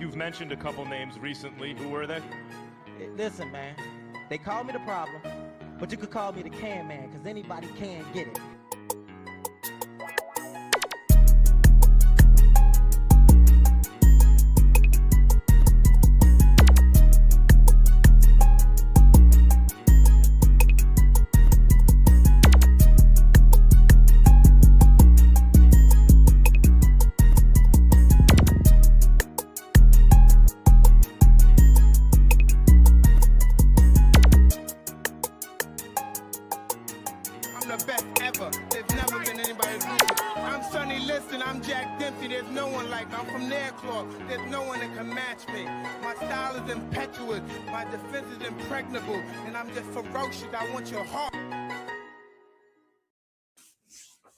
You've mentioned a couple names recently. Who were they? Listen, man. They call me the problem, but you could call me the can man, because anybody can get it. And I'm just ferocious. I want your heart.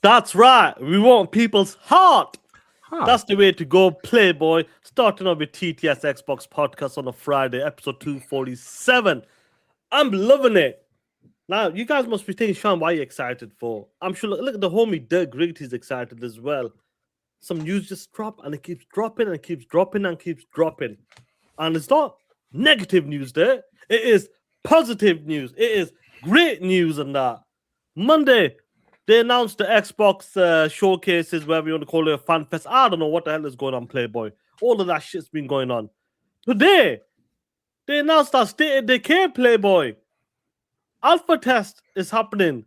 That's right. We want people's heart. That's the way to go, Playboy. Starting off with TTS Xbox podcast on a Friday, episode 247. I'm loving it. Now, you guys must be thinking, Sean, why are you excited for? I'm sure, look at the homie Dirk Griggs excited as well. Some news just dropped, and it keeps dropping, and keeps dropping, and keeps dropping. And it's not negative news there. It is positive news. It is great news on that. Monday, they announced the Xbox showcases, whatever you want to call it, a Fanfest. I don't know what the hell is going on, Playboy. All of that shit's been going on. Today, they announced our State of Decay, Playboy. Alpha test is happening.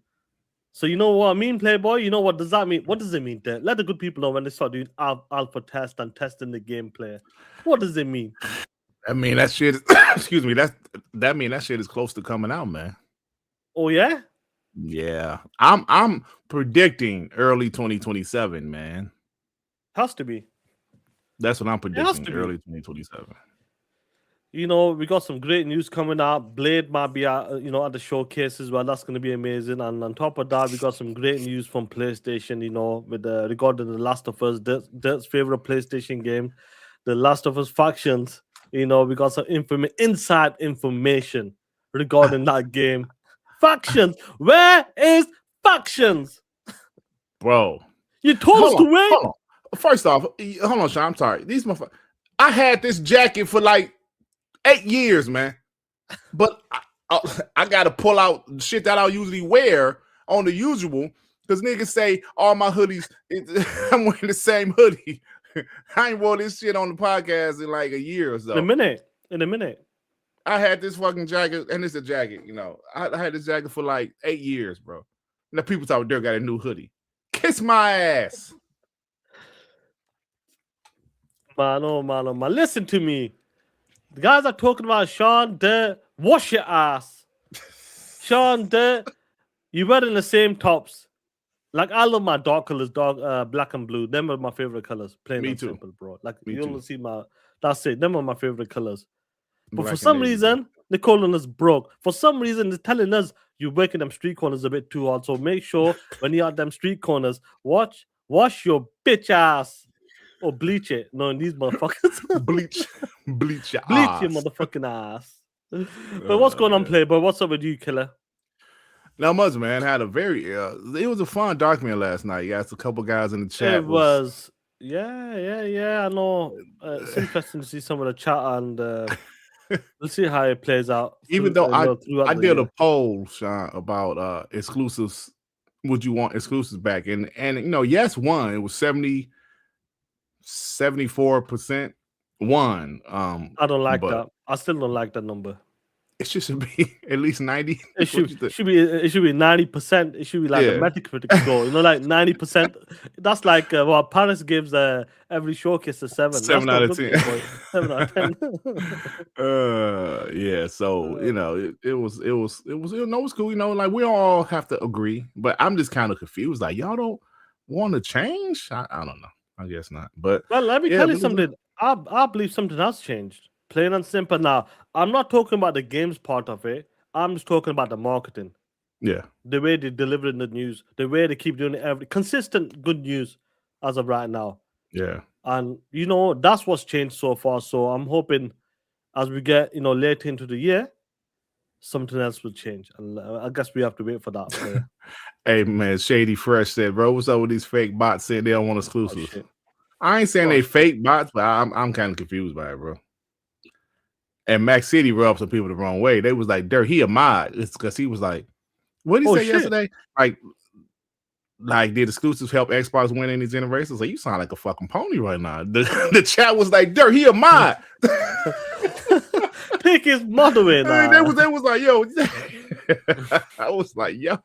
So you know what I mean, Playboy? You know what does that mean? What does it mean? Let the good people know when they start doing alpha test and testing the gameplay. What does it mean? I mean, that shit. Excuse me. That mean that shit is close to coming out, man. Oh yeah. Yeah, I'm predicting early 2027, man. Has to be. That's what I'm predicting. Early 2027. You know, we got some great news coming out. Blade might be at the showcase as well. That's going to be amazing. And on top of that, we got some great news from PlayStation. You know, with regarding The Last of Us, Dirt's favorite PlayStation game, The Last of Us Factions. You know, we got some inside information regarding that game. Factions. Where is Factions? Bro. You told us to wait. Hold on. First off, hold on, Sean. I'm sorry. These motherfuckers. I had this jacket for like 8 years, man. But I got to pull out shit that I usually wear on the usual because niggas say all my hoodies, I'm wearing the same hoodie. I ain't wore this shit on the podcast in like a year or so. In a minute. I had this fucking jacket, and it's a jacket, you know. I had this jacket for like 8 years, bro. Now people talk Dirk got a new hoodie. Kiss my ass. Man. Listen to me. The guys are talking about Sean Dirt. Wash your ass. Sean Dirt, you wearing the same tops. Like, I love my dark colors, black and blue. Them are my favorite colors. Plain and simple, bro. Like, you'll see that's it. Them are my favorite colors. But for some reason, they're calling us broke. For some reason, they're telling us you're working them street corners a bit too hard. So make sure when you're at them street corners, wash your bitch ass. Or bleach it. No, these motherfuckers. bleach your bleach ass. Your motherfucking ass. But what's going on, Playboy? What's up with you, killer? Not much, man. Had a very it was a fun document last night. You asked a couple guys in the chat. It was yeah. I know. It's interesting to see some of the chat, and we'll see how it plays out. Even though I did a poll, Sean, about exclusives. Would you want exclusives back? And you know, yes, won. It was 74% won. I don't like that. I still don't like that number. It should be at least 90. It should be 90%. It should be like a Metacritic score. You know, like 90%. That's like what Paris gives every showcase a 7. 7 out of 10. 7 out of 10. Yeah. So you know, it was cool. You know, like we all have to agree, but I'm just kind of confused. Like y'all don't want to change? I don't know. I guess not. But well, let me tell you something. I believe something has changed. Plain and simple. Now, I'm not talking about the games part of it. I'm just talking about the marketing. Yeah. The way they deliver the news, the way they keep doing it consistent good news as of right now. Yeah. And you know, that's what's changed so far. So I'm hoping as we get, you know, later into the year, something else will change. And I guess we have to wait for that. Hey man, Shady Fresh said, bro, what's up with these fake bots saying they don't want exclusives? I ain't saying they fake bots, but I'm kind of confused by it, bro. And Max City rubbed some people the wrong way. They was like, "Dirt, he a mod." It's because he was like, "What did he say yesterday?" Like, did exclusives help Xbox win any generations? Like, you sound like a fucking pony right now. The chat was like, "Dirt, he a mod." Pick his mother in. They was like, "Yo," I was like, "Yo,"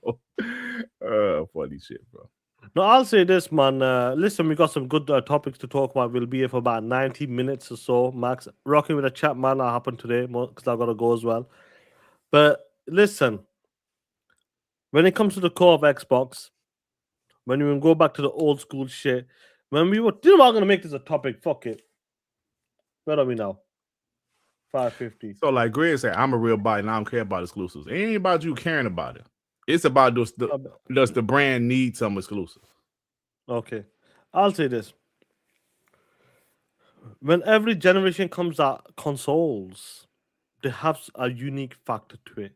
funny shit, bro. No, I'll say this, man. Listen, we got some good topics to talk about. We'll be here for about 90 minutes or so, max. Rocking with a chat, man. That happened today because I got to go as well. But listen, when it comes to the core of Xbox, when you go back to the old school shit, when we were, I'm going to make this a topic. Fuck it. Where are we now? 550. So, like Greg said, I'm a real bot and I don't care about exclusives. It ain't about you caring about it. It's about does the brand need some exclusives? Okay. I'll say this. When every generation comes out, consoles, they have a unique factor to it.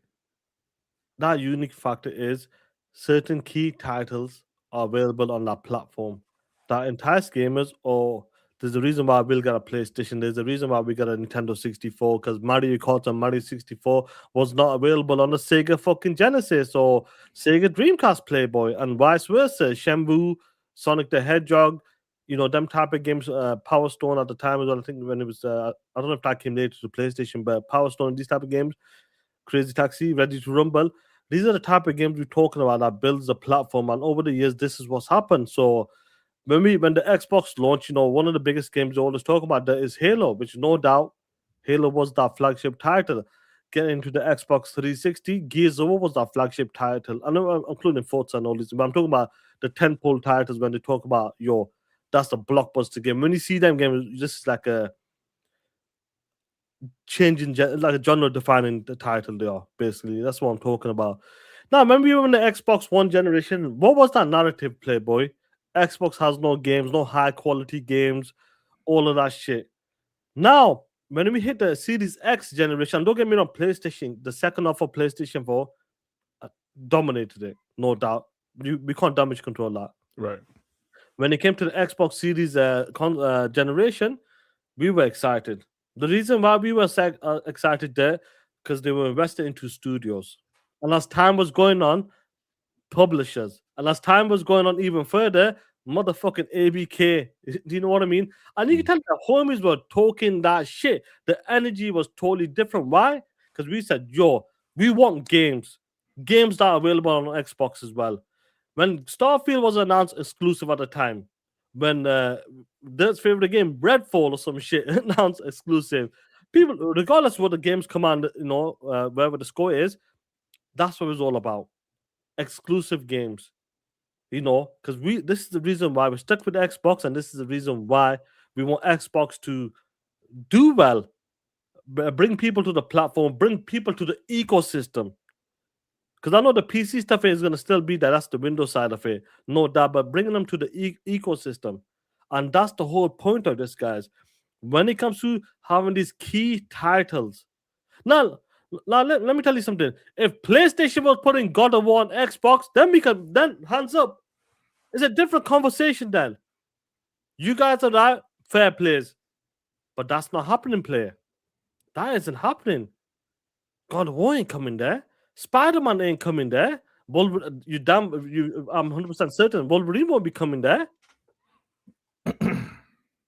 That unique factor is certain key titles are available on that platform that entice gamers, or there's a reason why we'll get a PlayStation. There's a reason why we got a Nintendo 64 because Mario Kart and Mario 64 was not available on the Sega fucking Genesis or Sega Dreamcast Playboy, and vice versa. Shenmue, Sonic the Hedgehog, them type of games. Power Stone at the time as well. I think when it was, I don't know if that came later to PlayStation, but Power Stone, these type of games, Crazy Taxi, Ready to Rumble. These are the type of games we're talking about that builds a platform, and over the years, this is what's happened. So when the Xbox launched, one of the biggest games we always talk about that is Halo, which no doubt Halo was that flagship title. Getting into the Xbox 360, Gears of War was that flagship title. I know I'm including Forza and all this, but I'm talking about the tentpole titles when they talk about that's the blockbuster game. When you see them games, this is like a changing, like a genre defining the title. They are basically that's what I'm talking about. Now, remember you were in the Xbox One generation. What was that narrative, Playboy? Xbox has no games, no high quality games, all of that shit. Now, when we hit the Series X generation, don't get me wrong, PlayStation, the second half of PlayStation 4 dominated it, no doubt. We can't damage control that. Right. When it came to the Xbox Series generation, we were excited. The reason why we were excited there, because they were invested into studios. And as time was going on, publishers. And as time was going on even further, motherfucking ABK. Do you know what I mean? And you can tell the homies were talking that shit. The energy was totally different. Why? Because we said, we want games. Games that are available on Xbox as well. When Starfield was announced exclusive at the time, when Dirt's favorite game, Redfall or some shit, announced exclusive, people, regardless of what the game's command, wherever the score is, that's what it was all about. Exclusive games, because this is the reason why we're stuck with Xbox, and this is the reason why we want Xbox to do well, bring people to the platform, bring people to the ecosystem. Because I know the PC stuff is going to still be there. That's the Windows side of it, no doubt. But bringing them to the ecosystem, and that's the whole point of this, guys. When it comes to having these key titles, now let me tell you something. If PlayStation was putting God of War on Xbox, then hands up. It's a different conversation then. You guys are right, fair plays. But that's not happening, player. That isn't happening. God of War ain't coming there. Spider-Man ain't coming there. I'm 100% certain Wolverine won't be coming there.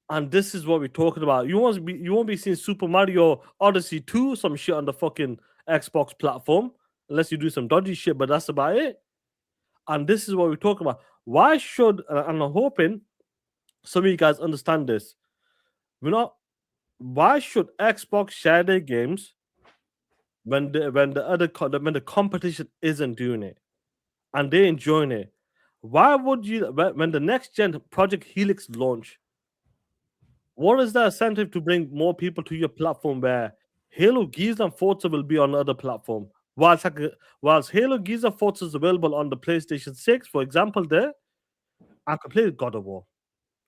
And this is what we're talking about. You won't be seeing Super Mario Odyssey 2, some shit on the fucking Xbox platform, unless you do some dodgy shit, but that's about it. And this is what we're talking about. Why should, and I'm hoping some of you guys understand this, why should Xbox share their games when the competition isn't doing it and they're enjoying it? Why would you, when the next gen Project Helix launch, what is the incentive to bring more people to your platform where Halo, Gears, and Forza will be on other platform? Whilst Halo, Gears, and Forza is available on the PlayStation 6, for example, I can play God of War.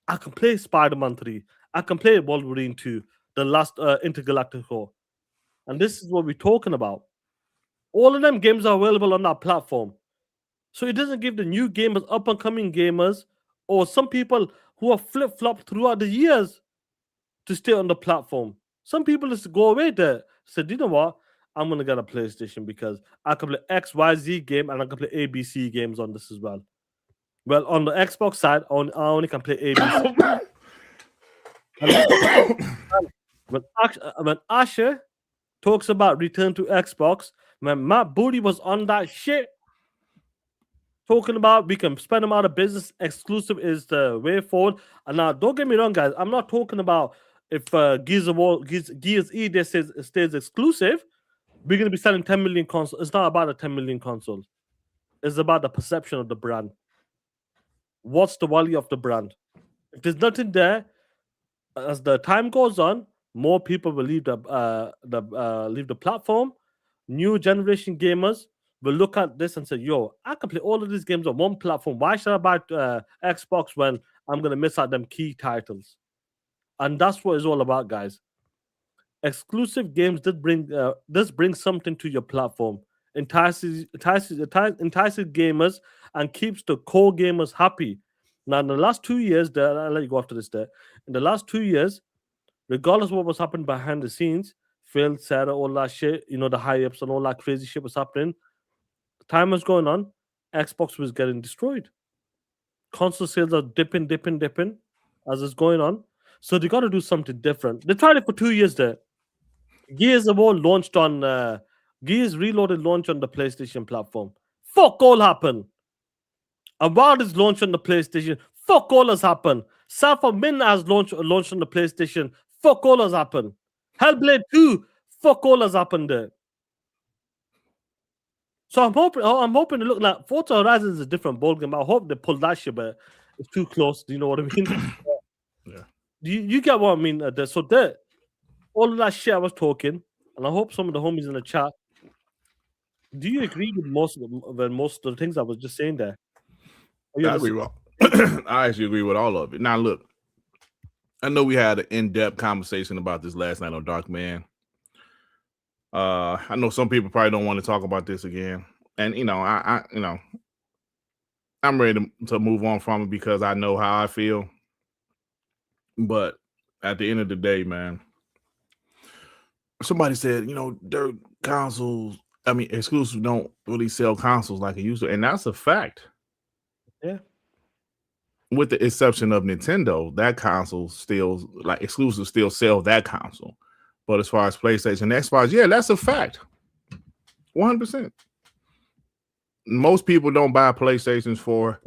I can play Spider-Man 3. I can play Wolverine 2, the last Intergalactic War. And this is what we're talking about. All of them games are available on that platform. So it doesn't give the new gamers, up-and-coming gamers, or some people who have flip-flopped throughout the years to stay on the platform. Some people just go away there. Said, you know what? I'm gonna get a PlayStation because I can play XYZ game and I can play ABC games on this as well. Well, on the Xbox side, I only can play ABC. when Asher talks about return to Xbox, when Matt Booty was on that shit, talking about we can spend them out of business, exclusive is the way forward. And now, don't get me wrong, guys. I'm not talking about if Gears E stays exclusive, we're going to be selling 10 million consoles. It's not about the 10 million consoles. It's about the perception of the brand. What's the value of the brand? If there's nothing there, as the time goes on, more people will leave the platform. New generation gamers will look at this and say, yo, I can play all of these games on one platform. Why should I buy Xbox when I'm going to miss out them key titles? And that's what it's all about, guys. Exclusive games that bring something to your platform, entices gamers and keeps the core gamers happy. Now, in the last 2 years, I'll let you go after this. In the last 2 years, regardless of what was happening behind the scenes, Phil, Sarah, all that shit, the high-ups and all that crazy shit was happening. Time was going on. Xbox was getting destroyed. Console sales are dipping as it's going on. So they got to do something different. They tried it for 2 years there. Gears of War launched on Gears Reloaded launched on the PlayStation platform. Fuck all happened. And while it's launched on the PlayStation, fuck all has happened. Safa Min has launched on the PlayStation. Fuck all has happened. Hellblade 2, fuck all has happened there. So I'm hoping to look like Forza Horizon is a different ballgame. I hope they pull that shit, but it's too close. Do you know what I mean? Yeah. You get what I mean? So there, all of that shit I was talking, and I hope some of the homies in the chat. Do you agree with most of the things I was just saying there? I agree with. I actually agree with all of it. Now, look, I know we had an in-depth conversation about this last night on Dark Man. I know some people probably don't want to talk about this again, and I'm ready to move on from it because I know how I feel. But at the end of the day, man, somebody said, their consoles, exclusive don't really sell consoles like it used to, and that's a fact. Yeah. With the exception of Nintendo, that console still, like, exclusive still sell that console. But as far as PlayStation, Xbox, yeah, that's a fact. 100%. Most people don't buy PlayStations for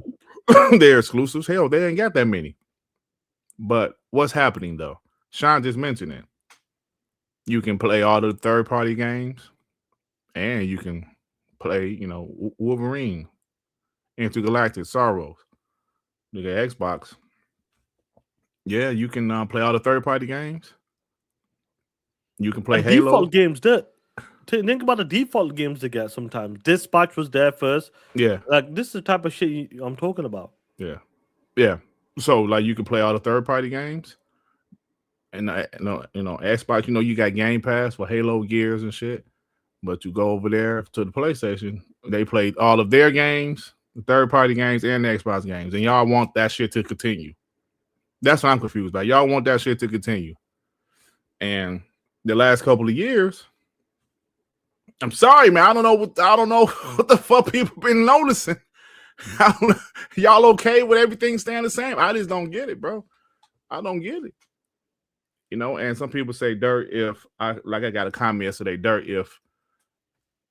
their exclusives. Hell, they ain't got that many. But what's happening, though? Sean just mentioned it. You can play all the third-party games, and you can play, Wolverine, Intergalactic, Sorrows. You got Xbox. Yeah, you can play all the third-party games. You can play Halo. Default games, think about the default games they get sometimes. Dispatch was there first. Yeah. Like, this is the type of shit I'm talking about. Yeah. Yeah. So, like, you can play all the third-party games. And, Xbox, you got Game Pass for Halo, Gears, and shit. But you go over there to the PlayStation, they played all of their games, the third-party games, and the Xbox games. And y'all want that shit to continue. That's what I'm confused about. Y'all want that shit to continue. And the last couple of years, I'm sorry, man. I don't know what the fuck people been noticing. Y'all okay with everything staying the same? I just don't get it, bro. I don't get it. And some people say, Dirt, I got a comment yesterday, Dirt, if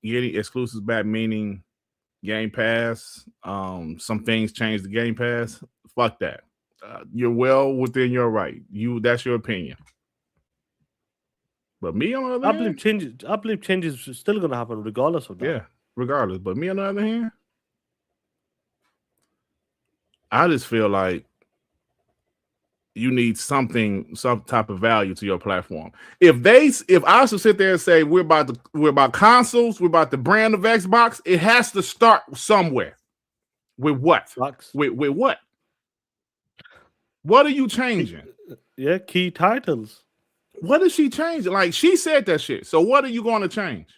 getting exclusives back, meaning Game Pass, some things change the Game Pass. Fuck that. You're well within your right. That's your opinion. But me, on the other hand, I believe changes are still going to happen regardless of that. Yeah, regardless. But me, on the other hand, I just feel like you need some type of value to your platform. If I should sit there and say we're about consoles, we're about the brand of Xbox, it has to start somewhere. With what? With what? What are you changing? Yeah, key titles. What is she changing? Like, she said that shit. So what are you going to change?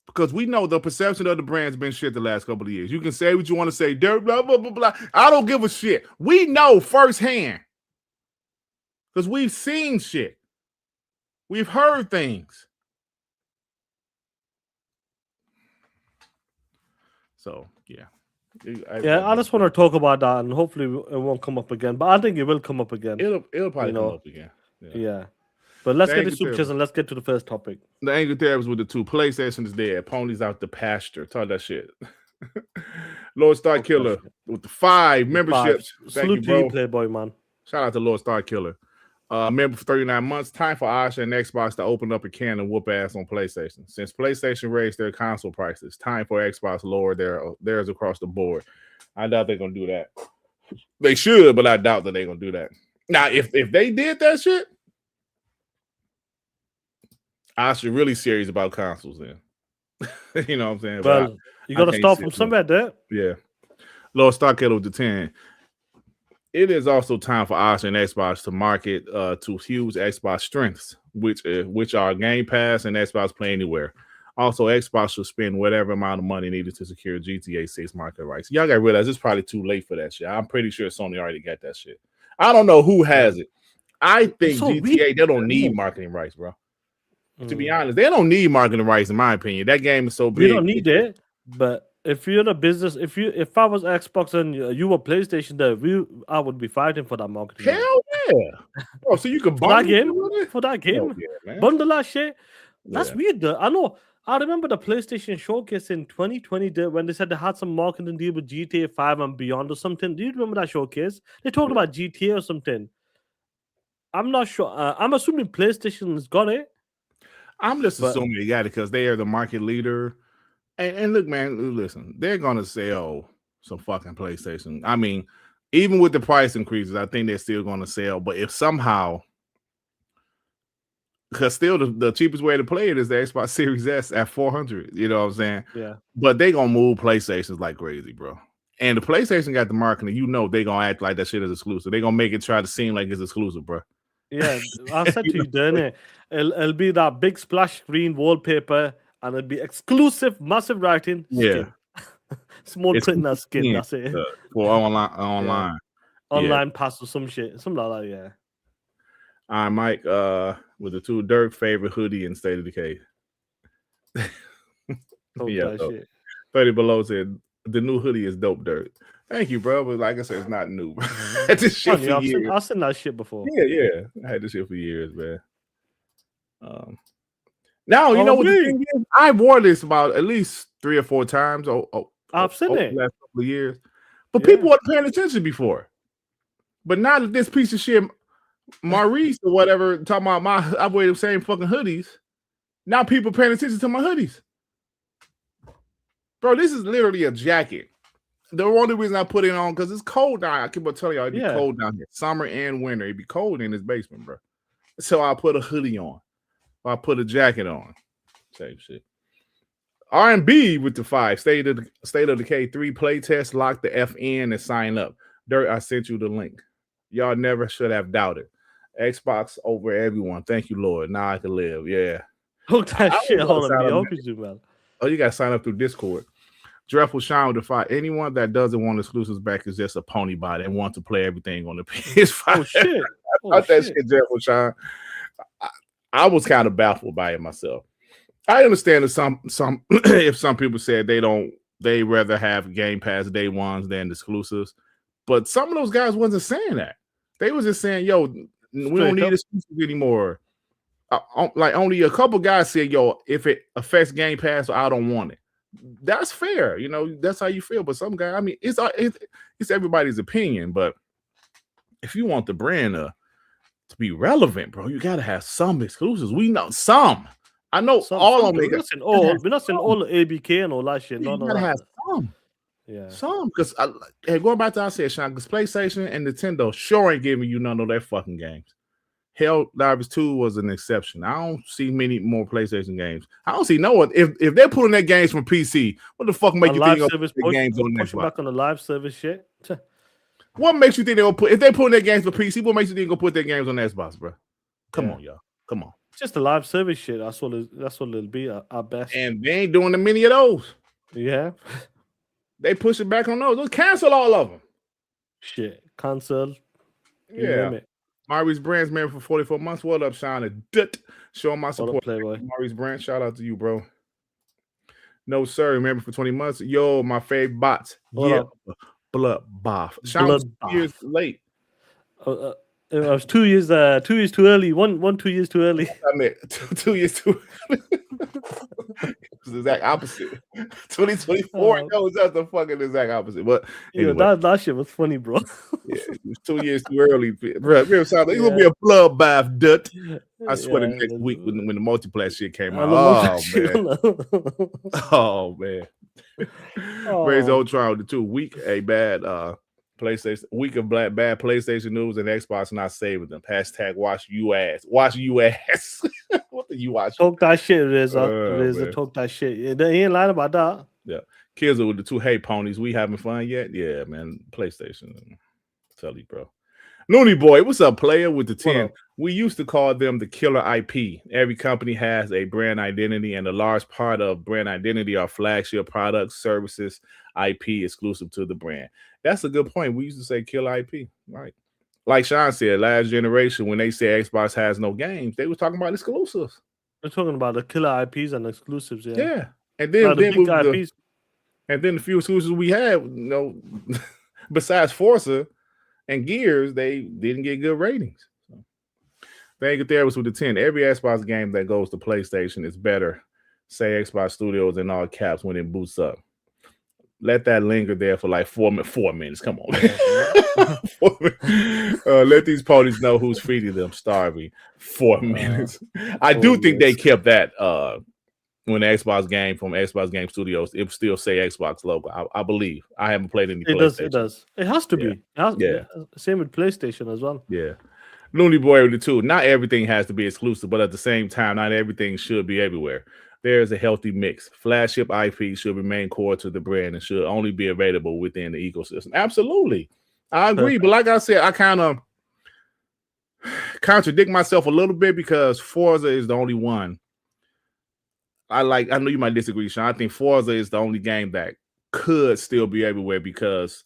Because we know the perception of the brand's been shit the last couple of years. You can say what you want to say, blah, blah, blah, blah. I don't give a shit. We know firsthand. Because we've seen shit. We've heard things. So, yeah. I just want to talk about that, and hopefully it won't come up again. But I think it will come up again. It'll probably come up again. Yeah. But let's get the super chats and let's get to the first topic. The anger therapist with the 2. PlayStation is dead. Ponies out the pasture. Talk that shit. Lord Star Killer with the 5 memberships. Salute to you, Playboy, man. Shout out to Lord Star Killer. Member for 39 months. Time for Asha and Xbox to open up a can and whoop ass on PlayStation. Since PlayStation raised their console prices, time for Xbox to lower theirs across the board. I doubt they're gonna do that. They should, but I doubt that they're gonna do that. Now, if they did that shit, Asha really serious about consoles then. You know what I'm saying? Well, you gotta start from somewhere there. Yeah. Lord Star Killer with the 10. It is also time for Asha and Xbox to market to huge Xbox strengths, which are Game Pass and Xbox Play Anywhere. Also, Xbox should spend whatever amount of money needed to secure GTA 6 market rights. Y'all got to realize it's probably too late for that shit. I'm pretty sure Sony already got that shit. I don't know who has it. I think GTA, they don't need marketing rights, bro. To be honest, they don't need marketing rights, in my opinion. That game is so big. You don't need it, but if you're in a business, if I was Xbox and you were PlayStation, I would be fighting for that marketing. Hell yeah! Oh, so you can bundle for that game, yeah, bundle that shit. That's weird. Though. I know. I remember the PlayStation showcase in 2020 when they said they had some marketing deal with GTA 5 and beyond or something. Do you remember that showcase? They talked about GTA or something. I'm not sure. I'm assuming PlayStation's got it. I'm just assuming they got it because they are the market leader. And look, man, listen, they're gonna sell some fucking PlayStation. I mean, even with the price increases, I think they're still gonna sell. But if somehow, because still the cheapest way to play it is the Xbox Series S at $400. You know what I'm saying? Yeah. But they gonna move PlayStations like crazy, bro. And the PlayStation got the marketing. You know they gonna act like that shit is exclusive. They gonna make it try to seem like it's exclusive, bro. Yeah, I said to you, didn't it? It'll be that big splash screen wallpaper, and it'll be exclusive, massive writing. Skin. Yeah, small print that skin. That's it. For online, online pass or some shit, something like that. Yeah. All right, Mike. With the 2 Dirk favorite hoodie and State of Decay. Yeah, shit. 30 below said the new hoodie is dope, Dirk. Thank you, bro. But like I said, it's not new. I had this shit for years. I've seen that shit before. Yeah. I had this shit for years, man. Now you know what the thing is? I wore this about at least 3 or 4 times. I've seen it the last couple of years, but people weren't paying attention before. But now that this piece of shit, Maurice or whatever, talking about I wear the same fucking hoodies. Now people paying attention to my hoodies, bro. This is literally a jacket. The only reason I put it on because it's cold down. I keep on telling y'all it'd be cold down here, summer and winter. It'd be cold in this basement, bro. So I put a hoodie on. Or I put a jacket on. Same shit. R&B with the 5. State of Decay 3 playtest. Lock the F in and sign up. Dirt, I sent you the link. Y'all never should have doubted. Xbox over everyone. Thank you, Lord. Now I can live. Yeah. Hook that shit on me. Oh, you got to sign up through Discord. Dreadful Shine with the 5. Anyone that doesn't want exclusives back is just a pony bot and want to play everything on the PS5. Oh, shit. That shit, Dreadful Shine. I was kind of baffled by it myself. I understand that some if some people said they rather have Game Pass day ones than exclusives, but some of those guys wasn't saying that. They was just saying, "Yo, we don't need exclusives anymore." Like only a couple guys said, "Yo, if it affects Game Pass, I don't want it." That's fair, you know. That's how you feel. But some guy, I mean, it's everybody's opinion. But if you want the brand to be relevant, bro, you gotta have some exclusives. We know some. I know all of them. We're not saying all the ABK and all that shit. No, you gotta have some. Yeah, some because going back to I said, Sean, because PlayStation and Nintendo sure ain't giving you none of their fucking games. Helldivers 2 was an exception. I don't see many more PlayStation games. I don't see no one. If they're putting their games from PC, what the fuck make you think they'll put their games on Xbox? Back on the live service shit. What makes you think they'll put if they're putting their games for PC? What makes you think they'll put their games on Xbox, bro? Come on, y'all. Come on. just a live service shit. That's what it'll be at best. And they ain't doing many of those. Yeah. They push it back on those. They'll cancel all of them. Shit. Cancel. Yeah. Maurice Brand's married for 44 months. What up, Sean? Showing my support. Playboy. Maurice Brand, shout out to you, bro. No, sir. Remember for 20 months. Yo, my fave bots. Blood bath. Sean was 2 years late. I was 2 years too early. 2 years too early. I mean, 2 years too early. It's the exact opposite. 2024. No, it's just the fucking exact opposite. But anyway. That shit was funny, bro. Yeah, it was 2 years too early. Bro, it's gonna be a bloodbath, Dut. I swear the next week when the multiplayer shit came out. Oh man. Praise old trial the 2 week a bad PlayStation week of bad PlayStation news and Xbox not saving them. Hashtag watch you ass. Watch you ass. What do you watch? Talk that shit, RZA. Talk that shit. He ain't lying about that. Yeah. Kids are with the 2 hey ponies. We having fun yet? Yeah, man. PlayStation. Tell you, bro. Looney Boy, what's up, player with the 10? We used to call them the killer IP. Every company has a brand identity, and a large part of brand identity are flagship products, services, IP exclusive to the brand. That's a good point. We used to say killer IP, right? Like Sean said, last generation, when they said Xbox has no games, they were talking about exclusives. They're talking about the killer IPs and exclusives, yeah. Yeah. And then, and then the few exclusives we had, besides Forza and Gears, they didn't get good ratings. So, thank you, there was with the 10. Every Xbox game that goes to PlayStation is better. Say Xbox Studios in all caps when it boots up. Let that linger there for like 4 minutes. Come on. Let these ponies know who's feeding them. Starving. 4 minutes. I do think they kept that when the Xbox game from Xbox Game Studios, it still say Xbox logo. I believe. I haven't played any PlayStation. It does. It has to be. Same with PlayStation as well. Yeah. Looney Boy with the 2. Not everything has to be exclusive, but at the same time, not everything should be everywhere. There's a healthy mix. Flagship IP should remain core to the brand and should only be available within the ecosystem. Absolutely. I agree. But like I said, I kind of contradict myself a little bit because Forza is the only one. I know you might disagree, Sean. I think Forza is the only game that could still be everywhere because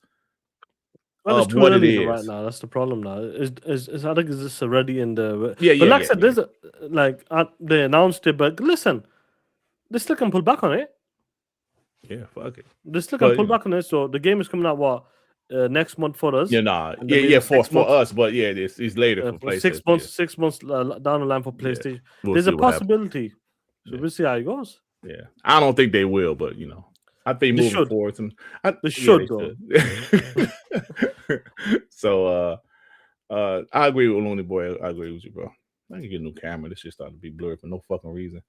it's too early right now. That's the problem now. I think it's just already in the But like I said, there's they announced it, but listen, they still can pull back on it. Yeah, fuck it. They still can pull back on it. So the game is coming out next month for us. For us, but it's later for PlayStation. 6 months down the line for PlayStation. There's a possibility. So we'll see how it goes. Yeah, I don't think they will, but I think moving forward, they should go. So, I agree with Looney Boy. I agree with you, bro. I can get a new camera. This shit starting to be blurry for no fucking reason.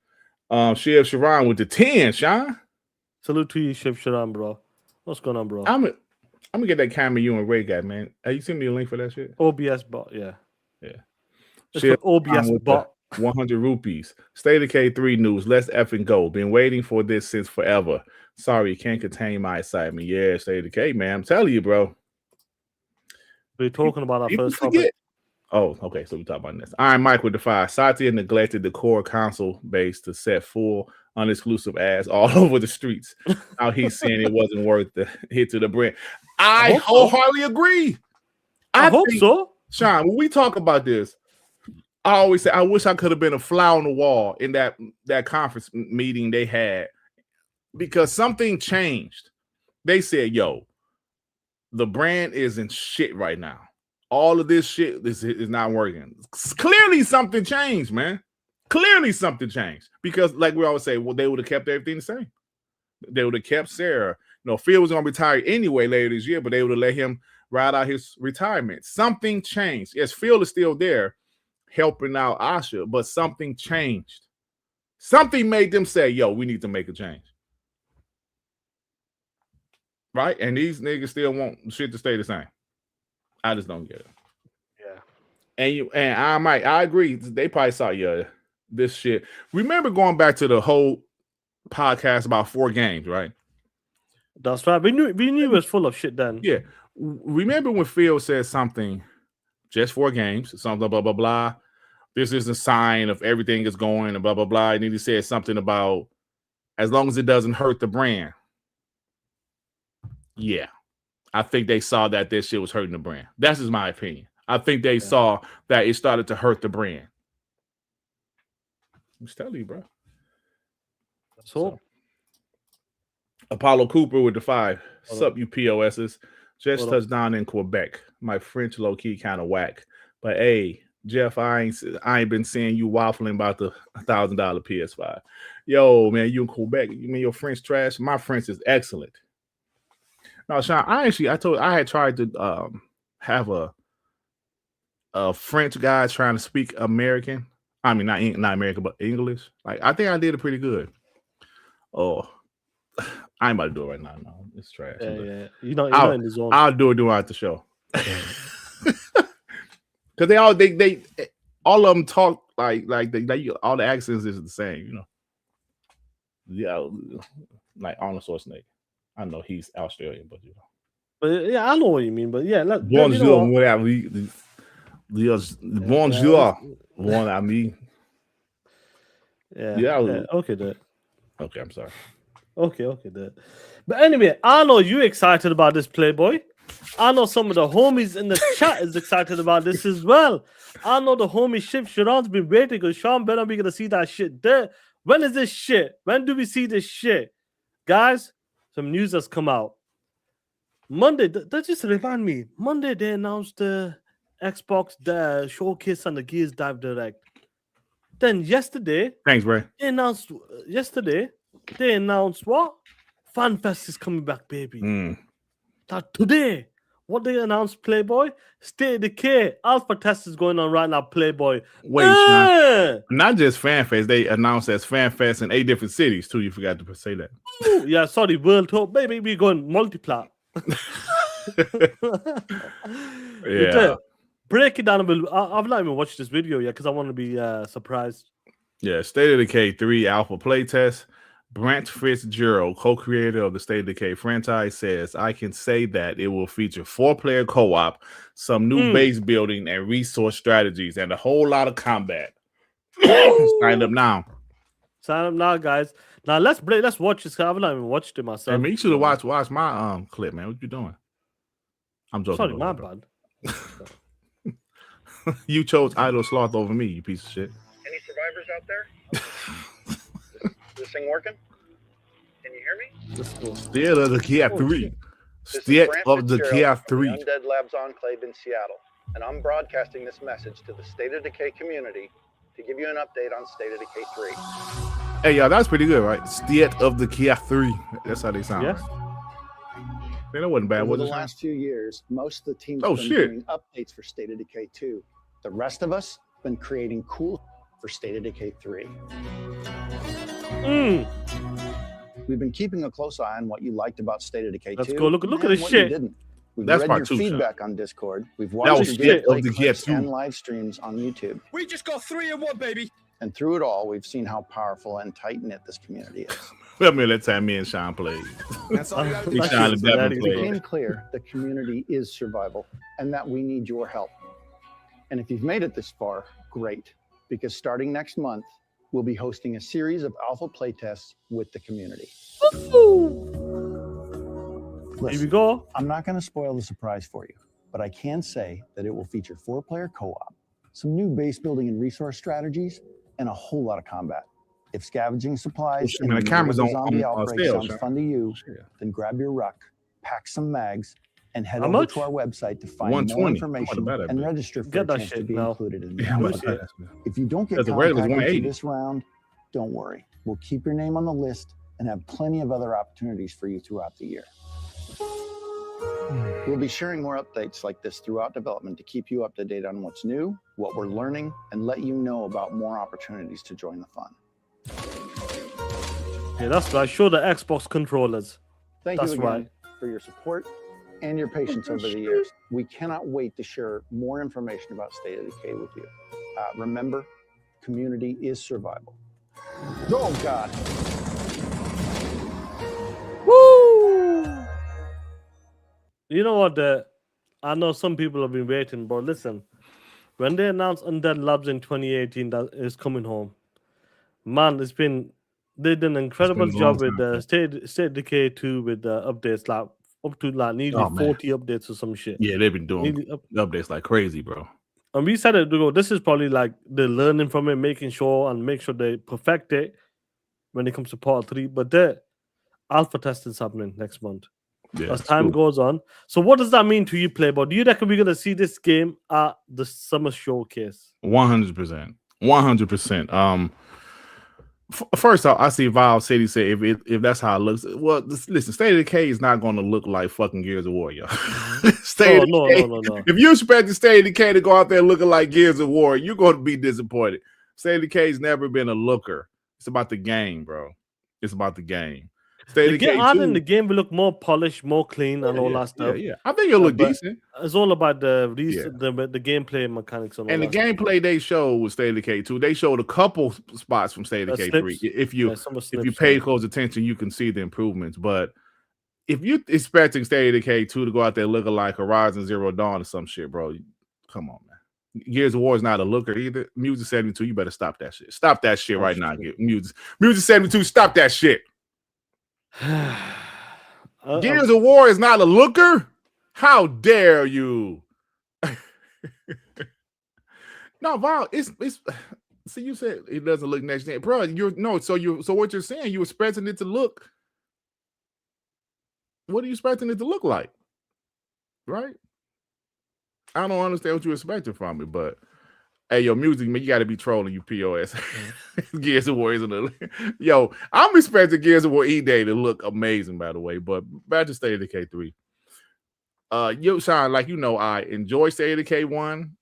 Shiv Sharon with the 10, Sean. Salute to you, Shiv Sharon, bro. What's going on, bro? I'm gonna get that camera you and Ray got, man. You send me a link for that shit? OBS bot, yeah. Shiv OBS bot. 100 rupees. State of K3 news. Let's effing go. Been waiting for this since forever. Sorry, can't contain my excitement. Yeah, State of K, man. I'm telling you, bro. We're talking about our first topic. Oh, okay. So we talk about this. Iron Mike with the 5. Satya neglected the core console base to set full unexclusive ads all over the streets. Now he's saying it wasn't worth the hit to the brand. I wholeheartedly agree. I hope so. Sean, when we talk about this, I always say I wish I could have been a fly on the wall in that conference meeting they had because something changed. They said, yo, the brand is in shit right now. All of this shit is not working. Clearly something changed, man. Clearly something changed. Because like we always say, they would have kept everything the same. They would have kept Sarah. Phil was going to retire anyway later this year, but they would have let him ride out his retirement. Something changed. Yes, Phil is still there helping out Asha, but something changed. Something made them say, yo, we need to make a change. Right? And these niggas still want shit to stay the same. I just don't get it. Yeah. And I agree. They probably saw this shit. Remember going back to the whole podcast about 4 games, right? That's right. We knew it was full of shit then. Yeah. Remember when Phil said something, just 4 games, something blah blah blah. this is a sign of everything is going and blah, blah, blah. And then he said something about as long as it doesn't hurt the brand. Yeah. I think they saw that this shit was hurting the brand. That's just my opinion. I think they saw that it started to hurt the brand. I'm just telling you, bro. So Apollo Cooper with the 5. Hold Sup, you POSs. Just Hold touched down in Quebec. My French low key kind of whack. But hey, Jeff, I ain't been seeing you waffling about the $1,000 PS5. Yo, man, you in Quebec? You mean your French trash? My French is excellent. No, Sean, I had tried to have a French guy trying to speak American. I mean, not American, but English. Like, I think I did it pretty good. Oh, I ain't about to do it right now. No, it's trash. yeah. You're not in the zone. I'll do it at the show. Because they all of them talk like all the accents is the same, you know. Yeah, like Arnold Schwarzenegger. I know he's Australian, but you know. But yeah, I know what you mean. But yeah, bonjour, mon ami. Bonjour, mon ami. Yeah. Okay, Dad. Okay, I'm sorry. Okay, Dad. But anyway, I know you're excited about this, Playboy. I know some of the homies in the chat is excited about this as well. I know the homie Shiv Sharon's been waiting because Sean better be gonna see that shit there. When is this shit? When do we see this shit? Guys, some news has come out. Monday, that just remind me. Monday they announced the Xbox showcase and the Gears Dive Direct. Then yesterday, thanks, bro. They announced what? Fanfest is coming back, baby. That today, what they announced, Playboy? State of Decay alpha test is going on right now, Playboy. Wait, Sean, not just FanFest. They announced as FanFest in 8 different cities too. You forgot to say that. Yeah, sorry, World Tour. Maybe we're going multi-plat. Yeah. Break it down a bit. I've not even watched this video yet because I want to be surprised. Yeah, State of Decay 3 alpha playtest. Brent Fitzgerald, co-creator of the State of Decay franchise, says, I can say that it will feature 4-player co-op, some new base building and resource strategies, and a whole lot of combat. Sign up now. Sign up now, guys. Now let's watch this. I've not even watched it myself. Hey, man, you should have watched my clip, man. What you doing? I'm joking. Sorry, my bad. You chose Idle Sloth over me, you piece of shit. Any survivors out there? Is this thing working? Can you hear me? State of the Kia 3. State of the Kia 3. Undead Labs Enclave in Seattle, and I'm broadcasting this message to the State of Decay community to give you an update on State of Decay 3. Hey, y'all, that's pretty good, right? State of the Kia 3. That's how they sound. Yes. Right? Man, that wasn't bad. Over Was the it? last few years, most of the teams Oh, have been shit. doing updates for State of Decay 2. The rest of us have been creating cool for State of Decay 3. We've been keeping a close eye on what you liked about State of Decay 2. Let's go. Look at and this what shit. You didn't. We've That's read part your 2, feedback on Discord. We've That watched was your State gameplay of the Kia clips 2. and live streams on YouTube. We just got 3 in 1, baby. And through it all, we've seen how powerful and tight-knit this community is. Well, man, that time me and Sean played. That's all you gotta do. Me, Sean, and Devin It played. became clear the community is survival and that we need your help. And if you've made it this far, great. Because starting next month, we'll be hosting a series of alpha playtests with the community. Here we go. I'm not going to spoil the surprise for you, but I can say that it will feature 4-player co-op, some new base building and resource strategies, and a whole lot of combat. If scavenging supplies Well, the cameras and on zombie outbreak sale, sounds Sean. fun to you, Shit. then grab your ruck, pack some mags, and head How over much? to our website to find more 120. information What about and that? register for Get a that chance to shit be now. included in the Yeah, alpha. but- If you don't get Because the rate was contacted for 180. this round, don't worry. We'll keep your name on the list and have plenty of other opportunities for you throughout the year. We'll be sharing more updates like this throughout development to keep you up to date on what's new, what we're learning, and let you know about more opportunities to join the fun. Yeah, that's right. Show the Xbox controllers. Thank That's you again right. for your support and your patience over the years. We cannot wait to share more information about State of Decay with you. Remember, community is survival. Oh, God. Woo! You know what? I know some people have been waiting, but listen, when they announced Undead Labs in 2018 that is coming home, man, they did an incredible a long job with time, State Decay 2 with the updates, like up to like nearly Oh, man. 40 updates or some shit. Yeah, they've been doing Nearly up- updates like crazy, bro. And we said it to go. This is probably like they're learning from it, make sure they perfect it when it comes to part 3. But the alpha test is happening next month Yeah, as time goes on. So what does that mean to you, Playboy? Do you reckon we're gonna see this game at the summer showcase? 100%. 100%. First off, I see Valve City say if that's how it looks. Well, listen, State of Decay is not going to look like fucking Gears of War, yo. State of Decay, No. If you expect the State of Decay to go out there looking like Gears of War, you're going to be disappointed. State of Decay's never been a looker. It's about the game, bro. It's about the game. State of Decay in the game will look more polished, more clean, and all that stuff. Yeah. I think it'll look decent. It's all about the gameplay mechanics and all the that gameplay they showed with State of Decay 2. They showed a couple spots from State of Decay 3. If you pay close attention, you can see the improvements. But if you expecting State of Decay 2 to go out there looking like Horizon Zero Dawn or some shit, bro, come on, man. Gears of War is not a looker either. Music 72, you better stop that shit. Stop that shit right now. Music 72, stop that shit. Gears of War is not a looker? How dare you? No, Val, it's see, you said it doesn't look next gen, bro. So what you're saying, you expecting it to look. What are you expecting it to look like? Right? I don't understand what you're expecting from it, but hey, yo, music, man, you got to be trolling you POS. Gears of War isn't a... Yo, I'm expecting Gears of War E-Day to look amazing, by the way, but back to State of Decay 3. Yo, Sean, like you know, I enjoy State of Decay 1.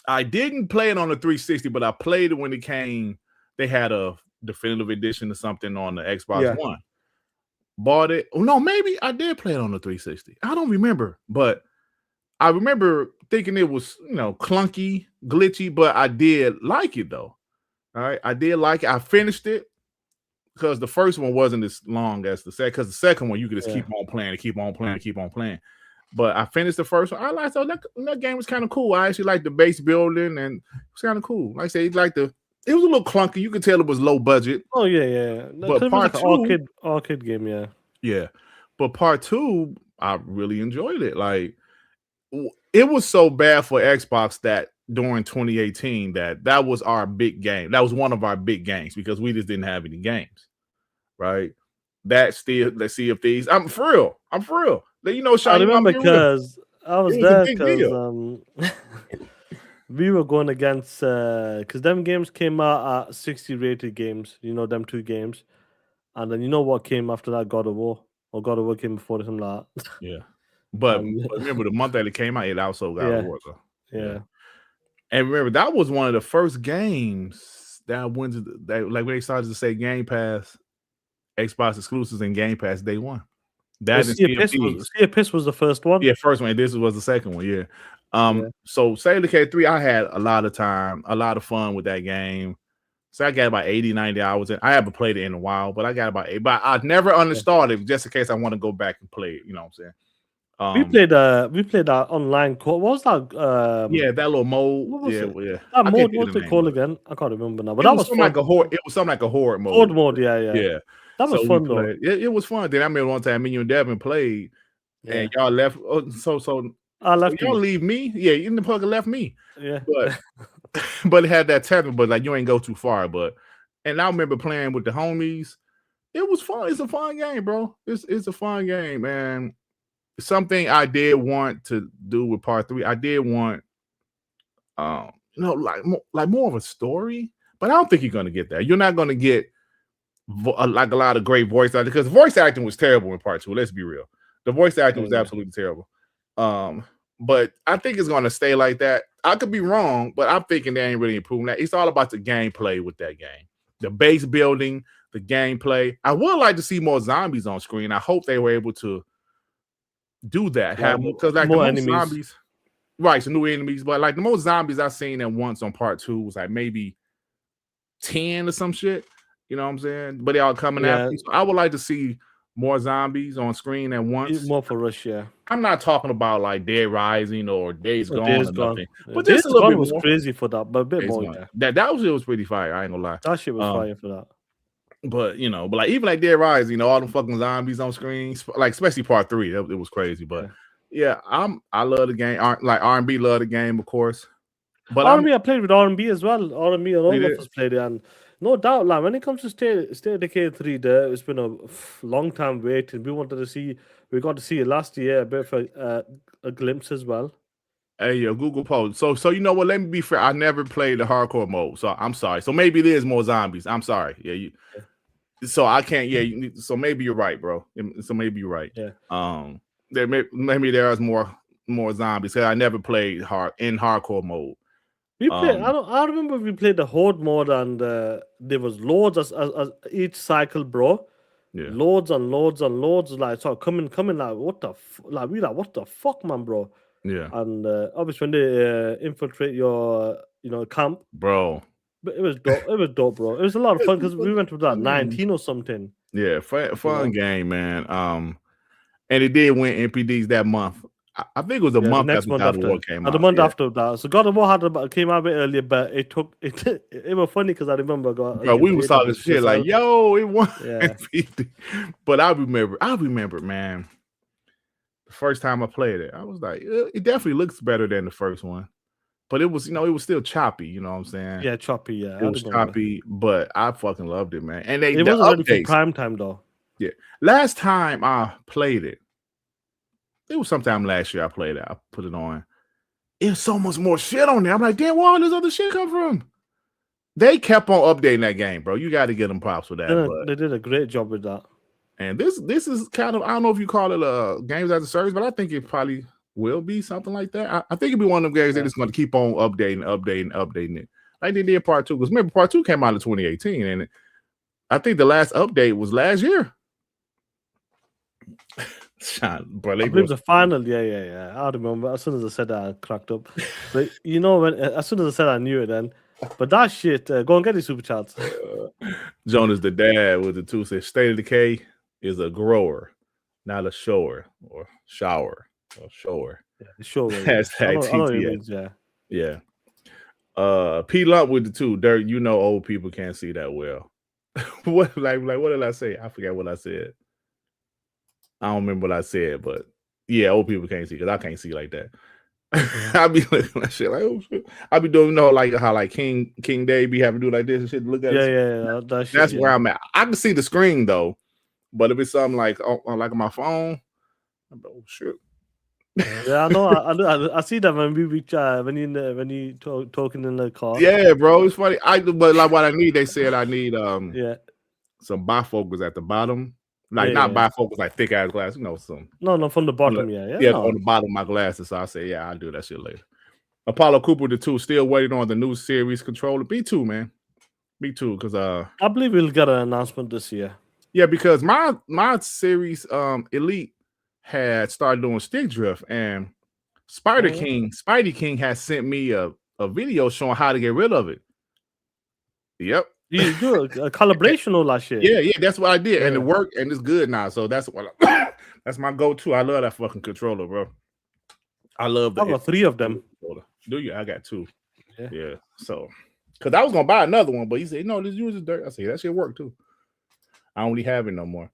I didn't play it on the 360, but I played it when it came. They had a definitive edition or something on the Xbox One. Bought it. Oh, no, maybe I did play it on the 360. I don't remember, but I remember thinking it was, clunky, glitchy, but I did like it though. All right, I did like it. I finished it because the first one wasn't as long as the second. Because the second one you could just keep on playing and keep on playing and keep on playing. But I finished the first one. I liked that game was kind of cool. I actually liked the base building and it was kind of cool. Like I said, it was a little clunky. You could tell it was low budget. Oh yeah. But part two, arcade game, yeah. Yeah, but part 2, I really enjoyed it. Like, it was so bad for Xbox that during 2018 that was our big game. That was one of our big games because we just didn't have any games, right? Let's see if these. I'm for real. Sean, I remember because I was there because we were going against because them games came out at 60 rated games. Them 2 games, and then what came after that? God of War, or God of War came before something like that. Yeah. But remember the month that it came out, it also got awards. Yeah. And remember, that was one of the first games that went to like when they started to say Game Pass, Xbox exclusives and Game Pass day one. That Sea of Piss was the first one. Yeah, first one. This was the second one. Yeah. So State of Decay 3, I had a lot of time, a lot of fun with that game. So I got about 80, 90 hours in. I haven't played it in a while, but I got about 8. But I never uninstalled it just in case I want to go back and play it. You know what I'm saying? We played our online code. What was that? That little mode. Yeah. That mode, what's it called again? I can't remember now. But that was fun. Like a horde. It was something like a horde mode. Horde mode, yeah. That was fun though. It was fun. Then I remember one time me and you and Devin played, and y'all left. So I left. Y'all leave me. Yeah, you in the fucking left me. Yeah, but it had that tether. But like you ain't go too far. And I remember playing with the homies. It was fun. It's a fun game, bro. It's a fun game, man. Something I did want to do with part 3. I did want, like more of a story. But I don't think you're gonna get that. You're not gonna get like a lot of great voice acting because voice acting was terrible in part 2. Let's be real. The voice acting was absolutely terrible. But I think it's gonna stay like that. I could be wrong, but I'm thinking they ain't really improving that. It's all about the gameplay with that game, the base building, the gameplay. I would like to see more zombies on screen. I hope they were able to do that. Because like more the most zombies, right? Some new enemies, but like the most zombies I've seen at once on part 2 was like maybe 10 or some shit. You know what I'm saying? But they all coming after me. So I would like to see more zombies on screen at once. More for Rush, yeah. I'm not talking about like Dead Rising or Days Gone Days or Gone. nothing, Yeah. but Days just a little Gone bit was more. crazy for that, but a bit Days more. Gone. Yeah. That was pretty fire. I ain't gonna lie. That shit was fire for that. But but like even like Dead Rising, all them fucking zombies on screen, like especially part 3, it was crazy. But yeah, I love the game. Like R&B love the game, of course. But R&B, I played with R&B as well. R&B, and all of us played it, and no doubt, like when it comes to State of Decay 3, there it's been a long time waiting. We got to see it last year, a bit of a glimpse as well. Hey, yo, Google post. So you know what? Let me be fair. I never played the hardcore mode, so I'm sorry. So maybe it is more zombies. I'm sorry. Yeah, so I can't. Yeah, so maybe you're right, bro. So maybe you're right. Yeah. Maybe there is more zombies. Cause I never played hardcore mode. We played. I remember we played the horde mode, and there was loads as each cycle, bro. Yeah. Loads and loads and loads. Like so coming. Like what the what the fuck, man, bro. Yeah. And obviously when they infiltrate your camp, bro. But it was dope. It was dope, bro. It was a lot of fun because we went to that 19 or something. Yeah, fun game, man. And it did win NPDs that month. I think it was a month after God of War came out. The month after that. So God of War came out a bit earlier, but it was funny because I remember we was talking shit like, yo, it won NPD. But I remember, man. The first time I played it, I was like, it definitely looks better than the first one. But it was, it was still choppy, you know what I'm saying? Yeah, choppy, yeah. It was choppy, but I fucking loved it, man. And it wasn't ready for prime time though. Yeah. Last time I played it, it was sometime last year I played it. I put it on. It's so much more shit on there. I'm like, damn, where all this other shit come from? They kept on updating that game, bro. You got to give them props for that. They did a great job with that. And this is kind of, I don't know if you call it games as a service, but I think it probably will be something like that. I think it'll be one of them games that is going to keep on updating it. Like they did part 2. Because remember, part 2 came out in 2018. And I think the last update was last year. Bro, I believe the final, yeah. I remember. As soon as I said that, I cracked up. But as soon as I said I knew it then. But that shit, go and get these super chats. Jonas the dad with the 2 says State of Decay is a grower, not a shower or shower. Shower. Yeah, shower. Hashtag TTS. Yeah. P Lump with the 2. Dirt, old people can't see that well. What did I say? I forgot what I said. I don't remember what I said, but yeah, old people can't see because I can't see like that. I be looking at shit like, oh shit. I be doing like how like King Day be having to do like this and shit to look at. Yeah. That's where I'm at. I can see the screen though, but if it's something like on my phone, I'm like, oh shit. Yeah, I know. I see that when when you talking in the car. Yeah, bro, it's funny. But like what I need, they said I need some bifocals at the bottom. Like not bifocals, like thick ass glasses, some. No, from the bottom, on the bottom of my glasses. So I say, yeah, I'll do that shit later. Apollo Cooper the 2 still waiting on the new series controller. B2, man. B2, because I believe we'll get an announcement this year. Yeah, because my series Elite had started doing stick drift, and Spidey King has sent me a video showing how to get rid of it. Yep. You do a calibration all that shit. Yeah, that's what I did, and it worked, and it's good now. So that's what that's my go-to. I love that fucking controller, bro. I love. I got 3 of them. Do you? I got 2. Yeah. So, because I was gonna buy another one, but he said no, this uses dirt. I said that shit work too. I don't really have it no more.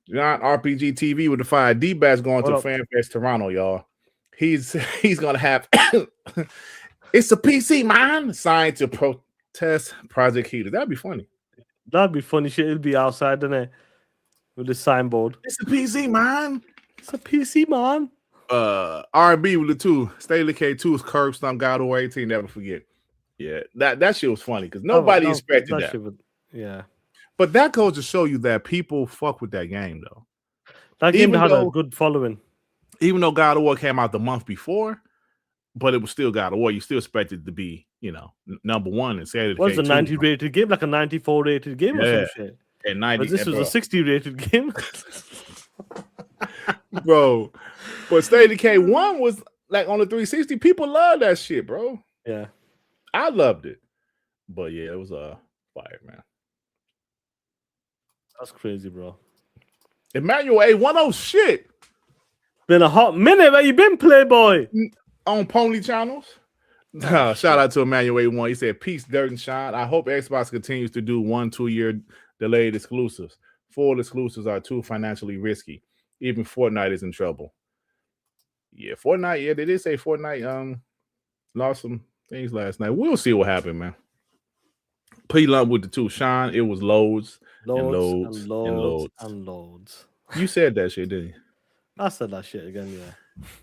John RPG TV with the 5 D-Bats going to FanFest Toronto, y'all. He's gonna have it's a PC, man. Signed to protest Project Heater. That'd be funny. That'd be funny shit. It'll be outside, then with the signboard. It's a PC, man. It's a PC, man. R&B with the 2. State of Decay 2's Curb Stomp God of War 18. Never forget. Yeah, that shit was funny because nobody expected that. Yeah. But that goes to show you that people fuck with that game, though. That game had a good following. Even though God of War came out the month before, but it was still God of War. You still expected it to be, number 1 and say it was a 90 rated game, like a 94 rated game or some shit. And 90. But this was a 60 rated game. Bro. But State of Decay 1 was like on the 360. People love that shit, bro. Yeah. I loved it. But yeah, it was fire, man. That's crazy, bro. Emmanuel A1, oh shit. Been a hot minute. Where you been, Playboy? On Pony channels. Shout out to Emmanuel A1. He said, peace, Dirt and Shine. I hope Xbox continues to do 1-2 year delayed exclusives. Full exclusives are too financially risky. Even Fortnite is in trouble. Yeah, Fortnite. Yeah, they did say Fortnite lost some things last night. We'll see what happened, man. P-Lump with the 2. Shine, it was loads and loads. You said that shit, didn't you? I said that shit again, yeah.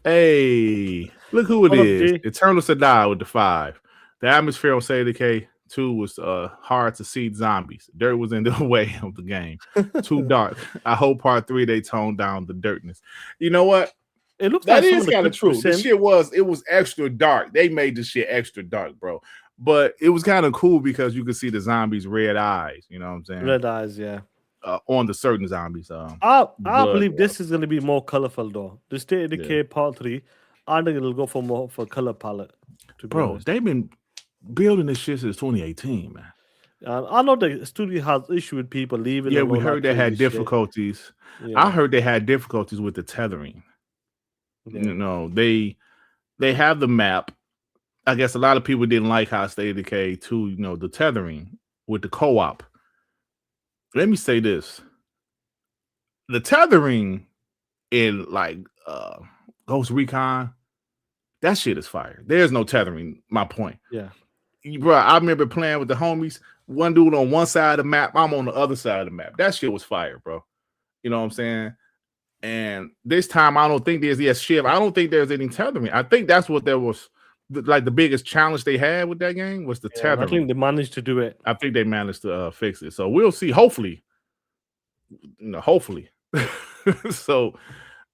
Hey, look who it is. Eternal Sadai with the 5. The atmosphere on Say Decay 2 was hard to see zombies. Dirt was in the way of the game. Too dark. I hope part 3 they toned down the dirtness. You know what? It looks that like is kind of true. The shit was extra dark. They made the shit extra dark, bro. But it was kind of cool because you could see the zombies' red eyes. You know what I'm saying? Red eyes, yeah. On the certain zombies. I believe this is going to be more colorful though. The State of Decay Part 3, I think it'll go for more for color palette. Bro, they've been building this shit since 2018, man. I know the studio has issue with people leaving. Yeah, we heard they had difficulties. Yeah. I heard they had difficulties with the tethering. Yeah. You know, they have the map. I guess a lot of people didn't like how State of Decay 2, you know, the tethering with the co-op. Let me say this. The tethering in like Ghost Recon, that shit is fire. There's no tethering, my point. Yeah. Bro, I remember playing with the homies. One dude on one side of the map, I'm on the other side of the map. That shit was fire, bro. You know what I'm saying? And this time, I don't think there's I don't think there's any tethering. I think that's what there was. Like the biggest challenge they had with that game was the tethering. I think they managed to do it. I think they managed to fix it. So we'll see. Hopefully, hopefully. So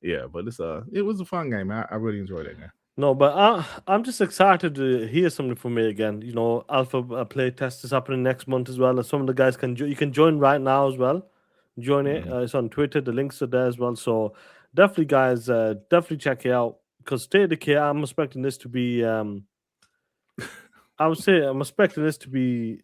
yeah, but it was a fun game, man. I really enjoyed that game. No, but I'm just excited to hear something from me again. You know, alpha play test is happening next month as well, and some of the guys you can join right now as well. Join it. It's on Twitter. The links are there as well. So definitely, guys, definitely check it out. Because State of Decay, I'm expecting this to be, I'm expecting this to be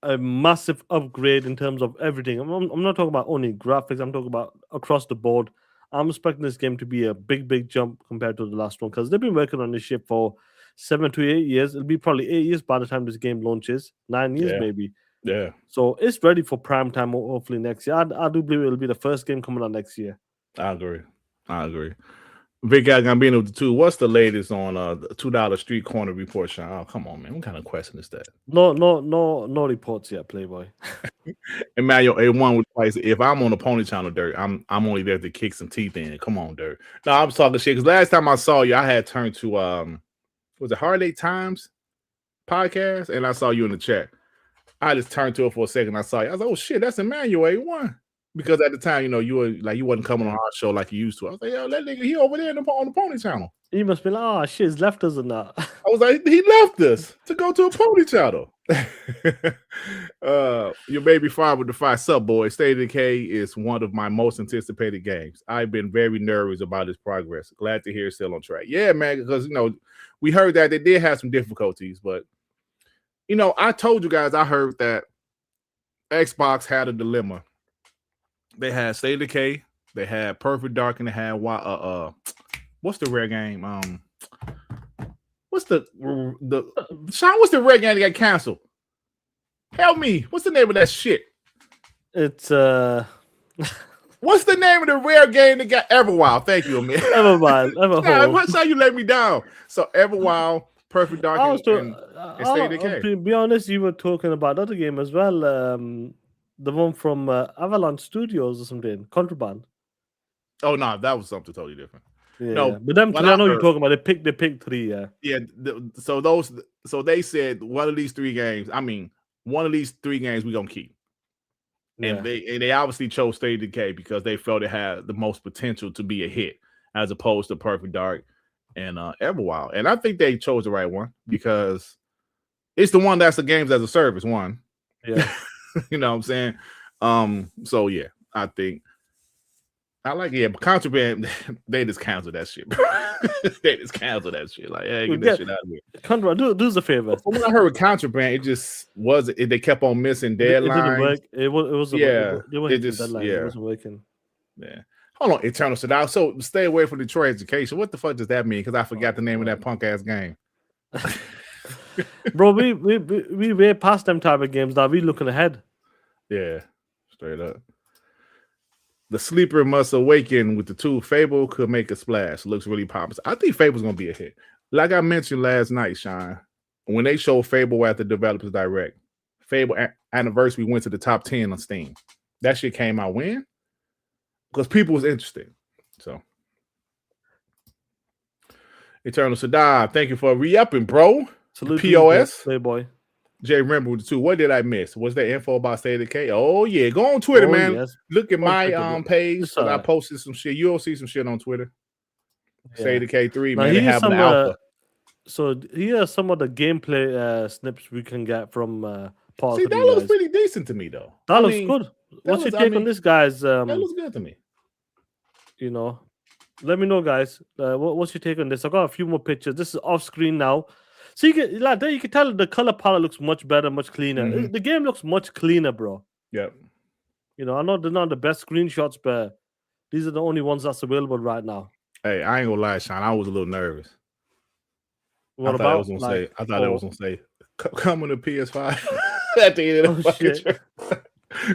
a massive upgrade in terms of everything. I'm not talking about only graphics. I'm talking about across the board. I'm expecting this game to be a big jump compared to the last one because they've been working on this shit for 7 to 8 years. It'll be probably 8 years by the time this game launches. 9 years maybe. Yeah. So it's ready for prime time. Hopefully next year. I do believe it'll be the first game coming out next year. I agree. Big Guy Gambino with the 2. What's the latest on the $2 street corner report, Sean? Oh, come on, man. What kind of question is that? No reports yet, Playboy. Emmanuel A1 would play. If I'm on a Pony Channel, Dirt, I'm only there to kick some teeth in. Come on, Dirt. No, I'm talking shit because last time I saw you, I had turned to was it Hard 8 Times podcast, and I saw you in the chat. I just turned to it for a second. I saw you. I was like, oh shit, that's Emmanuel A1. Because at the time, you know, you wasn't coming on our show like you used to. I was like, yo, that nigga, he over there on the Pony Channel. He must be like, oh shit, he's left us and that. I was like, he left us to go to a Pony Channel. Your baby father with the 5 sub boy. State of Decay is one of my most anticipated games. I've been very nervous about its progress. Glad to hear it's still on track. Yeah, man, because you know, we heard that they did have some difficulties, but you know, I told you guys I heard that Xbox had a dilemma. They had State of Decay, they had Perfect Dark, and they had what's the rare game? What's the Sean? What's the rare game that got canceled? Help me. What's the name of that shit? It's What's the name of the rare game that got Everwild? Thank you, man. Everwild. What's how you let me down? So Everwild, Perfect Dark, and State of Decay. To be honest, you were talking about another game as well. The one from Avalanche Studios or something, Contraband. Oh no, that was something totally different. Yeah, no, but them three, I know you're talking about. They picked 3. Yeah, yeah. So they said one of these 3 games. I mean, one of these 3 games we gonna keep. Yeah. And they obviously chose State of Decay because they felt it had the most potential to be a hit, as opposed to Perfect Dark and Everwild. And I think they chose the right one because it's the one that's the games as a service one. Yeah. You know what I'm saying? So yeah, I think I like but Contraband, they just canceled that shit. They just canceled that shit. Like, hey, get that shit out of here. Contraband, do us a favor. From when I heard with Contraband, it just wasn't. They kept on missing deadlines. It didn't work. It wasn't. Yeah, it wasn't working. it wasn't working. Yeah. Hold on, Eternal Sadal. So stay away from Detroit Education. What the fuck does that mean? Because I forgot the name of that punk ass game. Bro, we way past them type of games now. We looking ahead. Yeah, straight up. The sleeper must awaken with the tool. Fable could make a splash. Looks really promising. I think Fable's gonna be a hit. Like I mentioned last night, Sean, when they showed Fable at the Developers Direct, Fable Anniversary went to the top 10 on Steam. That shit came out when? Because people was interested. So Eternal Sadar, thank you for re-upping, bro. Salute POS. Playboy. Jay, remember with the two. What did I miss? Was there info about State of Decay? Oh yeah, go on Twitter, man. Yes. Look at Go on my Twitter, page. It's all I right. posted some shit. You'll see some shit on Twitter. State of Decay 3, Now, man. They here's have an some, alpha. So here are some of the gameplay snips we can get from Paul. See, that looks pretty decent to me, though. That looks good. What's your take on this, guys? That looks good to me. You know, let me know, guys. What's your take on this? I got a few more pictures. This is off screen now. So you can like there you can tell the color palette looks much better, much cleaner. Mhm. The game looks much cleaner, bro. Yep. You know, I know they're not the best screenshots, but these are the only ones that's available right now. Hey, I ain't gonna lie, Sean. I was a little nervous. What I thought about? I was gonna say. I thought it oh, was gonna say coming to PS5 at the end of the fucking shit.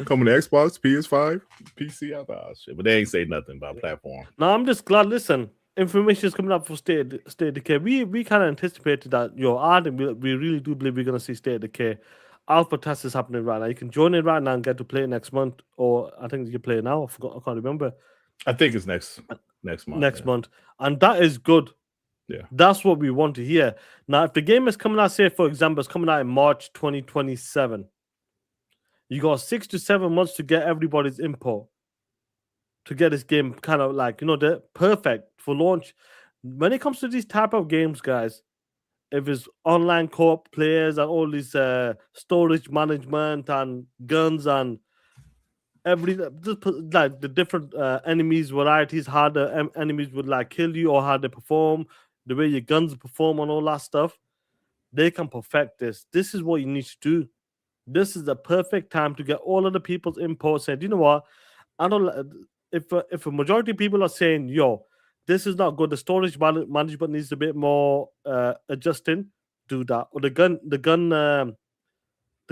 coming to Xbox, PS5, PC. I thought, oh, shit, but they ain't say nothing about platform. No, I'm just glad. Listen, information is coming up for State of Decay. We kind of anticipated that. We really do believe we're gonna see State of Decay. Alpha test is happening right now. You can join it right now and get to play it next month, or I think you can play it now. I can't remember. I think it's next month. Month, and that is good. Yeah, that's what we want to hear. Now, if the game is coming out, say for example, it's coming out in March 2027, you got 6 to 7 months to get everybody's input to get this game kind of like the perfect for launch. When it comes to these type of games, guys, if it's online co-op players and all these storage management and guns and like the different enemies varieties, how the enemies would like kill you or how they perform, the way your guns perform and all that stuff, they can perfect this. This is what you need to do. This is the perfect time to get all of the people's input. Said, you know what? I don't. If a majority of people are saying, "Yo, this is not good. The storage management needs a bit more adjusting," do that. Or the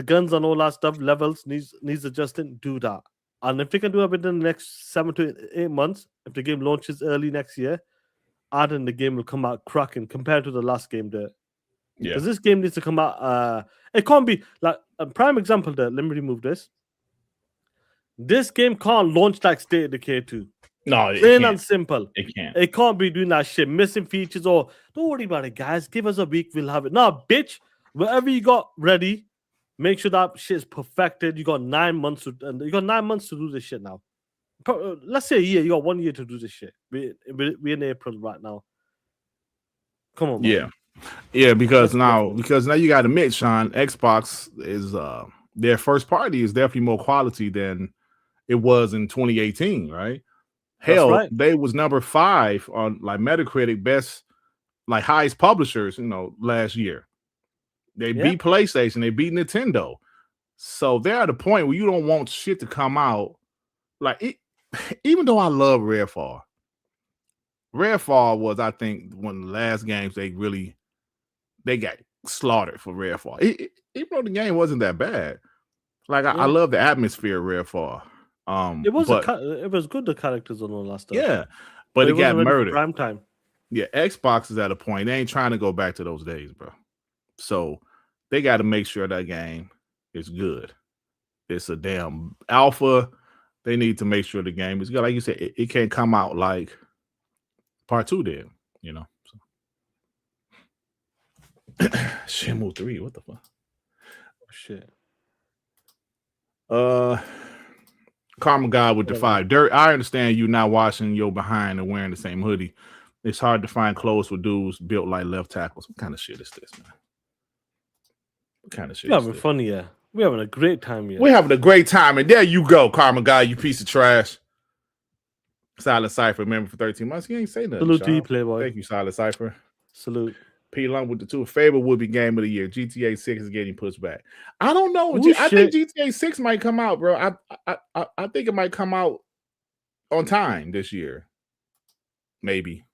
guns and all that stuff levels needs adjusting. Do that. And if they can do it within the next 7 to 8 months, if the game launches early next year, I think the game will come out cracking compared to the last game there. Yeah. Because this game needs to come out. It can't be like a prime example there. Let me remove this. This game can't launch like State of Decay 2. No, it plain can't. and simple. It can't. It can't be doing that shit, missing features or don't worry about it, guys. Give us a week, we'll have it. No, bitch. Whatever you got ready, make sure that shit is perfected. You got 9 months to do this shit now. Let's say a year. You got 1 year to do this shit. We're in April right now. Come on, man. Yeah, because now you got to admit, Sean, Xbox is their first party is definitely more quality than it was in 2018, right? Hell, right. They was number 5 on like Metacritic best, like highest publishers, last year. They beat PlayStation, they beat Nintendo. So they're at a point where you don't want shit to come out. Like it, even though I love Redfall was, I think, one of the last games they got slaughtered for Redfall. Even though the game wasn't that bad. Like I love the atmosphere of Redfall. It was good, the characters and all that stuff. Yeah, but it got murdered. Prime time. Yeah, Xbox is at a point. They ain't trying to go back to those days, bro. So they got to make sure that game is good. It's a damn alpha. They need to make sure the game is good. Like you said, it can't come out like Part 2 did, So. Shenmue 3, what the fuck? Oh, shit. Karma God with the 5. Dirt, I understand you not washing your behind and wearing the same hoodie. It's hard to find clothes for dudes built like left tackles. What kind of shit is this, man? What kind of shit We're is having this? fun here. We're having a great time here. We're having a great time, and there you go, Karma God, you piece of trash. Silent Cypher, remember for 13 months. He ain't say nothing. Salute to you, Sean. Playboy. Thank you, Silent Cypher. Salute. P. Long with the 2. Fable would be game of the year. GTA 6 is getting pushed back. I don't know. Ooh, I think GTA 6 might come out, bro. I think it might come out on time this year. Maybe.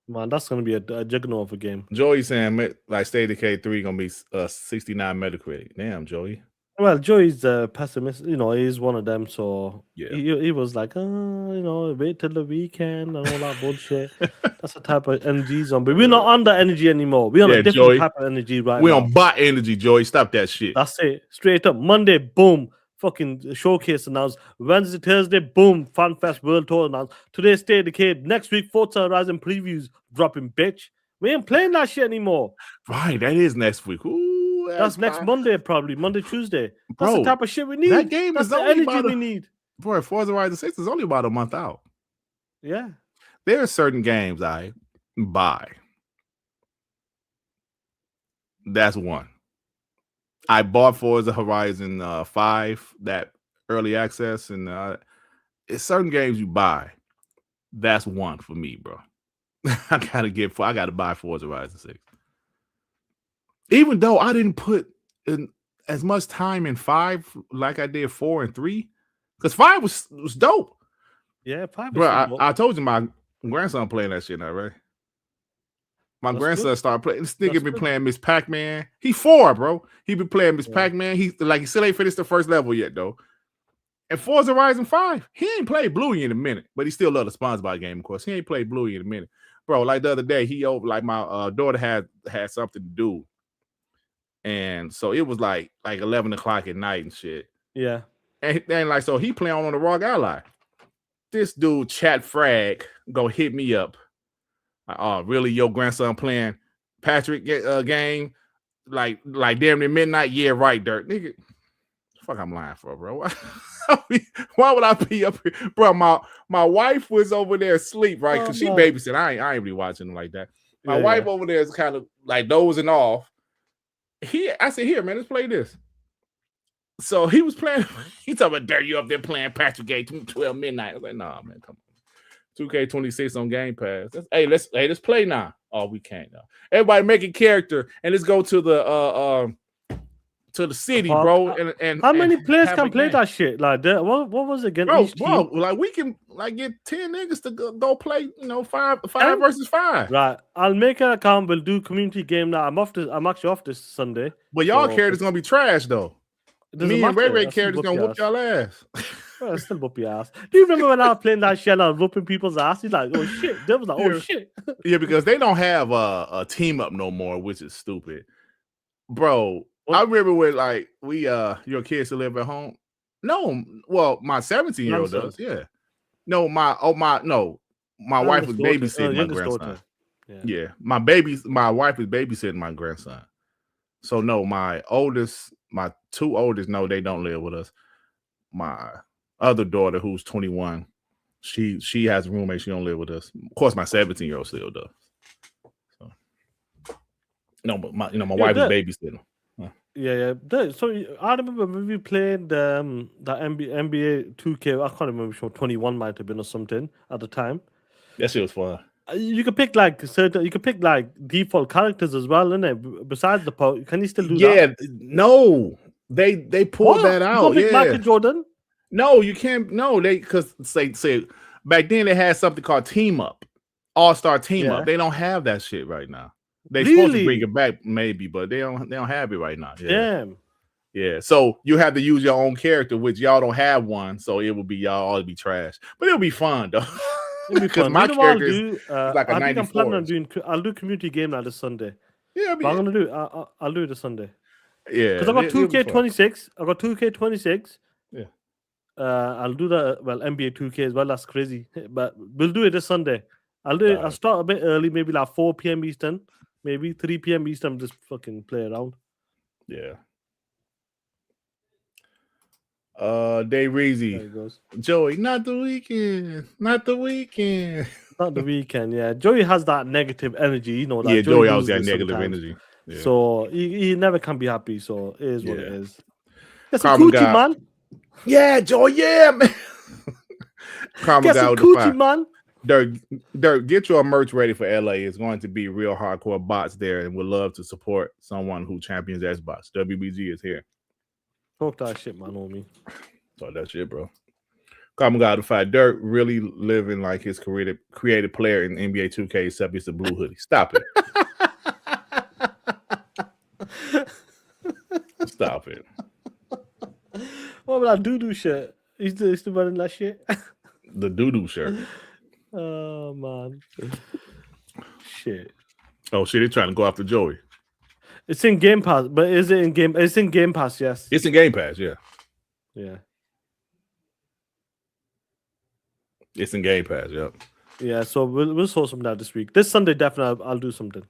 Man, that's gonna be a juggernaut of a game. Joey saying like State of Decay 3 gonna be 69 Metacritic. Damn, Joey. Well, Joey's a pessimist. You know, he's one of them. So Yeah. he was like, wait till the weekend and all that bullshit. That's the type of energy zone. But we're not on that energy anymore. We're on a different Joey, type of energy right we now. on bot energy, Joey. Stop that shit. That's it. Straight up. Monday, boom. Fucking showcase announced. Wednesday, Thursday, boom. Fanfest World Tour announced. Today, State of Decay. Next week, Forza Horizon previews dropping, bitch. We ain't playing that shit anymore. Right, that is next week. Ooh, that's next Monday, probably. Monday, Tuesday. That's bro, the type of shit we need. That game that's is the only energy we need. Bro, Forza Horizon 6 is only about a month out. Yeah. There are certain games I buy. That's one. I bought Forza Horizon 5, that early access, and it's certain games you buy. That's one for me, bro. I gotta buy Forza Horizon 6. Even though I didn't put in as much time in 5 like I did 4 and 3, because 5 was dope. Yeah, 5 bro. I told you my grandson playing that shit now, right? My grandson started playing. This nigga been playing Miss Pac-Man. He 4, bro. He been playing Miss Pac-Man. He still ain't finished the first level yet, though. And Forza Horizon 5, he ain't played Bluey in a minute, but he still love the SpongeBob game, of course. He ain't played Bluey in a minute. Bro, like the other day, my daughter had something to do. And so it was like 11 o'clock at night and shit. Yeah. And so he playing on the Rogue Ally. This dude, Chat Frag, go hit me up. Oh, really? Your grandson playing Patrick game like damn near midnight? Yeah, right, Dirt. Nigga, fuck I'm lying for, bro. Why would I be up here? Bro, my wife was over there asleep, right? Because she babysit. I ain't really watching them like that. My wife over there is kind of like dozing off. I said, here, man, let's play this. So he was playing. He talking about, Dirt, you up there playing Patrick game 12 midnight. I was like, nah, man, come on. 2K26 on Game Pass. Let's play now. Oh, we can't now. Everybody make a character and let's go to the city, bro. And how many players can play that shit? Like that? What was it again? Bro, like we can get 10 niggas to go play, 5 versus 5. Right. I'll make an account. We'll do community game now. I'm actually off this Sunday. But y'all characters gonna be trash though. Me and Ray characters gonna whoop y'all ass. Well, still whoop your ass. Do you remember when I was playing that shit and I was whooping people's ass? He's like, oh shit. They was like, oh shit. Yeah, because they don't have a team up no more, which is stupid. Bro, I remember when your kids to live at home. No, well, my 17-year-old does, yeah. No, my wife was babysitting my grandson. Yeah, my wife is babysitting my grandson. So no, my two oldest, no, they don't live with us. My other daughter, who's 21, she has a roommate. She don't live with us. Of course, my 17-year-old still does. So no, but my wife is babysitting. Yeah. So I remember when we played the NBA 2K. I can't remember which one. 21 might have been or something at the time. That shit was fun. You could pick default characters as well, innit? Besides the power, can you still do that? Yeah, no, they pulled that out. Yeah, Michael Jordan. No, you can't. No, because say back then they had something called Team Up, All-Star Team Up. They don't have that shit right now. They supposed to bring it back maybe, but they don't have it right now. Yeah. Damn. Yeah, so you have to use your own character, which y'all don't have one, so it will be y'all all be trash. But it'll be fun though. Because my character is like a 94. I'll do community game now this Sunday. Yeah, I'm gonna do. I'll do it this Sunday. Yeah, because I got 2K26. I got 2K26. Yeah. I'll do that. Well, NBA 2K as well. That's crazy. But we'll do it this Sunday. I'll do it. I'll start a bit early, maybe like 4 p.m. Eastern, maybe 3 p.m. Eastern. Just fucking play around. Yeah. Day Reezy. Joey, not the weekend. Not the weekend. Not the weekend, yeah. Joey has that negative energy, you know. That yeah, Joey always got negative energy. Yeah. So he never can be happy. So it is what it is. Get some coochie, man. Yeah, Joey, yeah, man. Get some coochie, man. Dirk, get your merch ready for LA. It's going to be real hardcore bots there, and would love to support someone who champions Xbox. WBG is here. Talk that shit, man, homie. So that's it, bro. Common God to fight Dirk really living like his creative player in NBA 2K, except it's a blue hoodie. Stop it. Stop it. What about that doo-doo shirt? He's still wearing that shit. The doo-doo shirt. Oh man. Shit. Oh shit, they're trying to go after Joey. It's in Game Pass, but is it in Game? It's in Game Pass, yes. It's in Game Pass, yeah. Yeah. It's in Game Pass, yep. Yeah, so we'll sort something out this week. This Sunday, definitely, I'll do something.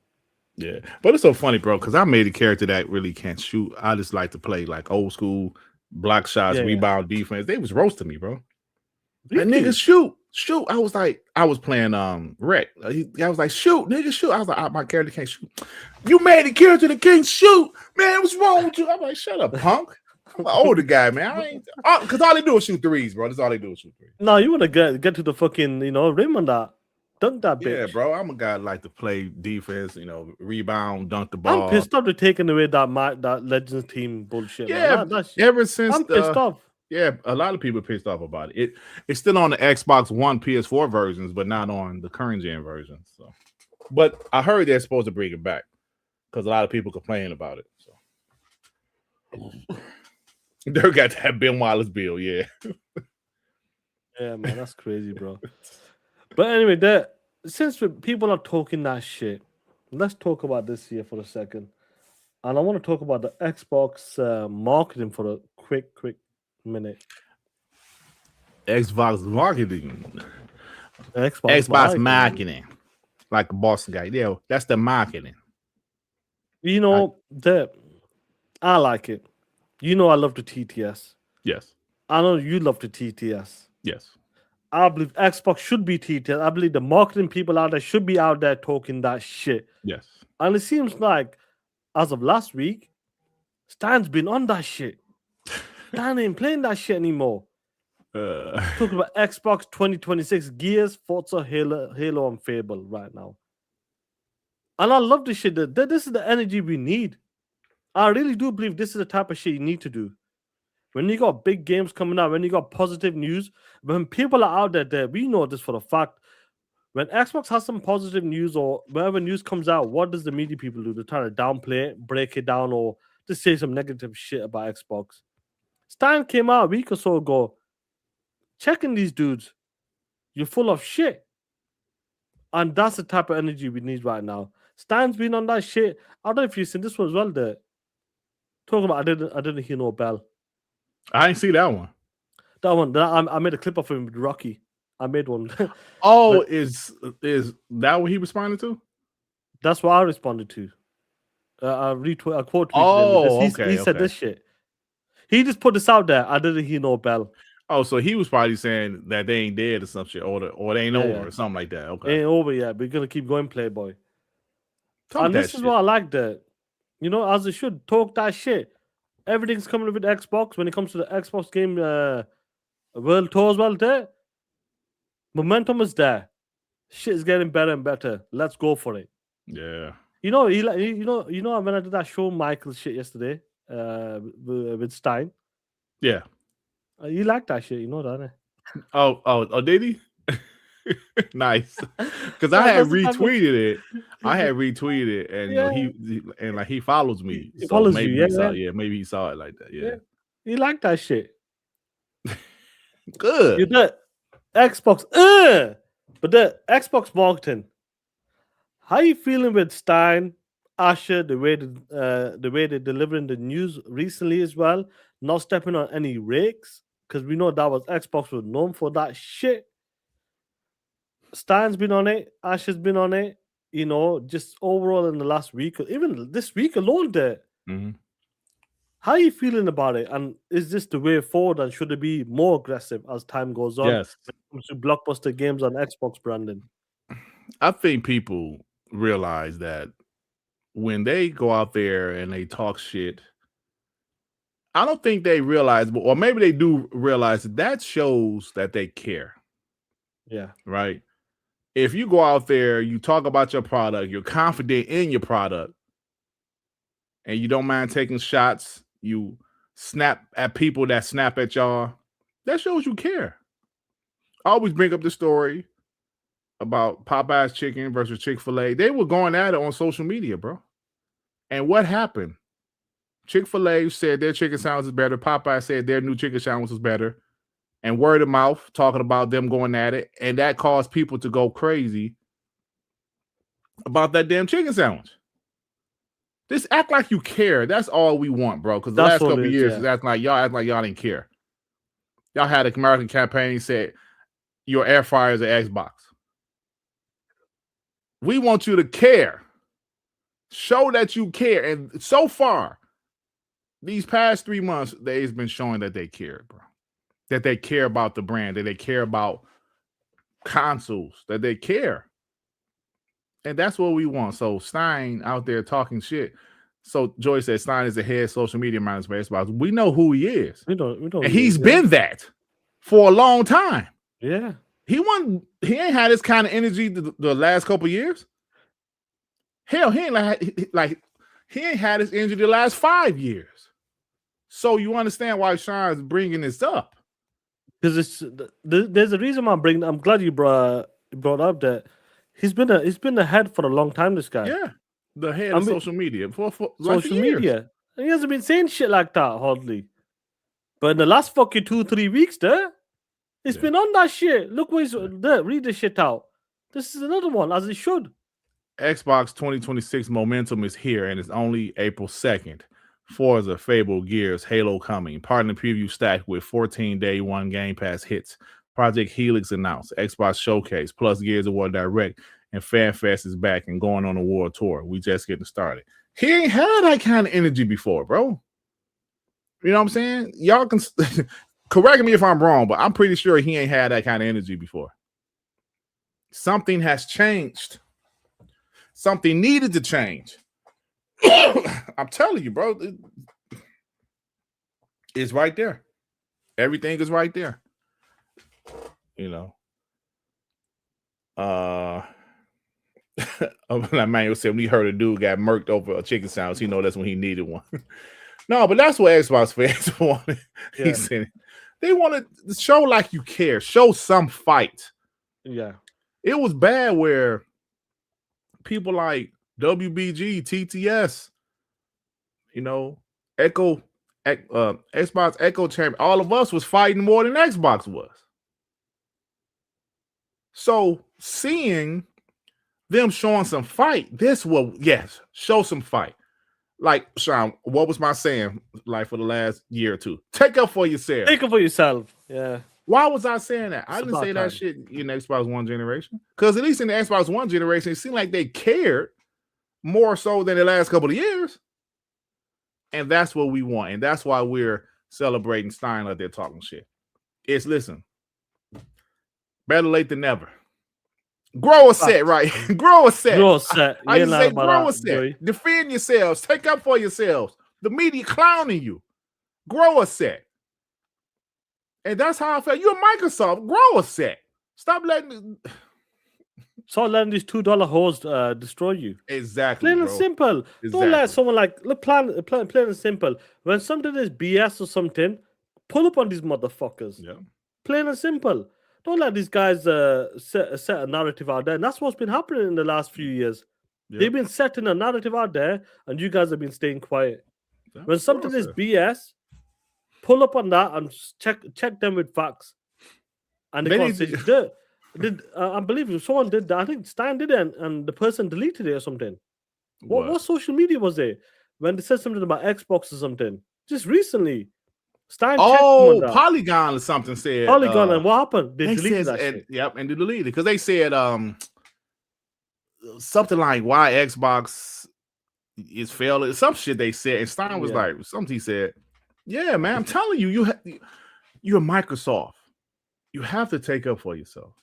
Yeah, but it's so funny, bro, because I made a character that really can't shoot. I just like to play like old school block shots, rebound defense. They was roasting me, bro. That nigga shoot. I was playing Rec. I was like, shoot, nigga, shoot. I was like, my character can't shoot. You made a character that can't shoot, man. What's wrong with you? I'm like, shut up, punk. I'm an older guy, man. I ain't because all they do is shoot threes, bro. That's all they do is shoot threes. No, you want to get to the fucking rim on that, dunk that bitch. Yeah, bro. I'm a guy that like to play defense, rebound, dunk the ball. I'm pissed off to taking away that Legends team bullshit. Yeah, man. ever since I'm pissed off. Yeah, a lot of people are pissed off about it. It's still on the Xbox One, PS4 versions, but not on the current gen versions. So, but I heard they're supposed to bring it back because a lot of people complain about it. So, they got that Ben Wallace bill, yeah. Yeah, man, that's crazy, bro. But anyway, since people are talking that shit, let's talk about this here for a second. And I want to talk about the Xbox marketing for a quick minute. Xbox marketing. Xbox marketing. Like a Boston guy. Yeah, that's the marketing. You know, I like it. You know I love the TTS. Yes. I know you love the TTS. Yes. I believe Xbox should be TTS. I believe the marketing people out there should be out there talking that shit. Yes. And it seems like, as of last week, Stan's been on that shit. Stan ain't playing that shit anymore. Talking about Xbox 2026, Gears, Forza, Halo, and Fable right now. And I love this shit. This is the energy we need. I really do believe this is the type of shit you need to do. When you got big games coming out, when you got positive news, when people are out there, we know this for a fact. When Xbox has some positive news or whenever news comes out, what does the media people do? They try to downplay it, break it down, or just say some negative shit about Xbox. Stan came out a week or so ago, checking these dudes. You're full of shit. And that's the type of energy we need right now. Stan's been on that shit. I don't know if you've seen this one as well there. Talking about I didn't hear no bell. I didn't see that one. That one, I made a clip of him with Rocky. I made one. Oh, but, is that what he responded to? That's what I responded to. I quote tweeted him because he said this shit. He just put this out there. I didn't hear no bell. Oh, so he was probably saying that they ain't dead or some shit, or they ain't over or something like that. Okay, ain't over yet. We're gonna keep going, Playboy. And this is what I like that. As it should talk that shit. Everything's coming with Xbox when it comes to the Xbox game world tour as well. There, momentum is there. Shit is getting better and better. Let's go for it. Yeah. When I did that show Michael shit yesterday with Stein. Yeah. You like that shit, don't you? Oh, did he? Nice, because I had retweeted it. And he follows me. He follows maybe you, maybe he saw it like that. Yeah. You like that shit. Good. You the Xbox, but the Xbox marketing. How you feeling with Stein, Asher, the way they're delivering the news recently as well? Not stepping on any rakes, because we know that was Xbox was known for that shit. Stein's been on it. Asher's been on it. Just overall in the last week, even this week alone there. Mm-hmm. How are you feeling about it? And is this the way forward? And should it be more aggressive as time goes on? Yes. When it comes to blockbuster games on Xbox branding. I think people realize that when they go out there and they talk shit, I don't think they realize, or maybe they do realize that shows that they care. Yeah. Right. If you go out there, you talk about your product, you're confident in your product, and you don't mind taking shots, you snap at people that snap at y'all, That shows you care. I always bring up the story about Popeye's chicken versus Chick-fil-A. They were going at it on social media, bro. And what happened? Chick-fil-A said their chicken sandwich is better. Popeye said their new chicken sandwich was better. And word of mouth talking about them going at it. And that caused people to go crazy about that damn chicken sandwich. Just act like you care. That's all we want, bro. Because the last couple of years, that's like y'all act like y'all didn't care. Y'all had a American campaign said your air fryer is an Xbox. We want you to care. Show that you care. And so far, these past 3 months, they've been showing that they care, bro. That they care about the brand, that they care about consoles, that they care. And that's what we want. So Stein out there talking shit. So Joy said Stein is the head social media manager for Xbox. We know who he is. We don't. And he's been that for a long time. Yeah. He ain't had this kind of energy the last couple of years. Hell, he ain't had this energy the last 5 years. So you understand why Sean's bringing this up. Because there's a reason why I'm glad you brought up that he's been ahead for a long time. This guy, yeah, the head of social media for social media. And he hasn't been saying shit like that hardly. But in the last fucking 2-3 weeks, it's been on that shit. Look what he's there. Read this shit out. This is another one, as it should. Xbox 2026 momentum is here, and it's only April 2nd. Forza, Fable, Gears, Halo coming. Partner preview stacked with 14 day one Game Pass hits. Project Helix announced. Xbox Showcase plus Gears of War Direct, and Fanfest is back and going on a world tour. We just getting started. He ain't had that kind of energy before, bro. You know what I'm saying? Y'all can correct me if I'm wrong, but I'm pretty sure he ain't had that kind of energy before. Something has changed. Something needed to change. I'm telling you, bro. It's right there. Everything is right there. You know. That man said when he heard a dude got murked over a chicken sandwich, he know that's when he needed one. No, but that's what Xbox fans wanted. Yeah. He said they wanted to show like you care, show some fight. Yeah. It was bad where people like WBG, TTS, you know, Xbox Echo Champion, all of us was fighting more than Xbox was. So seeing them showing some fight, this will, yes, show some fight. Like, Sean, what was my saying like for the last year or two? Take up for yourself. Take up for yourself. Yeah. Why was I saying that? I didn't say that shit in the Xbox One generation. Because at least in the Xbox One generation, it seemed like they cared more so than the last couple of years. And that's what we want. And that's why we're celebrating Stein out there talking shit. It's, listen, better late than never. Grow a set, right? Grow a set. Grow a set. I used to say grow a set. Boy. Defend yourselves. Take up for yourselves. The media clowning you. Grow a set. And that's how I felt. You're Microsoft. Grow a set. Stop letting these $2 hoes destroy you. Exactly. Plain and simple. Exactly. Don't let someone plain and simple. When something is BS or something, pull up on these motherfuckers. Yeah. Plain and simple. Don't let these guys set a narrative out there. And that's what's been happening in the last few years. Yep. They've been setting a narrative out there, and you guys have been staying quiet. Yeah, when something is BS, pull up on that and check them with facts. And they can't say, I believe someone did that. I think Stein did it, and the person deleted it or something. What social media was it? When they said something about Xbox or something. Just recently. Stein Polygon or something said. Polygon, and what happened? They deleted that shit. Yep, and they deleted it. Because they said something like why Xbox is failing. Some shit they said. And Stein was like, something he said, yeah, man, I'm telling you, you're Microsoft. You have to take up for yourself.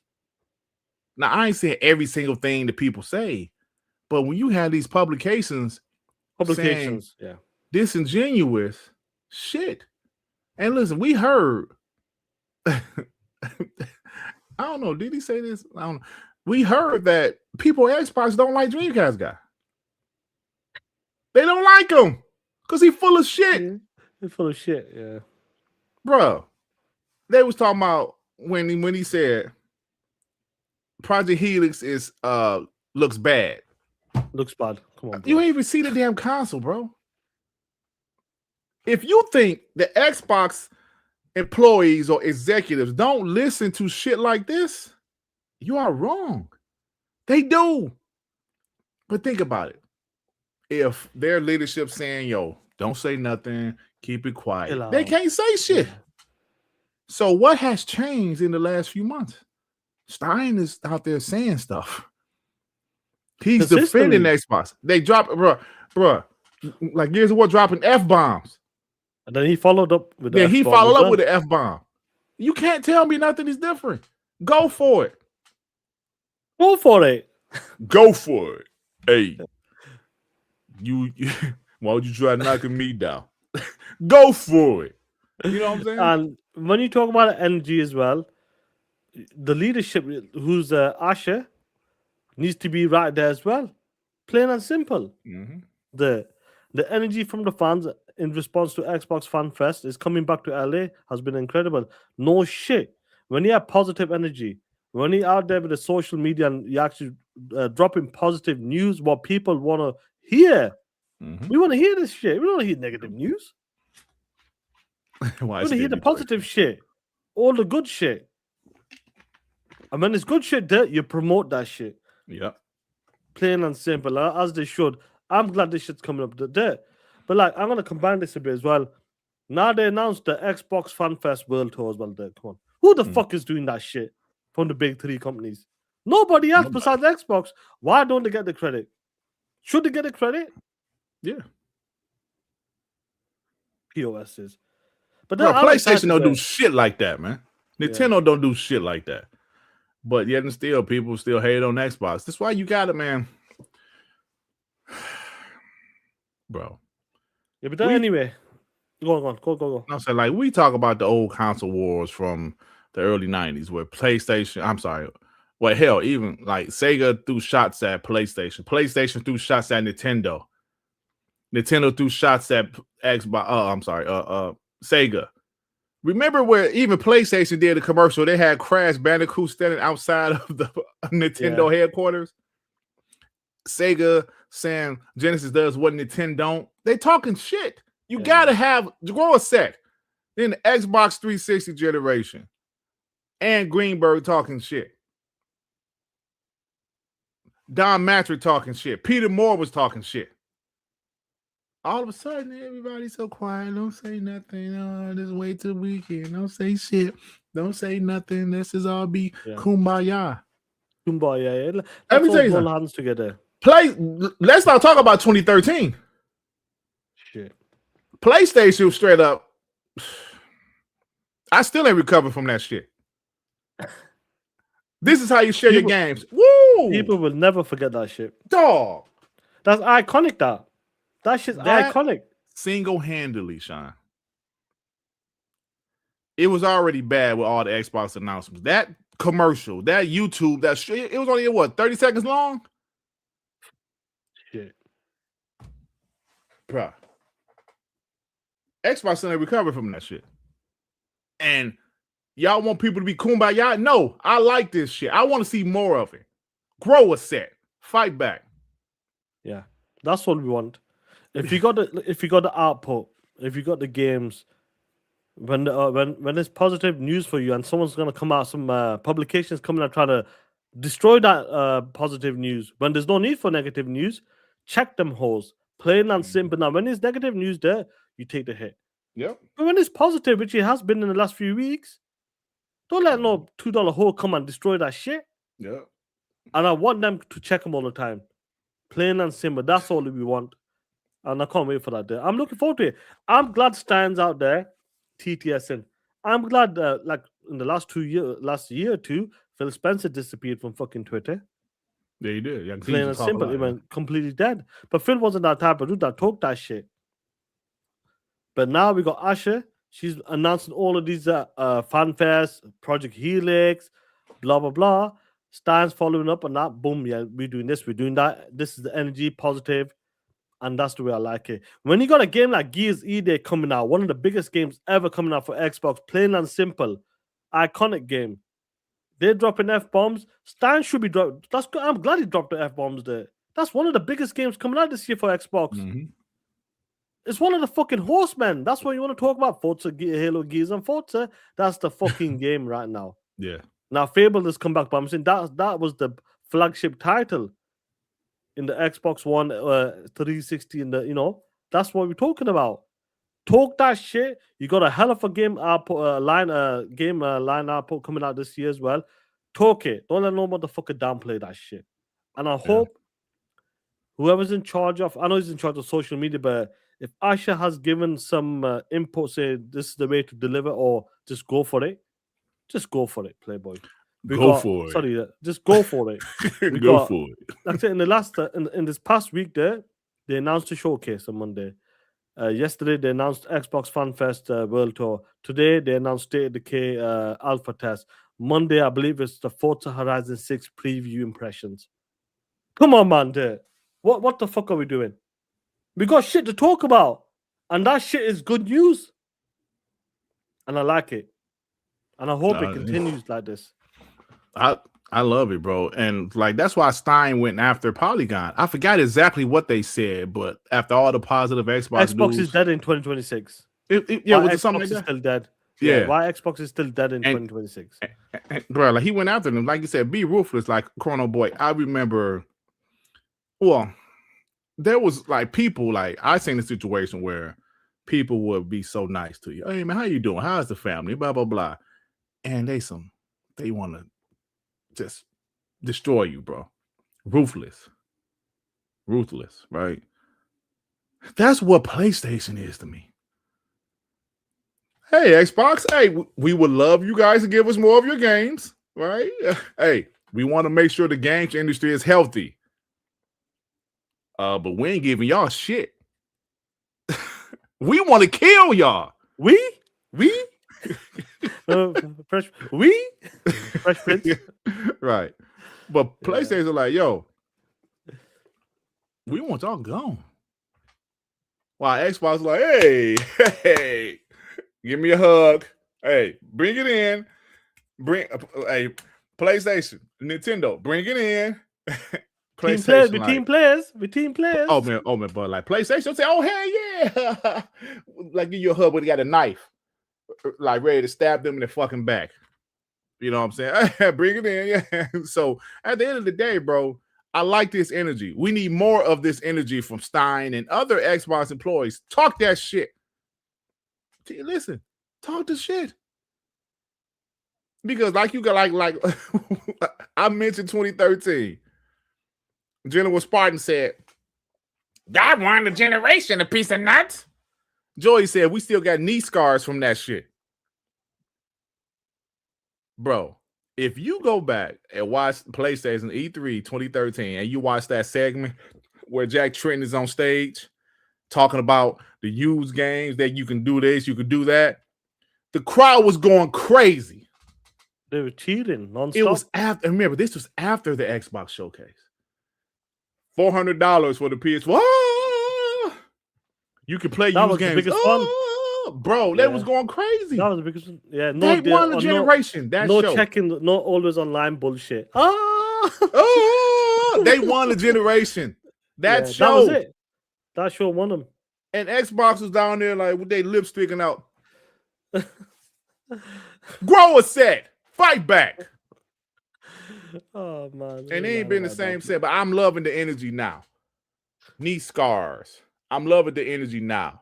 Now, I ain't saying every single thing that people say, but when you have these publications saying disingenuous shit, and listen, we heard, I don't know, did he say this? I don't know. We heard that people at Xbox don't like Dreamcast guy. They don't like him because he's full of shit. He's full of shit, yeah. Bro, they was talking about when he said Project Helix is looks bad. Looks bad. Come on, bro. You ain't even see the damn console, bro. If you think the Xbox employees or executives don't listen to shit like this, you are wrong. They do. But think about it. If their leadership saying, yo, don't say nothing, keep it quiet, they can't say shit. Yeah. So what has changed in the last few months? Stein is out there saying stuff. He's defending Xbox. They drop, bro, like Gears of War dropping F-bombs. And then he followed up with the F-bomb. He followed up with the F-bomb. You can't tell me nothing is different. Go for it. Go for it. Go for it. Hey, you why would you try knocking me down? Go for it. You know what I'm saying? And when you talk about energy as well, the leadership, who's Asher, needs to be right there as well. Plain and simple. Mm-hmm. The energy from the fans in response to Xbox Fanfest is coming back to LA has been incredible. No shit. When you have positive energy, when you're out there with the social media and you actually dropping positive news, what people want to hear. Mm-hmm. We want to hear this shit. We don't want to hear negative news. We want to hear the positive shit. All the good shit. And when it's good shit there, you promote that shit. Yeah. Plain and simple, as they should. I'm glad this shit's coming up there. But like, I'm gonna combine this a bit as well. Now they announced the Xbox Fanfest World Tour as well. There, come on, who the fuck is doing that shit from the big three companies? Nobody else besides Xbox. Why don't they get the credit? Should they get the credit? Yeah. POSs. But bro, PlayStation don't do shit like that, man. Nintendo don't do shit like that. But yet and still, people still hate on Xbox. That's why you got it, man. Bro. Yeah, but anyway, go. I'm saying, like, we talk about the old console wars from the early 90s where PlayStation, hell, even like Sega threw shots at PlayStation. PlayStation threw shots at Nintendo. Nintendo threw shots at Xbox, Sega. Remember where even PlayStation did a commercial? They had Crash Bandicoot standing outside of the Nintendo headquarters. Sega saying Genesis does what Nintendo don't. They talking shit. You gotta grow a sec. Then the Xbox 360 generation and Greenberg talking shit. Don Matrick talking shit. Peter Moore was talking shit. All of a sudden, everybody's so quiet. Don't say nothing. Oh, just wait till the weekend. Don't say shit. Don't say nothing. This is all be kumbaya. Kumbaya. Let me tell you something. Hands together. Let's not talk about 2013. Shit. PlayStation straight up. I still ain't recovered from that shit. This is how you share your games. Woo! People will never forget that shit. Dog. That's iconic, That shit's iconic. Single-handedly, Sean. It was already bad with all the Xbox announcements. That commercial, that YouTube, that shit, it was only, 30 seconds long? Shit. Bruh. Xbox still ain't recovered from that shit. And y'all want people to be kumbaya? No, I like this shit. I want to see more of it. Grow a set. Fight back. Yeah, that's what we want. If you got the output, if you got the games, when there's positive news for you, and someone's gonna come out, some publications coming out trying to destroy that positive news. When there's no need for negative news, check them holes. Plain and simple. Now, when there's negative news there, you take the hit. Yep. But when it's positive, which it has been in the last few weeks, don't let no $2 hole come and destroy that shit. Yeah. And I want them to check them all the time. Plain and simple. That's all we want. And I can't wait for that day. I'm looking forward to it. I'm glad Stan's out there, TTSing. I'm glad like in the last year or two, Phil Spencer disappeared from fucking Twitter. Yeah, he did. Yeah, plain and simple. He went completely dead. But Phil wasn't that type of dude that talked that shit. But now we got Asher. She's announcing all of these fanfares, Project Helix, blah, blah, blah. Stan's following up on that. Boom, yeah, we're doing this, we're doing that. This is the energy, positive. And that's the way I like it. When you got a game like Gears E-Day coming out, one of the biggest games ever coming out for Xbox, plain and simple, iconic game. They're dropping F-bombs. Stan should be dropped. That's good. I'm glad he dropped the F-bombs there. That's one of the biggest games coming out this year for Xbox. Mm-hmm. It's one of the fucking horsemen. That's what you want to talk about. Forza, Halo, Gears, and Forza. That's the fucking game right now. Yeah. Now Fable has come back, but I'm saying that was the flagship title in the Xbox One 360. In the that's what we're talking about. Talk that shit. You got a hell of a game line output coming out this year as well. Talk it. Don't let no motherfucker downplay that shit. And I hope whoever's in charge of, I know he's in charge of social media, but if Asha has given some input, say this is the way to deliver, or just go for it, Playboy. Sorry, just go for it. Go for it. Like I said, in the last in this past week, they announced a showcase on Monday. Yesterday they announced Xbox Fanfest World Tour. Today they announced State of Decay alpha test. Monday, I believe it's the Forza Horizon 6 preview impressions. Come on, man, dude. What the fuck are we doing? We got shit to talk about, and that shit is good news. And I like it, and I hope it continues like this. I love it, bro. And like that's why Stein went after Polygon. I forgot exactly what they said, but after all the positive Xbox news, is dead in 2026. Was it something like that? Is still dead. Yeah. Why Xbox is still dead in 2026? Bro, like he went after them. Like you said, be ruthless, like Chrono Boy. I remember, well, there was like people, like I seen a situation where people would be so nice to you. Hey man, how you doing? How's the family? Blah blah blah. And they want to just destroy you, bro. Ruthless, right? That's what PlayStation is to me. Hey, Xbox, hey, we would love you guys to give us more of your games, right? Hey, we want to make sure the games industry is healthy. But we ain't giving y'all shit. We want to kill y'all. We? Fresh Prince. Right. But PlayStation like, yo, we want y'all gone. While Xbox is like, hey, give me a hug. Hey, bring it in. Hey, PlayStation, Nintendo, bring it in. Team players. Oh man, but like PlayStation say, oh hell yeah. Like give you a hug when you got a knife. Like ready to stab them in the fucking back. You know what I'm saying? Bring it in. Yeah. So at the end of the day, bro, I like this energy. We need more of this energy from Stein and other Xbox employees. Talk that shit. Listen, talk the shit. Because like you got like I mentioned 2013. General Spartan said, God won the generation, a piece of nuts. Joey said, we still got knee scars from that shit. Bro, if you go back and watch PlayStation E3 2013 and you watch that segment where Jack Tritton is on stage talking about the used games that you can do this, you can do that, the crowd was going crazy. They were cheating nonstop. It was after, remember, this was after the Xbox showcase. $400 for the PS4. You can play used games. The biggest one. Bro, that was going crazy. That was the biggest one. Yeah, they won the generation. No checking, no always online bullshit. They won the generation. That show. That was it. That show won them. And Xbox was down there like with their lips sticking out. Grow a set. Fight back. Oh man. And it ain't been the same set, but I'm loving the energy now. Knee scars. I'm loving the energy now.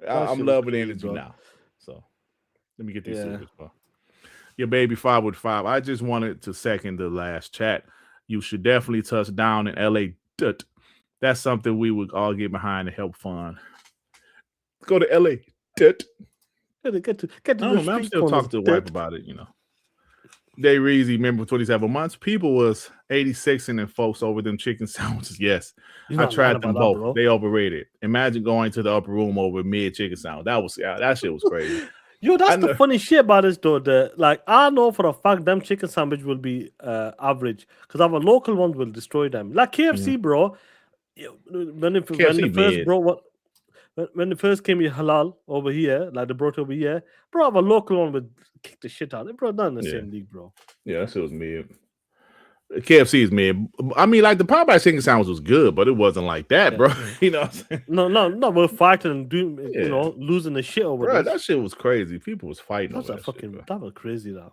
I'm loving the energy now. So let me get this serious, bro. Your baby 5 with 5. I just wanted to second the last chat. You should definitely touch down in LA. That's something we would all get behind to help fund. Let's go to LA. Get to I'm still talking to the wife about it, you know. Day Reezy, member for 27 months. People was 86ing and folks over them chicken sandwiches. Yes, I tried them both. That, they overrated. Imagine going to the upper room over mid chicken sandwich. That shit was crazy. Yo, that's the funny shit about this though. Like I know for a fact them chicken sandwich will be average because our local ones will destroy them. Like KFC, bro. When it first brought when it first came here halal over here, like they brought over here, bro, our local one would kick the shit out. They brought not in the same league, bro. Yeah, that shit was mid. KFC is mid. I mean, like the Popeye chicken sandwich was good, but it wasn't like that, bro. You know what I'm saying? No, we're fighting and doing, you know, losing the shit over bro, this. that shit was crazy. People was fighting over that fucking shit, that was crazy though.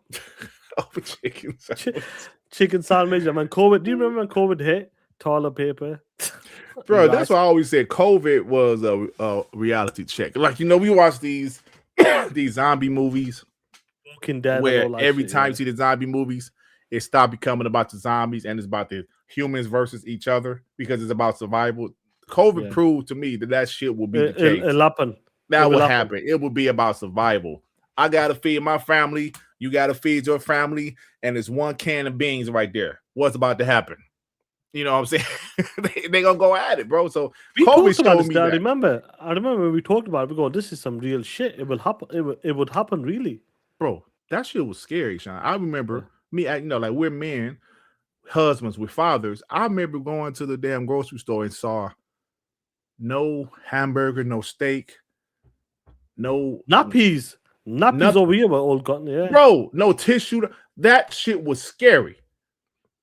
over chicken sandwich. Chicken sandwich. I mean, COVID. Do you remember when COVID hit? Toilet paper. Bro, that's why I always said COVID was a reality check. Like, you know, we watch these these zombie movies Walking Dead where and all that every shit, time you see the zombie movies, it stopped becoming about the zombies and it's about the humans versus each other because it's about survival. COVID proved to me that shit will be the case. It'll happen. That will happen. It will be about survival. I got to feed my family. You got to feed your family. And it's one can of beans right there. What's about to happen? You know what I'm saying? they going to go at it, bro. So we COVID talked about showed this. me I that. remember when we talked about it. We go, this is some real shit. It will happen. It would happen, really. Bro, that shit was scary, Sean. I remember me, you know, like we're men, husbands with fathers. I remember going to the damn grocery store and saw no hamburger, no steak, no nappies. Nappies over here were all gone. Yeah, bro, no tissue. That shit was scary.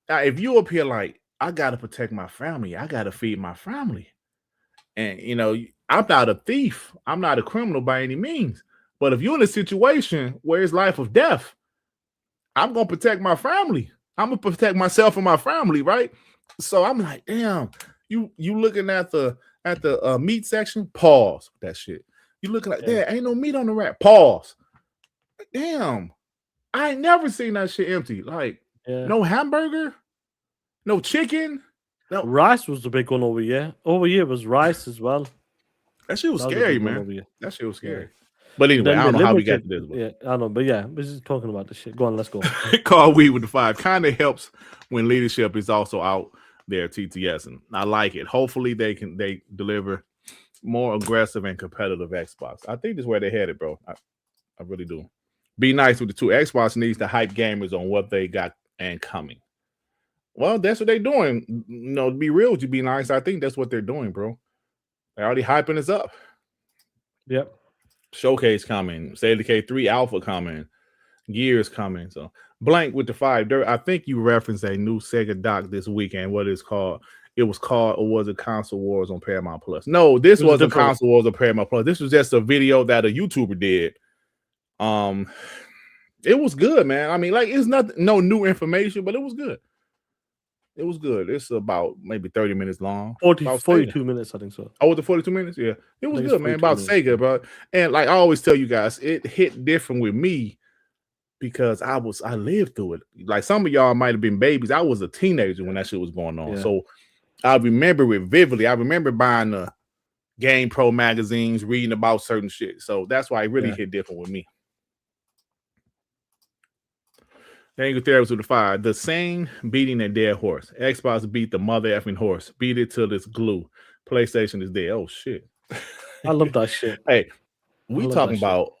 Now, if you up here like, I gotta protect my family, I gotta feed my family, and you know, I'm not a thief, I'm not a criminal by any means. But if you're in a situation where it's life or death, I'm gonna protect my family. I'm gonna protect myself and my family, right? So I'm like, damn, you looking at the meat section? Pause that shit. You looking like, there ain't no meat on the rack. Pause. Damn, I ain't never seen that shit empty. Like, no hamburger, no chicken. No rice was the big one over here. Over here was rice as well. That shit was scary, man. That shit was scary. But anyway, Then I don't know how we got to this. Yeah, I know, but yeah, we're just talking about this shit. Go on, let's go. Call Weed with the 5 kind of helps when leadership is also out there TTS, and I like it. Hopefully they deliver more aggressive and competitive Xbox. I think this is where they headed, bro. I really do. Be nice with the two. Xbox needs to hype gamers on what they got and coming. Well, that's what they're doing. You know, to be real with you, Be Nice. I think that's what they're doing, bro. They're already hyping us up. Yep. Showcase coming, State of Decay 3 Alpha coming, Gears coming. So blank with the 5. I think you referenced a new Sega doc this weekend. What it's called? It was called, or was it Console Wars on Paramount Plus? No, this wasn't Console Wars on Paramount Plus. This was just a video that a YouTuber did. It was good, man. I mean, like, it's no new information, but it was good. It was good. It's about maybe 30 minutes long. 42 minutes, I think so. Oh, the 42 minutes? Yeah. It was good, man. About Sega, bro. And like I always tell you guys, it hit different with me because I lived through it. Like some of y'all might have been babies. I was a teenager when that shit was going on. Yeah. So I remember it vividly. I remember buying the Game Pro magazines, reading about certain shit. So that's why it really hit different with me. Angry Therapist with the 5. The same beating a dead horse. Xbox beat the mother effing horse. Beat it till it's glue. PlayStation is dead. Oh shit. I love that shit. Hey, we talking about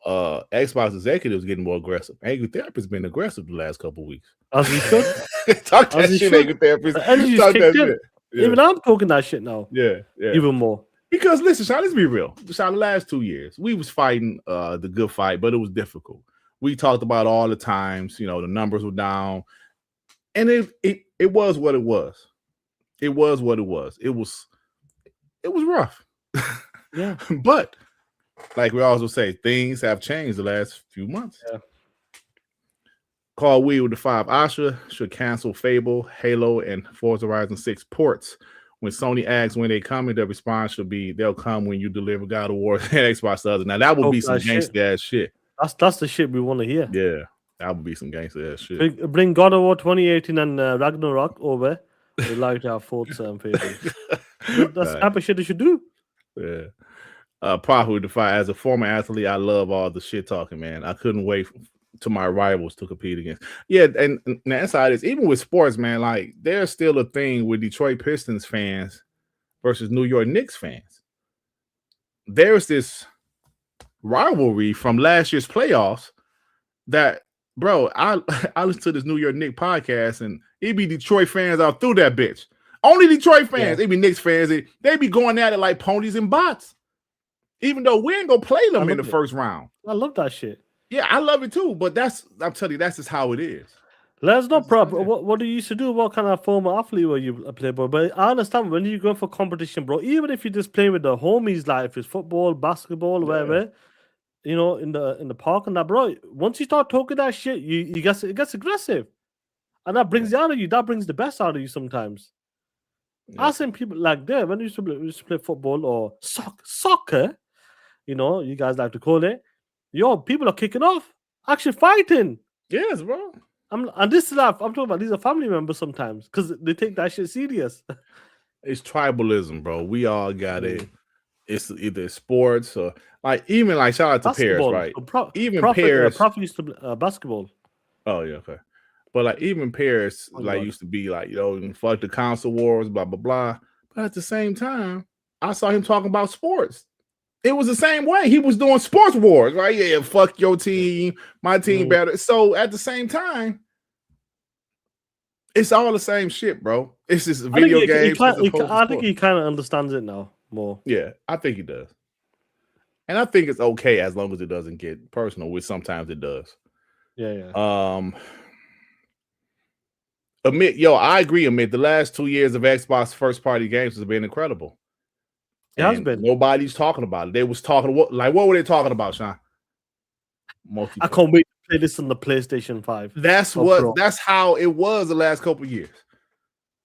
Xbox executives getting more aggressive. Angry Therapist been aggressive the last couple of weeks. As we should. Talk that shit, Angry Therapist. Talk that shit. Yeah. Even I'm talking that shit now. Yeah. Even more. Because listen, Sean, let's be real. Sean, the last 2 years, we was fighting the good fight, but it was difficult. We talked about all the times, you know, the numbers were down, and it was what it was. It was what it was. It was rough. Yeah. But like we also say, things have changed the last few months. Yeah. Call Weed with the 5. Asha should cancel Fable, Halo, and Forza Horizon 6 ports. When Sony asks when they coming, the response should be, they'll come when you deliver God of War and Xbox others. Now that would be some gangsta ass shit. That's the shit we want to hear. Yeah, that would be some gangster ass shit. Bring God of War 2018 and Ragnarok over. We'd like to have Forza and Fable. That's the type of shit they should do. Yeah. Prahu Defy. As a former athlete, I love all the shit talking, man. I couldn't wait to my rivals to compete against. Yeah, and the inside is even with sports, man. Like there's still a thing with Detroit Pistons fans versus New York Knicks fans. There's this rivalry from last year's playoffs that, bro, I listen to this New York Knicks podcast and it be Detroit fans out through that bitch. Only Detroit fans. They be Knicks fans. They be going at it like ponies and bots. Even though we ain't gonna play them in the love it. first round. I love that shit. Yeah, I love it too. But I'm telling you, that's just how it is. Let's not That's prop. just- What do you used to do? What kind of former athlete were you a playboy? But I understand when you go for competition, bro. Even if you just play with the homies, like if it's football, basketball, whatever, you know, in the park and that, bro. Once you start talking that shit, it gets aggressive, and that brings it out of you. That brings the best out of you sometimes. Yeah. I've seen people like that when we used to play football or soccer. You know, you guys like to call it. Yo, people are kicking off, actually fighting. Yes, bro. And this is I'm talking about. These are family members sometimes because they take that shit serious. It's tribalism, bro. We all got it. It's either sports or like even like shout out to Paris, right? So even Prophet, Paris. Prophet used to basketball. Oh yeah, okay. But like even Paris, like used to be like, you know, fuck the console wars, blah blah blah. But at the same time, I saw him talking about sports. It was the same way. He was doing sports wars, right? Yeah, fuck your team, my team better. So at the same time, it's all the same shit, bro. It's just video games. I think he kind of understands it now more. Yeah, I think he does. And I think it's okay as long as it doesn't get personal, which sometimes it does. Yeah. I agree, Amit. The last 2 years of Xbox first party games has been incredible. It has been. Nobody's talking about it. They was talking what were they talking about, Sean? I can't wait to play this on the PlayStation 5. That's how it was the last couple of years.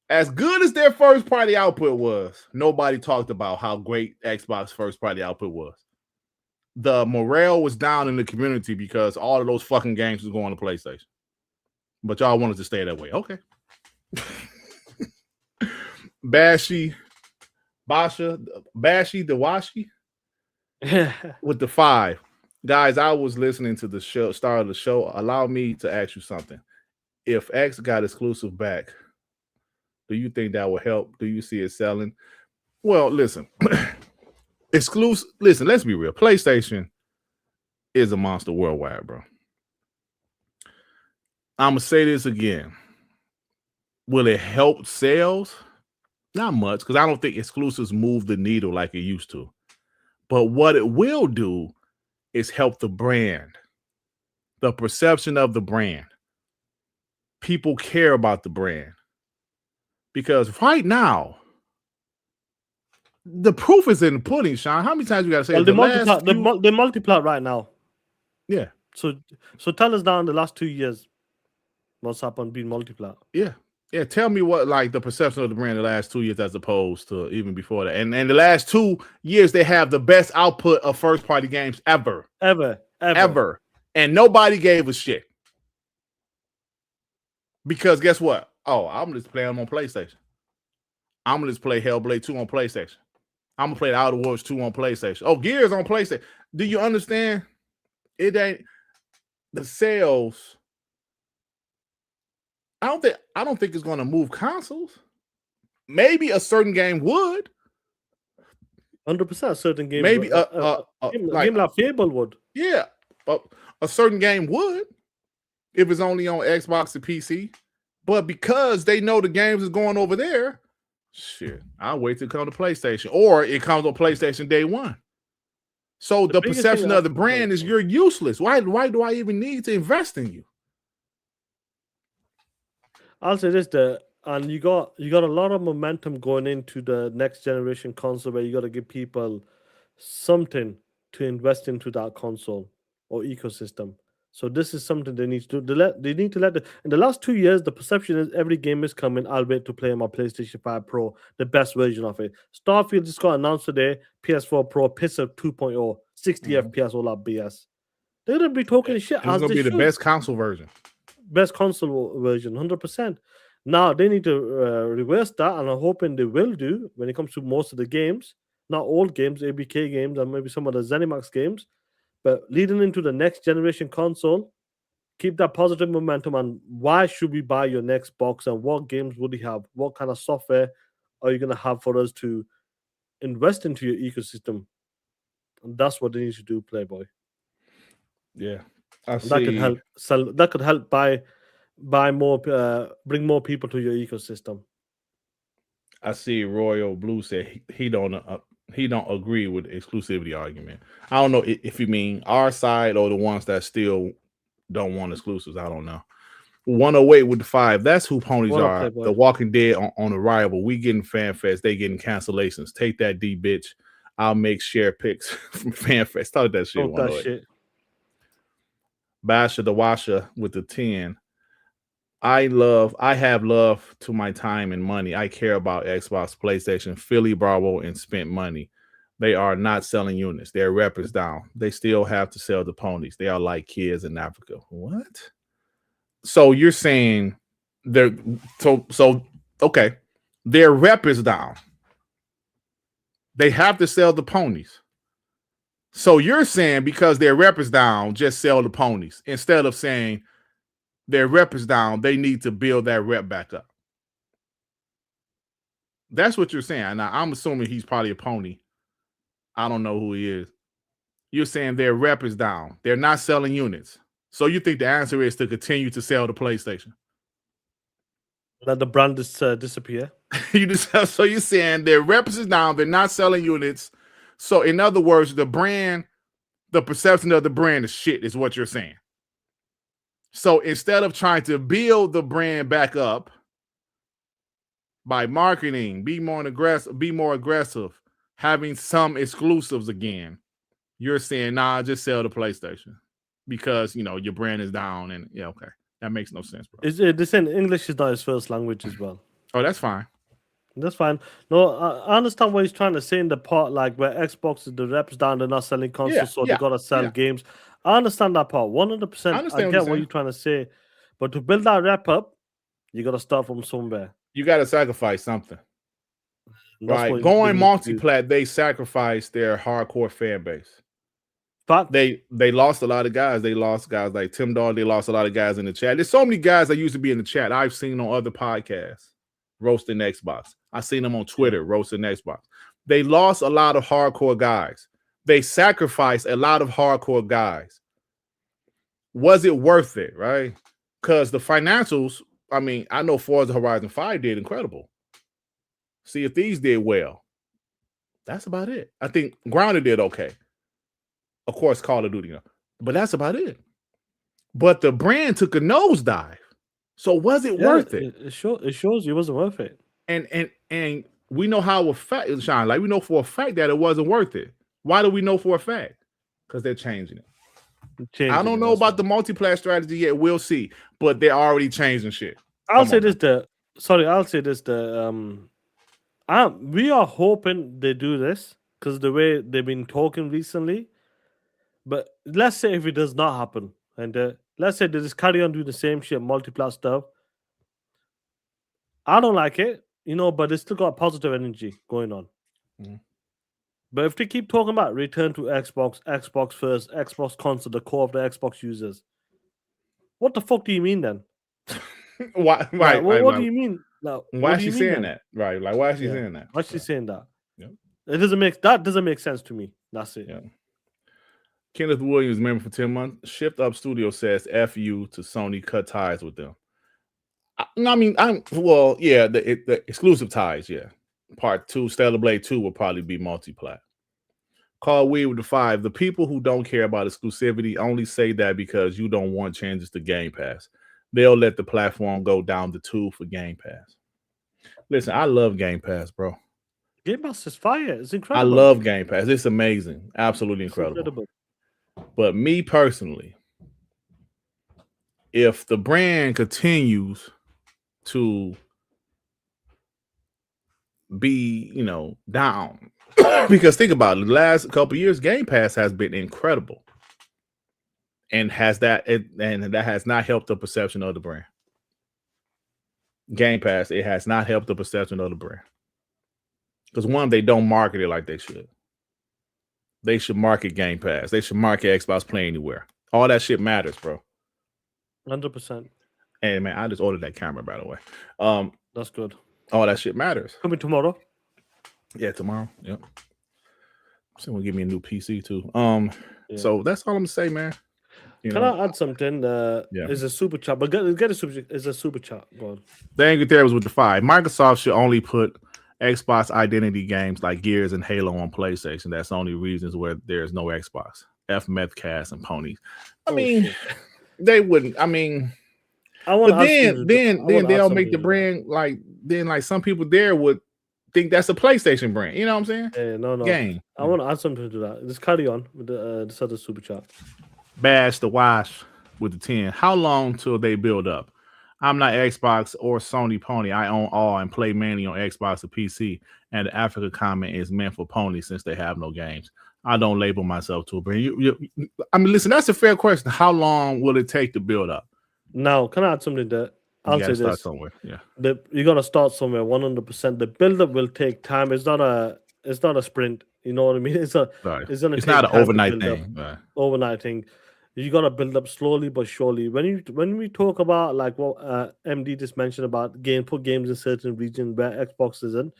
As good as their first party output was, nobody talked about how great Xbox first party output was. The morale was down in the community because all of those fucking games was going to PlayStation. But y'all wanted to stay that way. Okay. Dawashi with the 5. Guys, I was listening to the start of the show. Allow me to ask you something. If X got exclusive back, do you think that will help? Do you see it selling? Well, listen. Exclusive. Listen, let's be real. PlayStation is a monster worldwide, bro. I'm going to say this again. Will it help sales? Not much, because I don't think exclusives move the needle like it used to. But what it will do is help the brand, the perception of the brand. People care about the brand. Because right now, the proof is in the pudding, Sean. How many times you got to say they multiply right now. Yeah. So tell us now in the last 2 years what's happened being multiplied. Yeah. Yeah, tell me what like the perception of the brand the last 2 years as opposed to even before that. And the last 2 years they have the best output of first party games ever. And nobody gave a shit. Because guess what? Oh, I'm just playing them on PlayStation. I'm gonna just play Hellblade 2 on PlayStation. I'm gonna play the Outer Worlds 2 on PlayStation. Oh, Gears on PlayStation. Do you understand? It ain't the sales. I don't think it's going to move consoles. Maybe a certain game would. 100% a certain game. Maybe game like Fable would. Yeah, a certain game would if it's only on Xbox and PC. But because they know the games is going over there, shit, I'll wait till it comes to PlayStation, or it comes on PlayStation day one. So the perception of the brand is you're useless. Why do I even need to invest in you? I'll say this, and you got a lot of momentum going into the next generation console where you got to give people something to invest into that console or ecosystem. So this is something they need to do. They need to let in the last 2 years, the perception is every game is coming. I'll wait to play on my PlayStation 5 Pro, the best version of it. Starfield just got announced today, PS4 Pro, Pisser 2.0, 60 FPS, all that BS. They're going to be talking shit. It's going to be the best console version. Best console version, 100%. Now they need to reverse that, and I'm hoping they will do when it comes to most of the games. Not all games, ABK games, and maybe some of the ZeniMax games. But leading into the next generation console, keep that positive momentum. And why should we buy your next box? And what games would you have? What kind of software are you going to have for us to invest into your ecosystem? And that's what they need to do, Playboy. Yeah, that could help sell. That could help buy more, bring more people to your ecosystem. I see Royal Blue said he don't he don't agree with the exclusivity argument. I don't know if you mean our side or the ones that still don't want exclusives. I don't know. 108 with the 5. That's who ponies What up, are. Playboy? The Walking Dead on arrival. We getting FanFest. They getting cancellations. Take that, D bitch. I'll make share picks from FanFest. Talk that shit. Talk that shit. Basha the Washer with the 10. I have love to my time and money. I care about Xbox, PlayStation, Philly, Bravo, and spent money. They are not selling units. Their rep is down. They still have to sell the ponies. They are like kids in Africa. What? So you're saying they're okay. Their rep is down. They have to sell the ponies. So you're saying because their rep is down, just sell the ponies instead of saying their rep is down, they need to build that rep back up. That's what you're saying. Now, I'm assuming he's probably a pony. I don't know who he is. You're saying their rep is down. They're not selling units. So you think the answer is to continue to sell the PlayStation? Let the brand disappear. So you're saying their reps is down. They're not selling units. So in other words, the perception of the brand is shit is what you're saying. So instead of trying to build the brand back up by marketing, be more aggressive, having some exclusives again, you're saying, nah, just sell the PlayStation because, your brand is down and okay. That makes no sense, bro. This in English is not his first language as well. Oh, that's fine. That's fine. No, I understand what he's trying to say in the part, like where Xbox is the reps down, they're not selling consoles, so they gotta sell games. I understand that part 100%. I get what you're trying to say, but to build that rep up, you gotta start from somewhere. You gotta sacrifice something. Right, going multi-plat, they sacrificed their hardcore fan base. But they lost a lot of guys. They lost guys like Tim Dog. They lost a lot of guys in the chat. There's so many guys that used to be in the chat I've seen on other podcasts roasting Xbox. I've seen them on Twitter roasting Xbox. They lost a lot of hardcore guys. They sacrificed a lot of hardcore guys. Was it worth it, right? Because the financials, I know Forza Horizon 5 did incredible. Sea of Thieves did well. That's about it. I think Grounded did okay. Of course, Call of Duty, but that's about it. But the brand took a nosedive. So was it worth it? It shows you it wasn't worth it. And we know how Sean, like we know for a fact that it wasn't worth it. Why do we know for a fact? Because they're changing it. I don't know about the multiplayer strategy yet. We'll see. But they're already changing shit. I'll say this. We are hoping they do this because the way they've been talking recently. But let's say if it does not happen, and let's say they just carry on doing the same shit, multi-plat stuff. I don't like it, but they still got positive energy going on. Mm-hmm. But if they keep talking about return to Xbox, Xbox first, Xbox console, the core of the Xbox users, what the fuck do you mean then? Why? Like, what do you mean? Like, why is she saying that? Right? Like, why is she saying that? Why is she saying that? Yeah. That doesn't make sense to me. That's it. Yeah. Kenneth Williams, member for 10 months. Shift Up Studio says F you to Sony, cut ties with them. The exclusive ties, yeah. Part 2, Stellar Blade 2 will probably be multi-plat. Call Weed with the 5. The people who don't care about exclusivity only say that because you don't want changes to Game Pass. They'll let the platform go down the tube for Game Pass. Listen, I love Game Pass, bro. Game Pass is fire. It's incredible. I love Game Pass. It's amazing. Absolutely incredible. But me personally, if the brand continues to be, down, because think about it, the last couple of years, Game Pass has been incredible, and that has not helped the perception of the brand. Game Pass, it has not helped the perception of the brand because one, they don't market it like they should. They should market Game Pass. They should market Xbox Play Anywhere. All that shit matters, bro. 100%. Hey, man, I just ordered that camera, by the way. That's good. All that shit matters. Coming tomorrow? Yeah, tomorrow. Yep. Someone give me a new PC, too. So that's all I'm going to say, man. Can I add something? It's a super chat, but get a super. It's a super chat. Go on. The Angry There was with the 5. Microsoft should only put Xbox identity games like Gears and Halo on PlayStation. That's the only reasons where there's no Xbox. F Methcast and ponies. I mean, they wouldn't. I mean, but then they'll make the brand like some people there would think that's a PlayStation brand. You know what I'm saying? Yeah, no. Game. I want to add something to that. Just carry on with this other super chat. Bash the Wash with the 10. How long till they build up? I'm not Xbox or Sony pony. I own all and play mainly on Xbox or PC. And the Africa comment is meant for ponies since they have no games. I don't label myself to a brand. I mean, listen, that's a fair question. How long will it take to build up? Now, can I add something to answer this? Somewhere. Yeah. You got to start somewhere. 100%. The build-up will take time. It's not a sprint. You know what I mean? It's not an overnight thing. Right. Overnight thing. You got to build up slowly but surely. When we talk about like what MD just mentioned about put games in certain regions where Xbox isn't,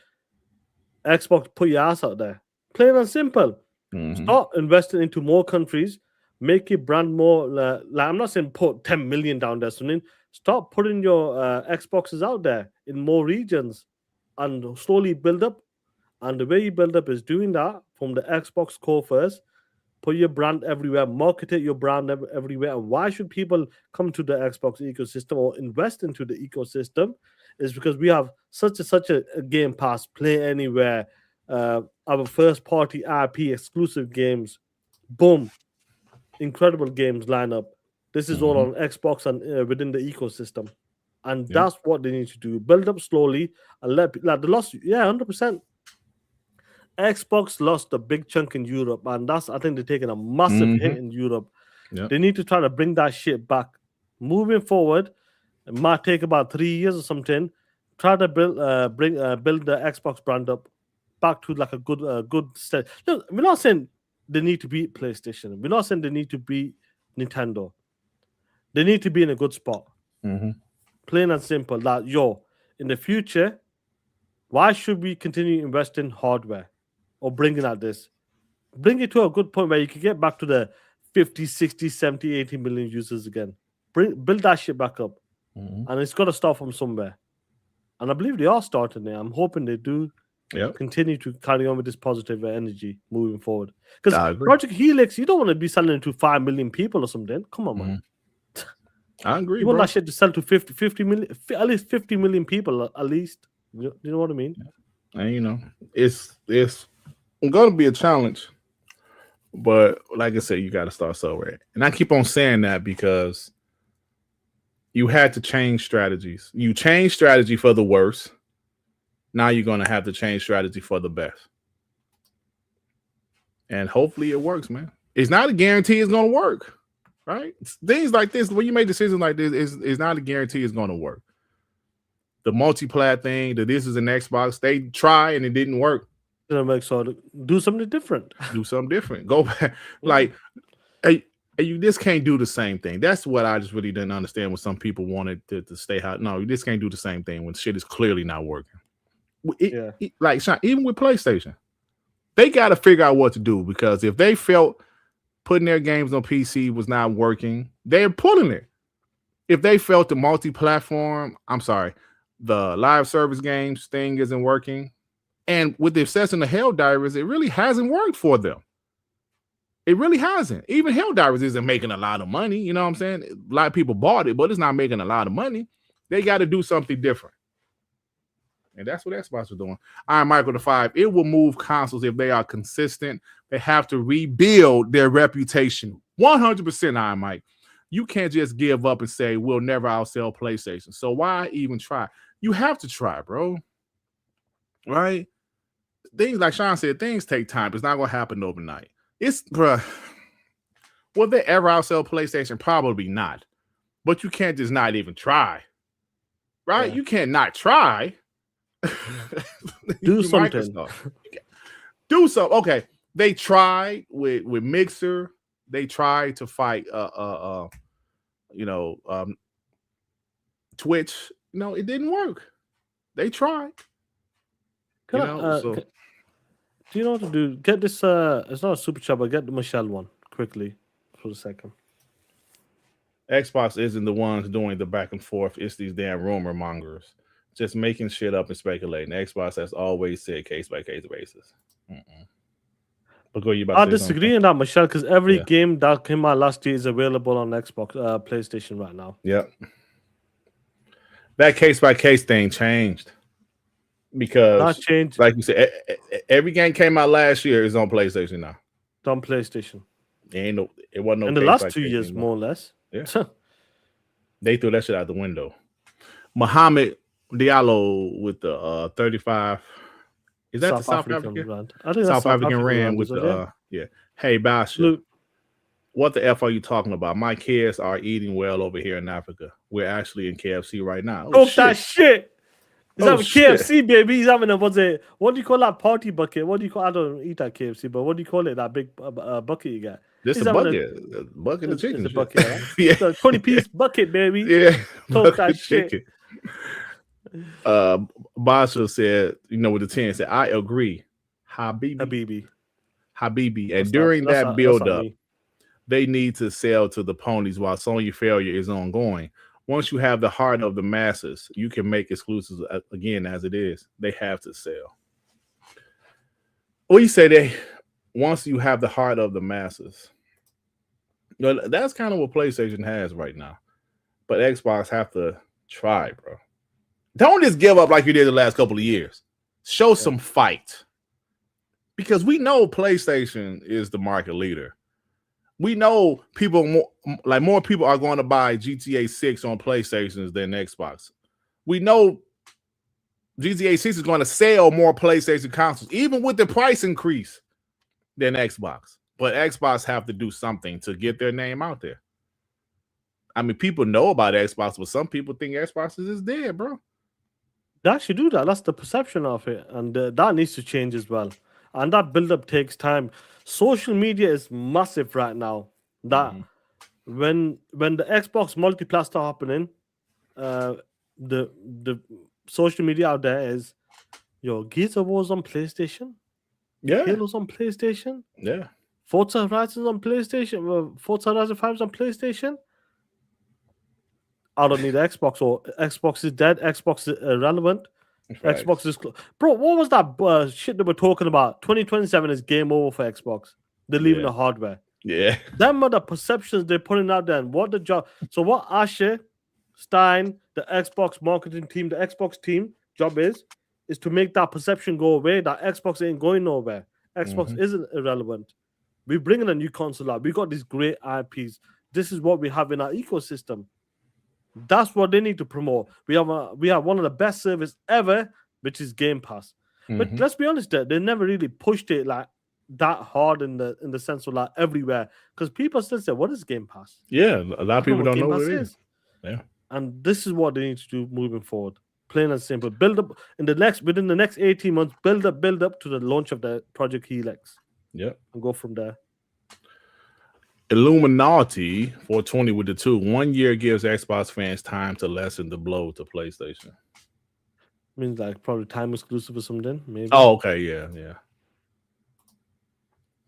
Xbox put your ass out there. Plain and simple. Mm-hmm. Start investing into more countries. Make your brand more. Like I'm not saying put 10 million down there. Something. Start putting your Xboxes out there in more regions, and slowly build up. And the way you build up is doing that from the Xbox core first. Put your brand everywhere, market your brand everywhere. And why should people come to the Xbox ecosystem or invest into the ecosystem? Is because we have such a Game Pass, play anywhere, our first party IP exclusive games, boom, incredible games lineup. This is all on Xbox and within the ecosystem, and that's what they need to do. Build up slowly and let like the loss. Yeah, 100%. Xbox lost a big chunk in Europe, and I think they're taking a massive hit in Europe. Yep. They need to try to bring that shit back. Moving forward, it might take about 3 years or something. Try to build the Xbox brand up back to like a good state. Look, we're not saying they need to beat PlayStation. We're not saying they need to beat Nintendo. They need to be in a good spot. Plain and simple. That in the future, why should we continue investing in hardware? Or bringing out this, bring it to a good point where you can get back to the 50, 60, 70, 80 million users again. Build that shit back up. And it's got to start from somewhere. And I believe they are starting there. I'm hoping they do continue to carry on with this positive energy moving forward. Because Project Helix, you don't want to be selling to 5 million people or something. Come on, man. I agree, You want that shit to sell to 50 million, at least 50 million people, at least. You know what I mean? And, it's going to be a challenge, but like I said, you got to start somewhere. And I keep on saying that because you had to change strategies. You changed strategy for the worst. Now you're going to have to change strategy for the best. And hopefully it works, man. It's not a guarantee it's going to work, right? Things like this, when you make decisions like this, is not a guarantee it's going to work. The multi-plat thing, this is an Xbox, they try and it didn't work. Do something different. Do something different. Go back. Like, you just can't do the same thing. That's what I just really didn't understand when some people wanted to stay hot. No, you just can't do the same thing when shit is clearly not working. Like, Sean, even with PlayStation, they got to figure out what to do, because if they felt putting their games on PC was not working, they're pulling it. If they felt the multi-platform, the live service games thing isn't working, and with the exception of Helldivers, it really hasn't worked for them. It really hasn't. Even Helldivers isn't making a lot of money. You know what I'm saying? A lot of people bought it, but it's not making a lot of money. They got to do something different. And that's what Xbox is doing. All right, Michael the 5. It will move consoles if they are consistent. They have to rebuild their reputation. 100%, Iron Mike. You can't just give up and say, we'll never outsell PlayStation. So why even try? You have to try, bro. Right? Things like Sean said, things take time. It's not going to happen overnight. Will they ever outsell PlayStation? Probably not. But you can't just not even try. Right? You can't not try. Do something. Do something. Okay. They tried with Mixer. They tried to fight Twitch. No, it didn't work. They tried. Do you know what to do? Get this it's not a super chat, but get the Michelle one quickly for a second. Xbox isn't the ones doing the back and forth. It's these damn rumor mongers. just making shit up and speculating. Xbox has always said case by case basis. But go, you about I to say something? disagree on that, Michelle, because every Yeah. game that came out last year is available on Xbox, PlayStation right now. Yep. That case by case thing changed because, That changed like you said, every game came out last year is on PlayStation now. on PlayStation. It wasn't no In the case last by 2 case years, anymore. more or less. Yeah. They threw that shit out the window. Mohamed Diallo with the 35. Is that the South African? brand. I think that's South African ran brand with as the well, yeah. Hey Basha, Luke, what the F are you talking about? My kids are eating well over here in Africa. We're actually in KFC right now. talk that shit. He's having shit. KFC, baby. He's having what do you call that party bucket? What do you call? I don't eat at KFC, but what do you call it? That big bucket you got? This He's a having bucket of chicken. It's a bucket, right? Yeah. It's a 20-piece bucket, baby. Yeah, Talk that bucket shit. chicken. Basha said, with the 10 said, I agree. Habibi. And during that build-up, they need to sell to the ponies while Sony failure is ongoing. Once you have the heart of the masses, you can make exclusives again as it is. They have to sell. We say once you have the heart of the masses. That's kind of what PlayStation has right now. But Xbox have to try, bro. Don't just give up like you did the last couple of years. Show some fight. Because we know PlayStation is the market leader. We know more people are going to buy GTA 6 on PlayStations than Xbox. We know GTA 6 is going to sell more PlayStation consoles, even with the price increase, than Xbox. But Xbox have to do something to get their name out there. I mean, people know about Xbox, but some people think Xbox is dead, bro. They actually do that. That's the perception of it. And that needs to change as well. And that build-up takes time. Social media is massive right now. That when the Xbox multiplayer start happening, the social media out there is, Gears of War's on PlayStation. Yeah. Halo's on PlayStation. Yeah. Forza Horizon's on PlayStation. Forza Horizon 5's on PlayStation. I don't need Xbox, or Xbox is dead. Xbox is irrelevant. Facts. Xbox is bro. What was that shit that we're talking about? 2027 is game over for Xbox. They're leaving the hardware. Yeah. Them are the perceptions they're putting out there. And what the job? So what Asher Stein, the Xbox marketing team, the Xbox team job is to make that perception go away. That Xbox ain't going nowhere. Xbox isn't irrelevant. We're bringing a new console out. We got these great IPs. This is what we have in our ecosystem. That's what they need to promote. We have one of the best service ever, which is Game Pass. But let's be honest, they never really pushed it like that hard in the sense of like everywhere, because people still say, "What is Game Pass?" Yeah, a lot of people don't know what it is. Yeah, and this is what they need to do moving forward. Plain and simple. Build up within the next 18 months. Build up to the launch of the Project Helix. Yep, and go from there. Illuminati 420 with the 2. 1 year gives Xbox fans time to lessen the blow to PlayStation. Means like probably time exclusive or something. Maybe. Oh, okay, yeah.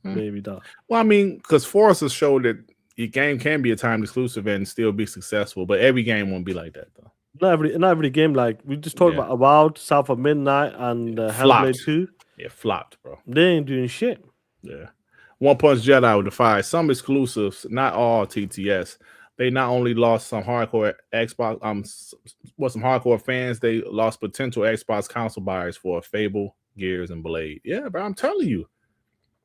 Maybe that. Well, I mean, because Forza showed that your game can be a time exclusive and still be successful, but every game won't be like that though. Not every game. Like we just talked about Avowed, South of Midnight, and Hellblade 2. Yeah, flopped, bro. They ain't doing shit. Yeah. One Punch Jedi with the 5. Some exclusives, not all TTS. They not only lost some hardcore Xbox, some hardcore fans, they lost potential Xbox console buyers for Fable, Gears, and Blade. Yeah, but I'm telling you.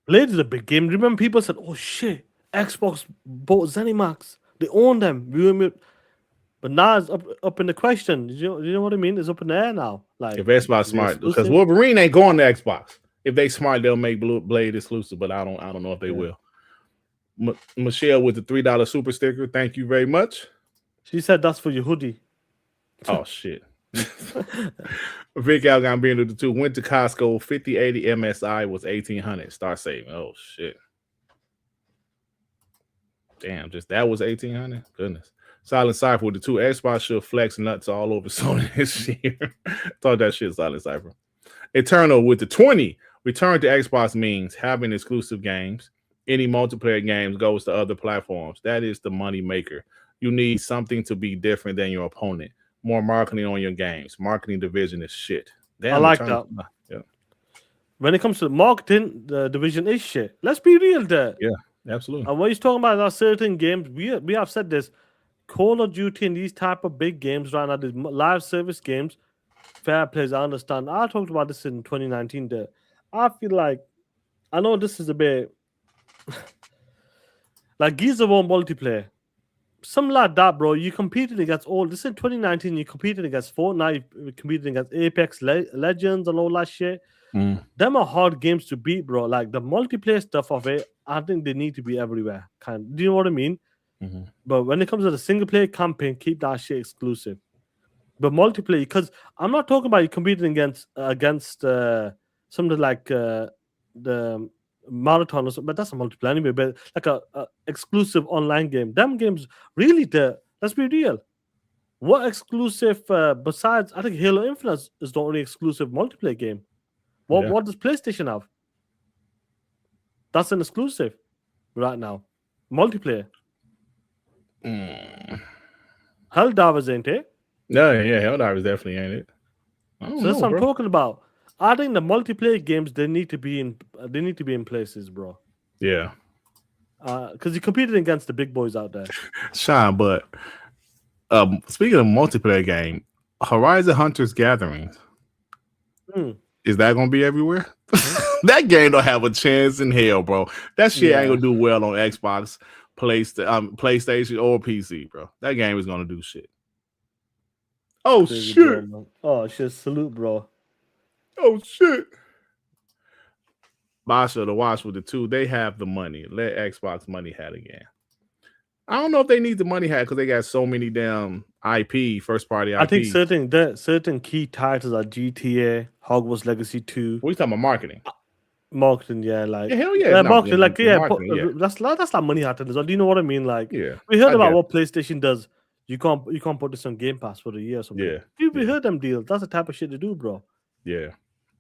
Blade is a big game. Remember, people said, "Oh shit, Xbox bought ZeniMax. They own them." But now it's up in the question. You know what I mean? It's up in the air now. Like if Xbox smart, because Wolverine ain't going to Xbox. If they smart, they'll make Blade exclusive. But I don't know if they will. Michelle with the $3 super sticker. Thank you very much. She said that's for your hoodie. Oh shit. Vic Algon with the 2. Went to Costco. 5080 MSI was $1,800. Start saving. Oh shit. Damn, just that was $1,800. Goodness. Silent Cypher with the 2. Xbox should flex nuts all over Sony this year. Thought that shit, Silent Cypher. Eternal with the 20. Return to Xbox means having exclusive games. Any multiplayer games goes to other platforms. That is the money maker. You need something to be different than your opponent. more marketing on your games. Marketing division is shit. I like that. Yeah. When it comes to marketing, the division is shit. Let's be real there. Yeah, absolutely. And when he's talking about certain games, we have said this. Call of Duty and these type of big games right now, these live service games, fair plays, I understand. I talked about this in 2019 there. I feel like, I know this is a bit like Gears of War multiplayer. Something like that, bro. You competed against all this in 2019. You competed against Fortnite, you competed against Apex Legends and all that shit. Them are hard games to beat, bro. Like the multiplayer stuff of it, I think they need to be everywhere. Do you know what I mean? But when it comes to the single player campaign, keep that shit exclusive. But multiplayer, because I'm not talking about you competing against something like the marathon or something, but that's a multiplayer anyway. But like a exclusive online game, them games really let's be real. What exclusive besides I think Halo Infinite is the only exclusive multiplayer game. What does PlayStation have? That's an exclusive right now. Multiplayer. Helldivers ain't it? Yeah, Helldivers definitely ain't it. So that's what I'm talking about. I think the multiplayer games they need to be in places, bro. Yeah. Because you competed against the big boys out there. Sean, but speaking of multiplayer game, Horizon Hunters Gatherings. Is that gonna be everywhere? That game don't have a chance in hell, bro. That shit ain't gonna do well on Xbox, PlayStation, or PC, bro. That game is gonna do shit. Oh Crazy, shit! Bro, oh shit! Salute, bro. Oh shit! Basha, to watch with the two, they have the money. Let Xbox money hat again. I don't know if they need the money hat because they got so many damn IP, first party IP. I think certain key titles are GTA, Hogwarts Legacy 2. What are you talking about marketing? Marketing, yeah, like hell yeah, marketing, like marketing, yeah. That's like money hat as well. Do you know what I mean? Like, yeah, we heard about what PlayStation does. You can't put this on Game Pass for a year or something. Yeah, we heard them deals. That's the type of shit to do, bro. Yeah,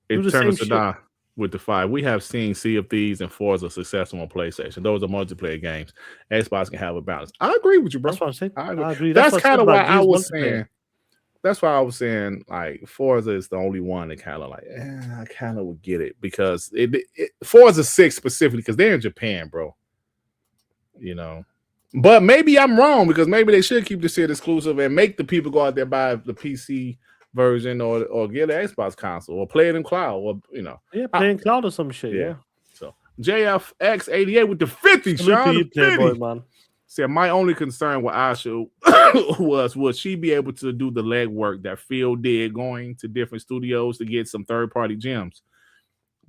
it turns to die with the 5. We have seen Sea of Thieves and Forza successful on PlayStation. Those are multiplayer games. Xbox can have a balance. I agree with you, bro. That's what I'm saying. I agree. That's kind of why I was saying. That's why I was saying like Forza is the only one that kind of like I kind of would get it because Forza 6 specifically because they're in Japan, bro. You know, but maybe I'm wrong because maybe they should keep this shit exclusive and make the people go out there buy the PC version or get an Xbox console or play it in cloud or play in cloud or some shit. Yeah. So JFX88 with the 50, Sean. Boy, man. Said my only concern with Asha was would she be able to do the legwork that Phil did going to different studios to get some third-party gems.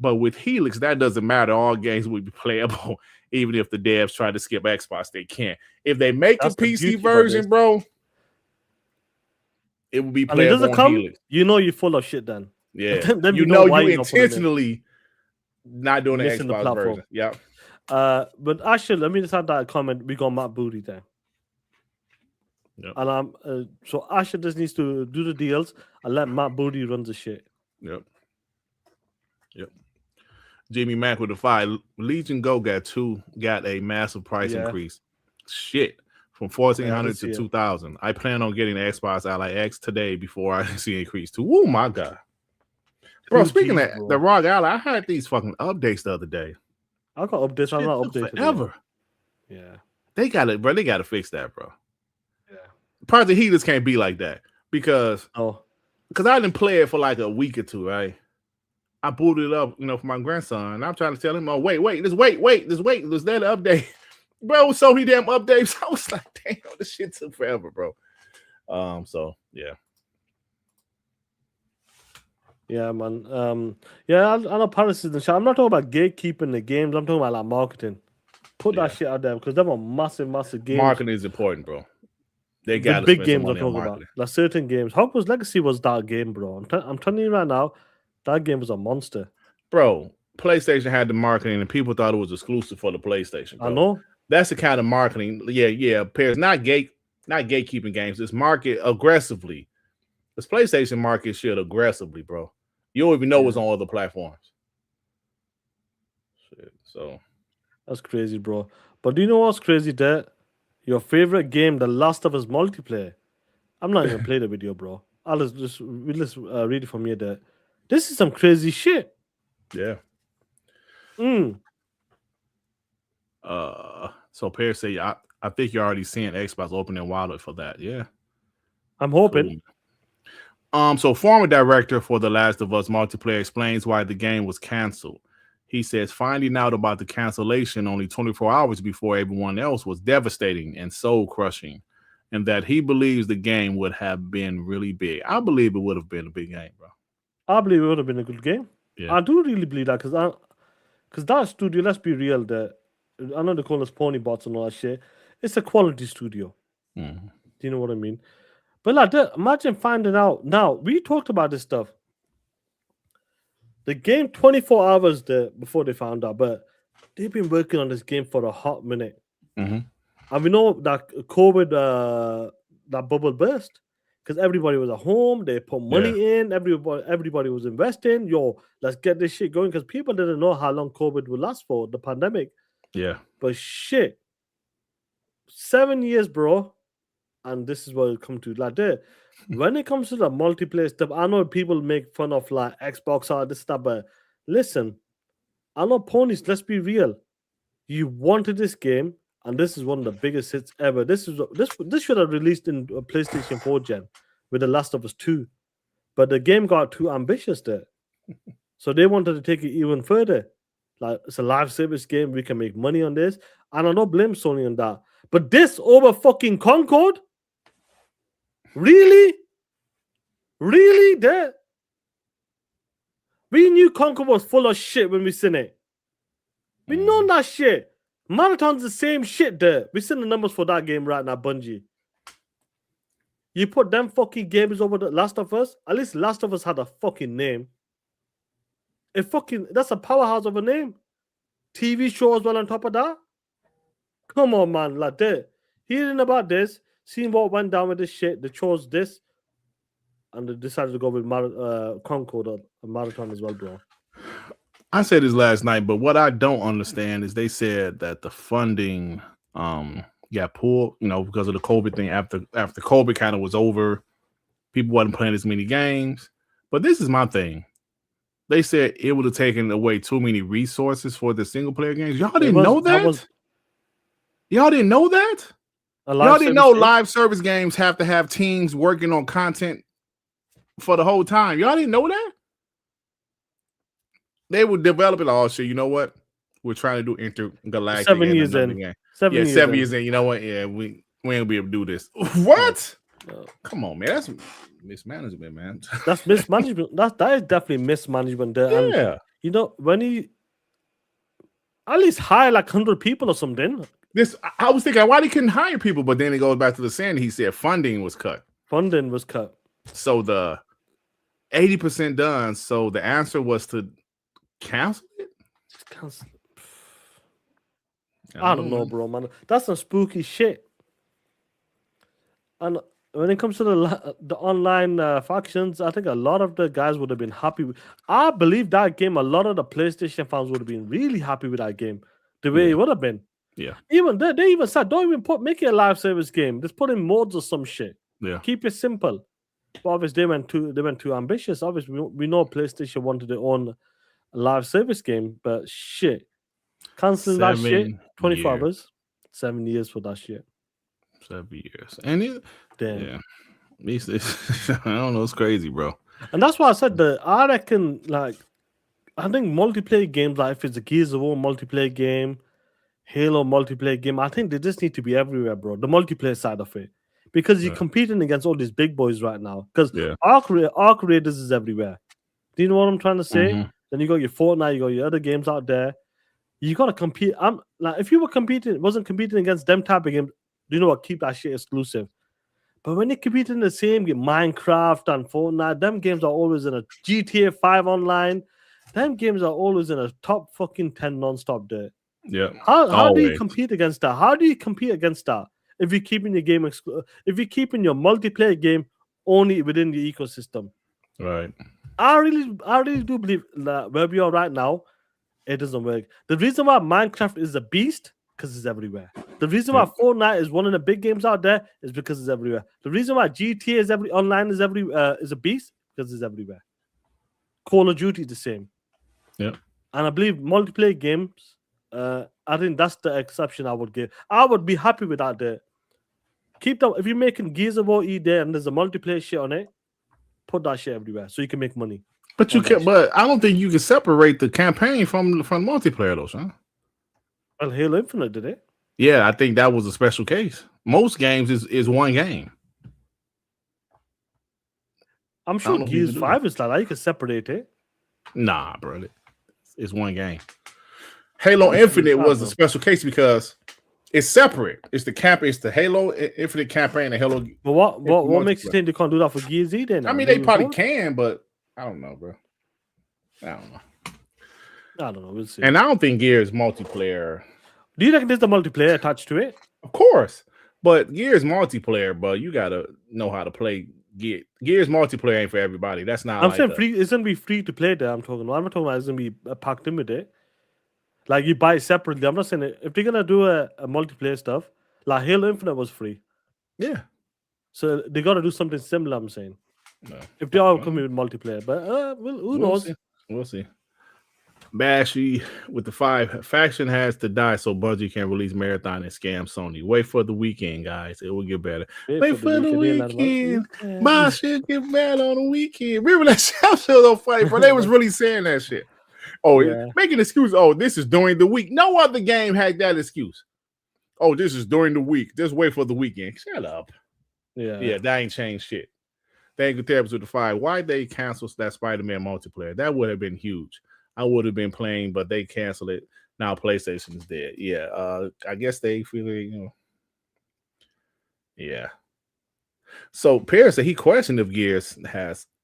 But with Helix, that doesn't matter. All games will be playable, even if the devs try to skip Xbox, they can't. If they make a PC version, bro, it will be playable on Helix. You know you're full of shit then. Yeah. then you know you intentionally not doing the Xbox version. Yeah. But actually, let me just add that comment. We got Matt Booty there. Yep. And so Asher just needs to do the deals and let Matt Booty run the shit. Yep. Jimmy Mack with the 5. Legion Go got a massive price increase. Shit. From 1,400 to 2,000. I plan on getting the Xbox Ally X today before I see an increase to. Oh my god. Bro, speaking of the ROG Ally, I had these fucking updates the other day. I got updates. I'm not updated forever. Yeah, they got it, bro. They got to fix that, bro. Yeah, Project Heaters can't be like that because I didn't play it for like a week or two, right? I booted it up, for my grandson. And I'm trying to tell him, "Oh, wait, just wait. There's that update, bro. So many damn updates." I was like, "Damn, this shit took forever, bro." So yeah. Yeah, man. I know Paris is the shit. I'm not talking about gatekeeping the games. I'm talking about like marketing. Put that shit out there because them are massive games. Marketing is important, bro. They got the big games I'm talking about. Like certain games. Hogwarts Legacy was that game, bro. I'm telling you right now, that game was a monster. Bro, PlayStation had the marketing and people thought it was exclusive for the PlayStation. Bro. I know. That's the kind of marketing. Yeah. Pairs not gatekeeping games. It's market aggressively. This PlayStation market shit aggressively, bro. You don't even know what's on other platforms. Shit, so that's crazy, bro. But do you know what's crazy? That your favorite game, The Last of Us multiplayer. I'm not even play the video, bro. I'll just read it from here. That this is some crazy shit. Yeah. So Perry say, I think you're already seeing Xbox opening wallet for that. Yeah. I'm hoping. Cool. So former director for The Last of Us multiplayer explains why the game was canceled. He says finding out about the cancellation only 24 hours before everyone else was devastating and soul crushing, and that he believes the game would have been really big. I believe it would have been a big game, bro. I believe it would have been a good game. Yeah. I do really believe that because that studio, let's be real, I know they call us pony bots and all that shit. It's a quality studio. Mm-hmm. Do you know what I mean? But like, imagine finding out. Now, we talked about this stuff. The game 24 hours before they found out, but they've been working on this game for a hot minute. Mm-hmm. And we know that COVID, that bubble burst because everybody was at home. They put money in. Everybody was investing. Yo, let's get this shit going because people didn't know how long COVID would last for, the pandemic. Yeah. But shit, 7 years, bro. And this is what it come to. Like, when it comes to the multiplayer stuff, I know people make fun of like Xbox or this stuff, but listen, I know ponies. Let's be real. You wanted this game, and this is one of the biggest hits ever. This should have released in a PlayStation 4 gen with The Last of Us 2, but the game got too ambitious there, so they wanted to take it even further. Like, it's a live service game. We can make money on this, and I don't blame Sony on that. But this over fucking Concord. Really? That we knew Concord was full of shit when we seen it. We know that shit. Marathon's the same shit there. We seen the numbers for that game right now, Bungie. You put them fucking games over the Last of Us. At least Last of Us had a fucking name. That's a powerhouse of a name. TV show as well on top of that. Come on, man, like that. Hearing about this. Seeing what went down with this shit, they chose this, and they decided to go with Concord or Marathon as well, bro. I said this last night, but what I don't understand is they said that the funding got pulled, because of the COVID thing. After COVID kind of was over, people wasn't playing as many games. But this is my thing. They said it would have taken away too many resources for the single player games. Y'all didn't know that? Y'all didn't know that? Y'all didn't know live service games have to have teams working on content for the whole time. Y'all didn't know that? They would develop it all. So you know what? We're trying to do intergalactic. 7 years in. Game. 7 years in. You know what? Yeah, we ain't be able to do this. What? No. Come on, man. That's mismanagement, man. That's mismanagement. That is definitely mismanagement there. Yeah. And, when he at least hire like 100 people or something. I was thinking why they couldn't hire people, but then it goes back to the saying he said funding was cut. So the 80% done. So the answer was to cancel it. Just cancel. I don't know, bro, man. That's some spooky shit. And when it comes to the online factions, I think a lot of the guys would have been happy with. I believe that game. A lot of the PlayStation fans would have been really happy with that game, the way it would have been. Yeah. Even they even said, don't even make it a live service game. Just put in mods or some shit. Yeah. Keep it simple. But obviously they went too ambitious. Obviously we know PlayStation wanted their own live service game, but shit. Canceling that shit. 24 hours. 7 years for that shit. 7 years. And damn. Yeah. I don't know. It's crazy, bro. And that's why I said that I reckon, like, I think multiplayer games, like if it's a Gears of War multiplayer game, Halo multiplayer game, I think they just need to be everywhere, bro. The multiplayer side of it. Because you're competing against all these big boys right now. Because Arc Raiders is everywhere. Do you know what I'm trying to say? Mm-hmm. Then you got your Fortnite, you got your other games out there. You got to compete. Like, if you wasn't competing against them type of games, do you know what? Keep that shit exclusive. But when you compete in the same game, Minecraft and Fortnite, them games are always in a GTA 5 online. Them games are always in a top fucking 10 non-stop there. Yeah. How do you compete against that? How do you compete against that if you're keeping your game if you're keeping your multiplayer game only within the ecosystem? Right. I really do believe that where we are right now, it doesn't work. The reason why Minecraft is a beast because it's everywhere. The reason why Fortnite is one of the big games out there is because it's everywhere. The reason why GTA is online is a beast because it's everywhere. Call of Duty is the same. Yeah. And I believe multiplayer games, I think that's the exception I would give. I would be happy with that there. Keep that. If you're making Gears of War there and there's a multiplayer shit on it, put that shit everywhere so you can make money. But you can. But I don't think you can separate the campaign from multiplayer, though, son. Well, Halo Infinite did it. Yeah, I think that was a special case. Most games is one game. I'm sure Gears 5 is like that. You can separate it. Nah, bro. It's one game. Halo Infinite was a special case because it's separate. It's the Halo Infinite campaign and Halo. But what makes you think they can't do that for Gears then? I mean, they probably can, but I don't know, bro. I don't know. We'll see. And I don't think Gears multiplayer. Do you reckon there's the multiplayer attached to it? Of course. But Gears multiplayer, but you gotta know how to play Gears. Gears multiplayer ain't for everybody. That's not. I'm saying free. It's gonna be free to play there. I'm talking about it's gonna be packed in with it. Like you buy it separately. I'm not saying if they're gonna do a multiplayer stuff, like Halo Infinite was free. Yeah. So they gotta do something similar. I'm saying. No. If they are coming with multiplayer, but who knows? We'll see. Bashy with the 5 faction has to die so Bungie can release Marathon and scam Sony. Wait for the weekend, guys. It will get better. Wait for the weekend. Boss should get mad on the weekend. Remember that show so funny, bro? They was really saying that shit. Oh, yeah. Making excuse. Oh, this is during the week. No other game had that excuse. Oh, this is during the week. Just wait for the weekend. Shut up. Yeah, that ain't changed shit. Thank you, Therapist with the 5. Why'd they cancel that Spider-Man multiplayer? That would have been huge. I would have been playing, but they canceled it. Now PlayStation is dead. Yeah, I guess they feel Yeah. So Pierce said he questioned if Gears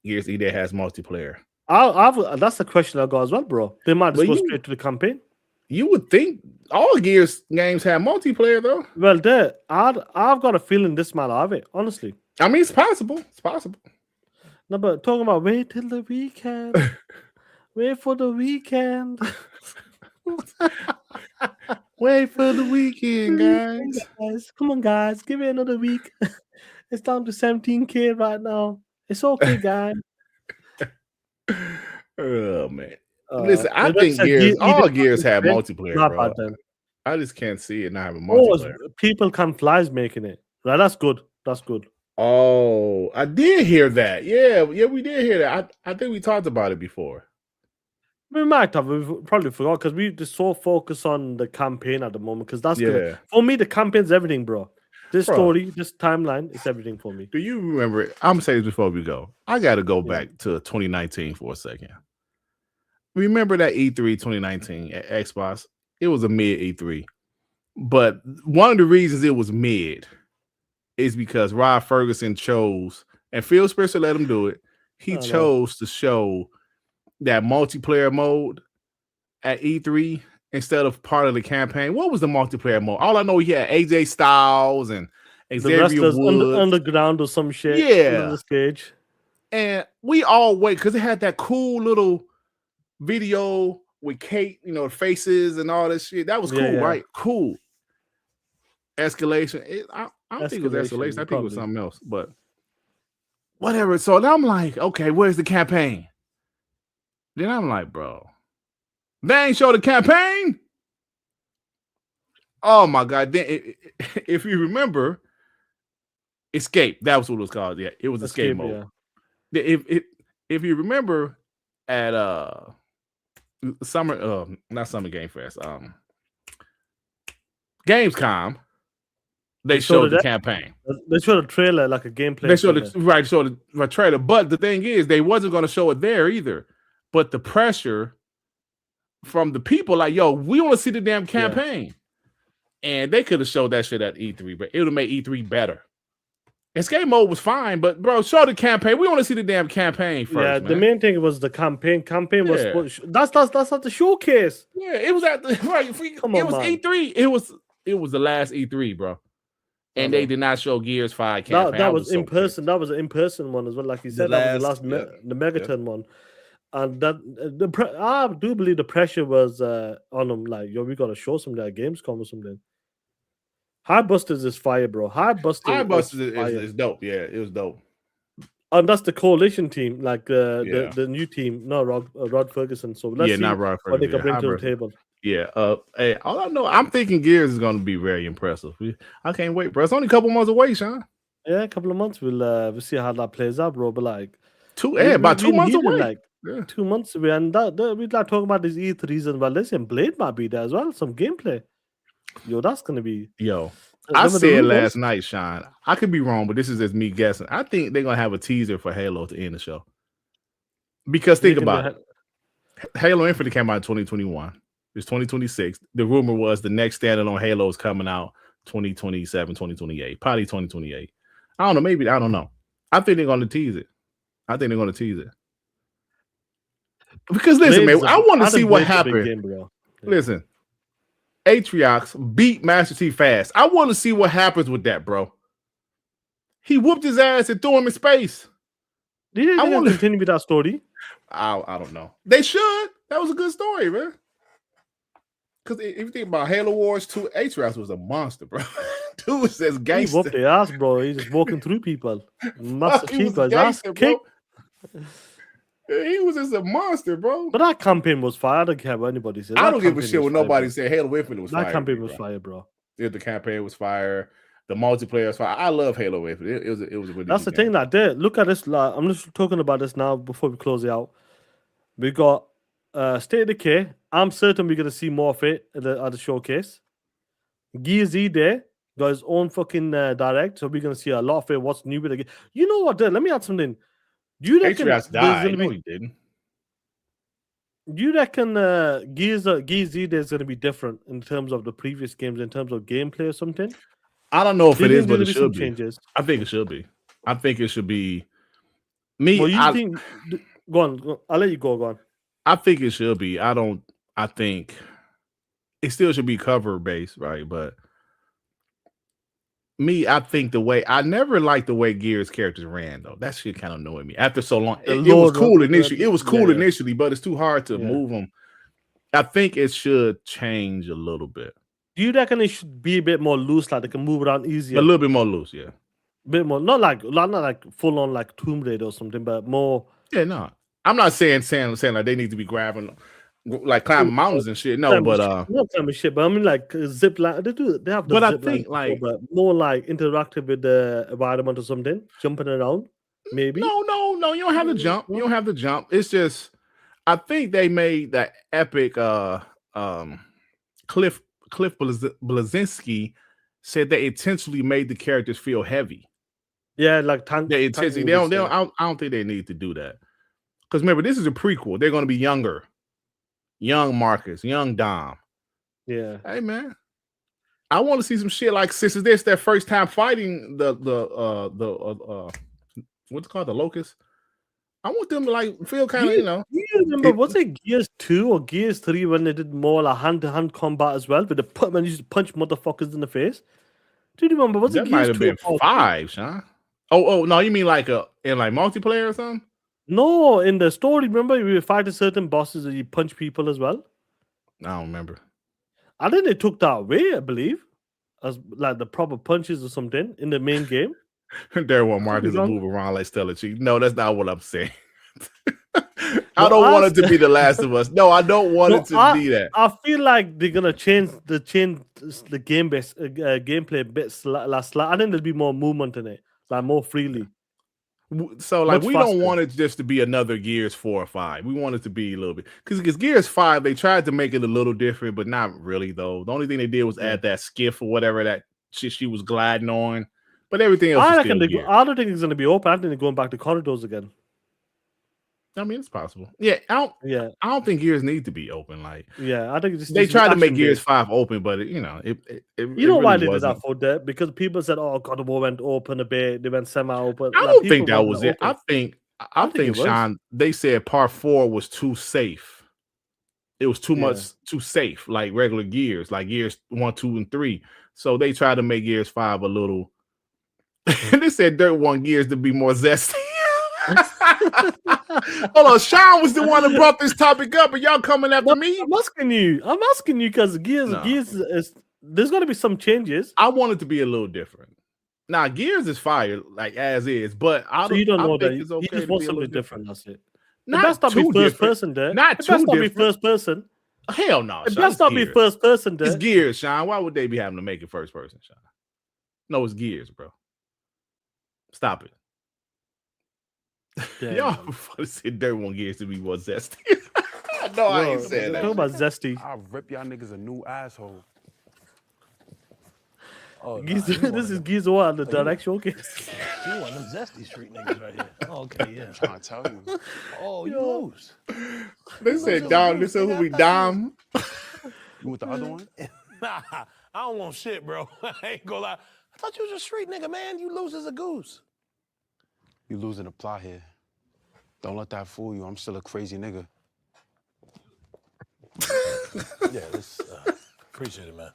either has multiplayer. That's the question I got as well, bro. They might just go straight to the campaign. You would think all Gears games have multiplayer, though. Well, I've got a feeling this might have it, honestly. I mean, it's possible. It's possible. No, but talking about wait till the weekend. Wait for the weekend. Wait for the weekend, guys. Come on, guys. Give it another week. It's down to 17K right now. It's okay, guys. Oh, man. Listen, I think all Gears have multiplayer, bro. I just can't see it not having multiplayer. People Can Fly's making it. Right, that's good. That's good. Oh, I did hear that. Yeah, we did hear that. I think we talked about it before. We might have. We probably forgot because we just so focused on the campaign at the moment. Because that's for me, the campaign's everything, bro. This story, this timeline, it's everything for me. Do you remember it? I'm gonna say this before we go. I got to go back to 2019 for a second. Remember that E3 2019 at Xbox? It was a mid E3, but one of the reasons it was mid is because Rod Ferguson chose, and Phil Spencer let him do it. He chose to show that multiplayer mode at E3 instead of part of the campaign. What was the multiplayer mode? All I know, he had AJ Styles and Xavier Woods. Underground or some shit. Yeah. On the stage. And we all wait because it had that cool little video with Kate, faces and all that shit. That was cool, right? Cool. Escalation. I don't think it was Escalation. I think it was something else, but whatever. So now I'm like, okay, where's the campaign? Then I'm like, bro, they ain't show the campaign. Oh my God. Then if you remember, Escape, that was what it was called. Yeah, it was Escape mode. Yeah. If you remember at not Summer Game Fest, Gamescom, they showed the campaign. They showed a trailer, like a gameplay. They showed the trailer, but the thing is, they wasn't going to show it there either. But the pressure from the people, like, yo, we want to see the damn campaign. And they could have showed that shit at E3, but it would have made E3 better. Escape mode was fine, but bro, show the campaign. We want to see the damn campaign first. Yeah, the main thing was the campaign. Campaign was that's not the showcase. Yeah, it was at the Come on, it was man. E3. It was the last E3, bro. And they did not show Gears 5 campaign. That was in person. That was an in-person one as well. Like you said, that was the Megaton one. And that I do believe the pressure was on them. Like, yo, we got to show some of that Gamescom or something. High Busters is fire, bro. High Busters is dope. Yeah, it was dope. And that's the coalition team, like Yeah. the new team. No, Rod Ferguson. So let's see not Rod what they Ferguson. can bring High to the Busters. table. Yeah. Hey, all I know, I'm thinking Gears is going to be very impressive. I can't wait, bro. It's only a couple months away, Sean. Yeah, a couple of months. We'll see how that plays out, bro. But like about 2 months away. Like 2 months away, and we're like talking about these E3s and well, listen, Blade might be there as well. Some gameplay. Yo, that's gonna be. Yo, I said last night, Sean. I could be wrong, but this is just me guessing. I think they're gonna have a teaser for Halo to end the show. Because think about it. Halo Infinite came out in 2021. It's 2026. The rumor was the next standalone Halo is coming out 2027, 2028, probably 2028. I don't know. Maybe I don't know. I think they're going to tease it. Because listen, man, I want to see what happened. Listen, Atriox beat Master Chief fast. I want to see what happens with that, bro. He whooped his ass and threw him in space. Did they want to continue with that story? I don't know. They should. That was a good story, man. Because if you think about Halo Wars 2, Atriox was a monster, bro. Dude was just gangster. He whooped their ass, bro. He's just walking through people. Master Chief was ass kicked. He was just a monster, bro. But that campaign was fire. I don't care what anybody says. I don't give a shit what nobody said. Halo Infinite was fire. That campaign was fire, bro. The campaign was fire. The multiplayer was fire. I love Halo Infinite. It was a really That's the game. thing that did. Look at this. Like, I'm just talking about this now before we close it out. We got State of Decay. I'm certain we're gonna see more of it at the showcase. Gears Z there got his own fucking direct, so we're gonna see a lot of it. What's new with the game? You know what? Let me add something. Do you reckon Atriox died? No, he didn't. Do you reckon Gears Z there is gonna be different in terms of the previous games, in terms of gameplay or something? I don't know if it is, but it should be. Changes? I think it should be. I think it should be. Me, well, you think? Go on. I'll let you go. Go on. I think it should be. I think it still should be cover based, right? But me, I think I never liked the way Gears characters ran, though. That shit kind of annoyed me after so long. It was cool initially. It was cool initially, but it's too hard to move them. I think it should change a little bit. Do you reckon it should be a bit more loose, like they can move around easier? A little bit more loose, yeah. A bit more, not like full on like Tomb Raider or something, but more. Yeah, no. I'm not saying like they need to be grabbing, like climbing mountains and shit. No, but not climbing shit, but I mean like zip line. They have. But I think but more like interactive with the environment or something, jumping around. Maybe. No. You don't have to jump. You don't have to jump. It's just, I think they made that epic. Cliff Blazinski said they intentionally made the characters feel heavy. Yeah, like they intentionally. I don't think they need to do that. Because remember, this is a prequel. They're going to be younger. Young Marcus, young Dom. Yeah. Hey, man. I want to see some shit like, since this their first time fighting the what's it called? The Locust. I want them to like feel kind of, Do you remember, was it Gears 2 or Gears 3 when they did more like hand-to-hand combat as well? With the when you used to punch motherfuckers in the face? Do you remember? Was it Gears 2? That might have been 5, Sean. Oh, no, you mean like in like multiplayer or something? No, in the story, remember you fight certain bosses and you punch people as well? I don't remember. I think they took that away, I believe, as like the proper punches or something in the main game. There one Marcus will move around like Stella Cheek. No, that's not what I'm saying. I don't want it to be The Last of Us. No, I don't want it to be that. I feel like they're gonna change the gameplay bits. I think there'll be more movement in it, like more freely. So like we don't want it just to be another Gears 4 or 5. We want it to be a little bit because Gears 5 they tried to make it a little different, but not really though. The only thing they did was add that skiff or whatever that shit she was gliding on, but everything else. I don't think it's gonna be open. I think they're going back to corridors again. I mean, it's possible. Yeah, I don't think Gears need to be open. Like, I think they tried to make Gears 5 open, but you know why they did that for that? Because people said, "Oh, God of War went open a bit. They went semi-open." I don't think that was it. I think Sean, they said Part 4 was too safe. It was too safe, like regular Gears, like Gears 1, 2, and 3. So they tried to make Gears 5 a little. They said Dirt 1 Gears to be more zesty. Hold on, Sean was the one that brought this topic up, and y'all coming after me. I'm asking you because Gears is there's got to be some changes. I want it to be a little different. Now, Gears is fire, like as is, but So you don't know think that. it's okay You just to want be a something little different. That's it. Not It best not be too first different. person there. Not It too best not be different. first person. Hell no. It Sean, best it's not be Gears. first person there. It's Gears, Sean. Why would they be having to make it first person, Sean? No, it's Gears, bro. Stop it. Damn, Y'all man. fucking said Dirt want Gears to be more zesty. No, I ain't saying Talk that. about zesty. I'll rip y'all niggas a new asshole. Oh, Giza, this is Giza what the direct showcase. You one of them zesty street niggas right here. Oh, okay, yeah. I'm trying to tell you. Oh, you lose. They said Dom. This is who we Dom. You want the other one? Nah, I don't want shit, bro. I ain't gonna lie. I thought you was a street nigga, man. You lose as a goose. You losing the plot here. Don't let that fool you. I'm still a crazy nigga. Yeah, this, appreciate it, man.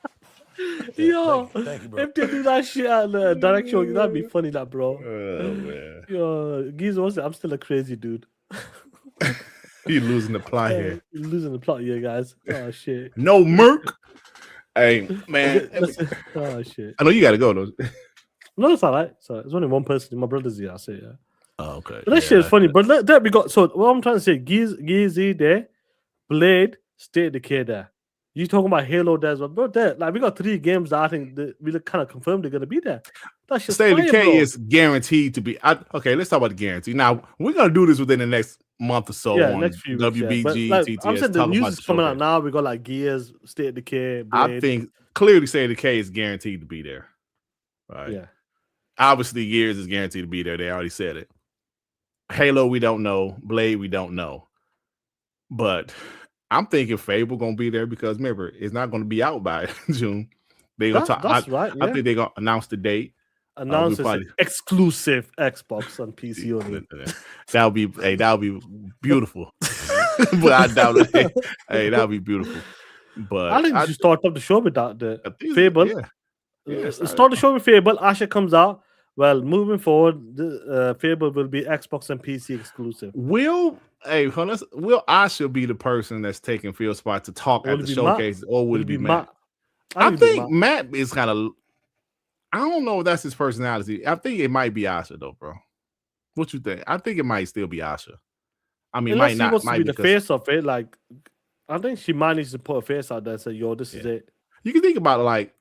Yo, thank you, bro. if they do that shit at the direct show, that'd be funny, that bro. Oh man, Yo, Giza, what's it? I'm still a crazy dude. you losing the plot here. You're losing the plot here, guys. Oh shit. No Merc. Hey man, Oh shit. I know you got to go though. No, it's alright. So it's only one person. My brother's here. I say yeah. Oh, okay. But that shit is funny. But that we got. So what I'm trying to say, Gizy there, Blade, State Decay there. You talking about Halo there as well, bro? There, like we got 3 games that I think that we kind of confirmed they're gonna be there. That shit's State of fire, Decay bro. is guaranteed to be. Okay, let's talk about the guarantee. Now we're gonna do this within the next month or so. Yeah, on next few weeks, WBG, But, like, TTS. I'm saying the talk news about is the coming out showcase. now. We got like Gears, State of Decay, Blade. I think clearly State of Decay is guaranteed to be there. Right. Yeah. Obviously, Gears is guaranteed to be there. They already said it. Halo, we don't know. Blade, we don't know. But I'm thinking Fable gonna be there because remember, it's not gonna be out by June. They gonna talk. That's right. I Yeah. think they're gonna announce the date. Announce probably- it's exclusive Xbox on PC only. That'll be beautiful. But I doubt it. Hey, that'll be beautiful. But I think you should start up the show with that. The Fable. Yeah, Start the show with Fable. Asher comes out. Well, moving forward, the Fable will be Xbox and PC exclusive. Will Asha be the person that's taking Phil's spot to talk at the showcase, or would it be Matt? I think Matt is kind of. I don't know if that's his personality. I think it might be Asha though, bro. What you think? I think it might still be Asha. I mean, Unless might not. He wants might to be the because- face of it. Like, I think she might need to put a face out there and say, "Yo, this is it." You can think about it like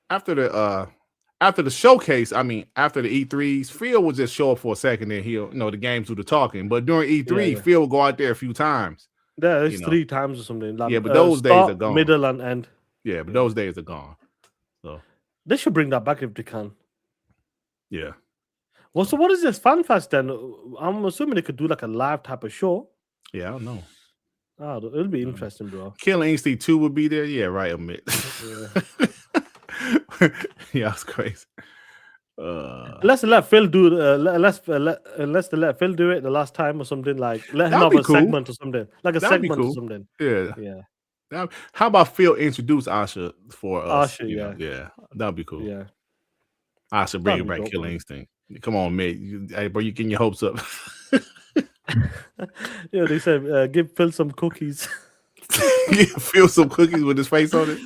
after the showcase. I mean, after the E3s, Phil would just show up for a second, and he'll the games do the talking. But during E3, Yeah. Phil will go out there a few times. Yeah, it's 3 times or something. Like, Yeah, but those days start, are gone. Middle and end. Yeah, but those days are gone. So They should bring that back if they can. yeah. Well, so what is this Fanfest then? I'm assuming they could do like a live type of show. Yeah, I don't know. Oh, it'll be interesting, bro. Killing Instinct 2 would be there. Yeah, right, admit. Yeah, it's crazy. Unless they let Phil do unless they let Phil do it the last time or something, like let him That'd have be a cool. segment or something. Like a That'd be segment cool. or something. Yeah. Yeah. How about Phil introduce Asha for us? Asha, you know? yeah. Yeah, that'd be cool. Yeah. Asha bring That'd be back dope, Killing man. Instinct. Come on, mate. Hey, bro, you getting your hopes up. Yeah, they said give Phil some cookies. Feel some cookies with his face on it.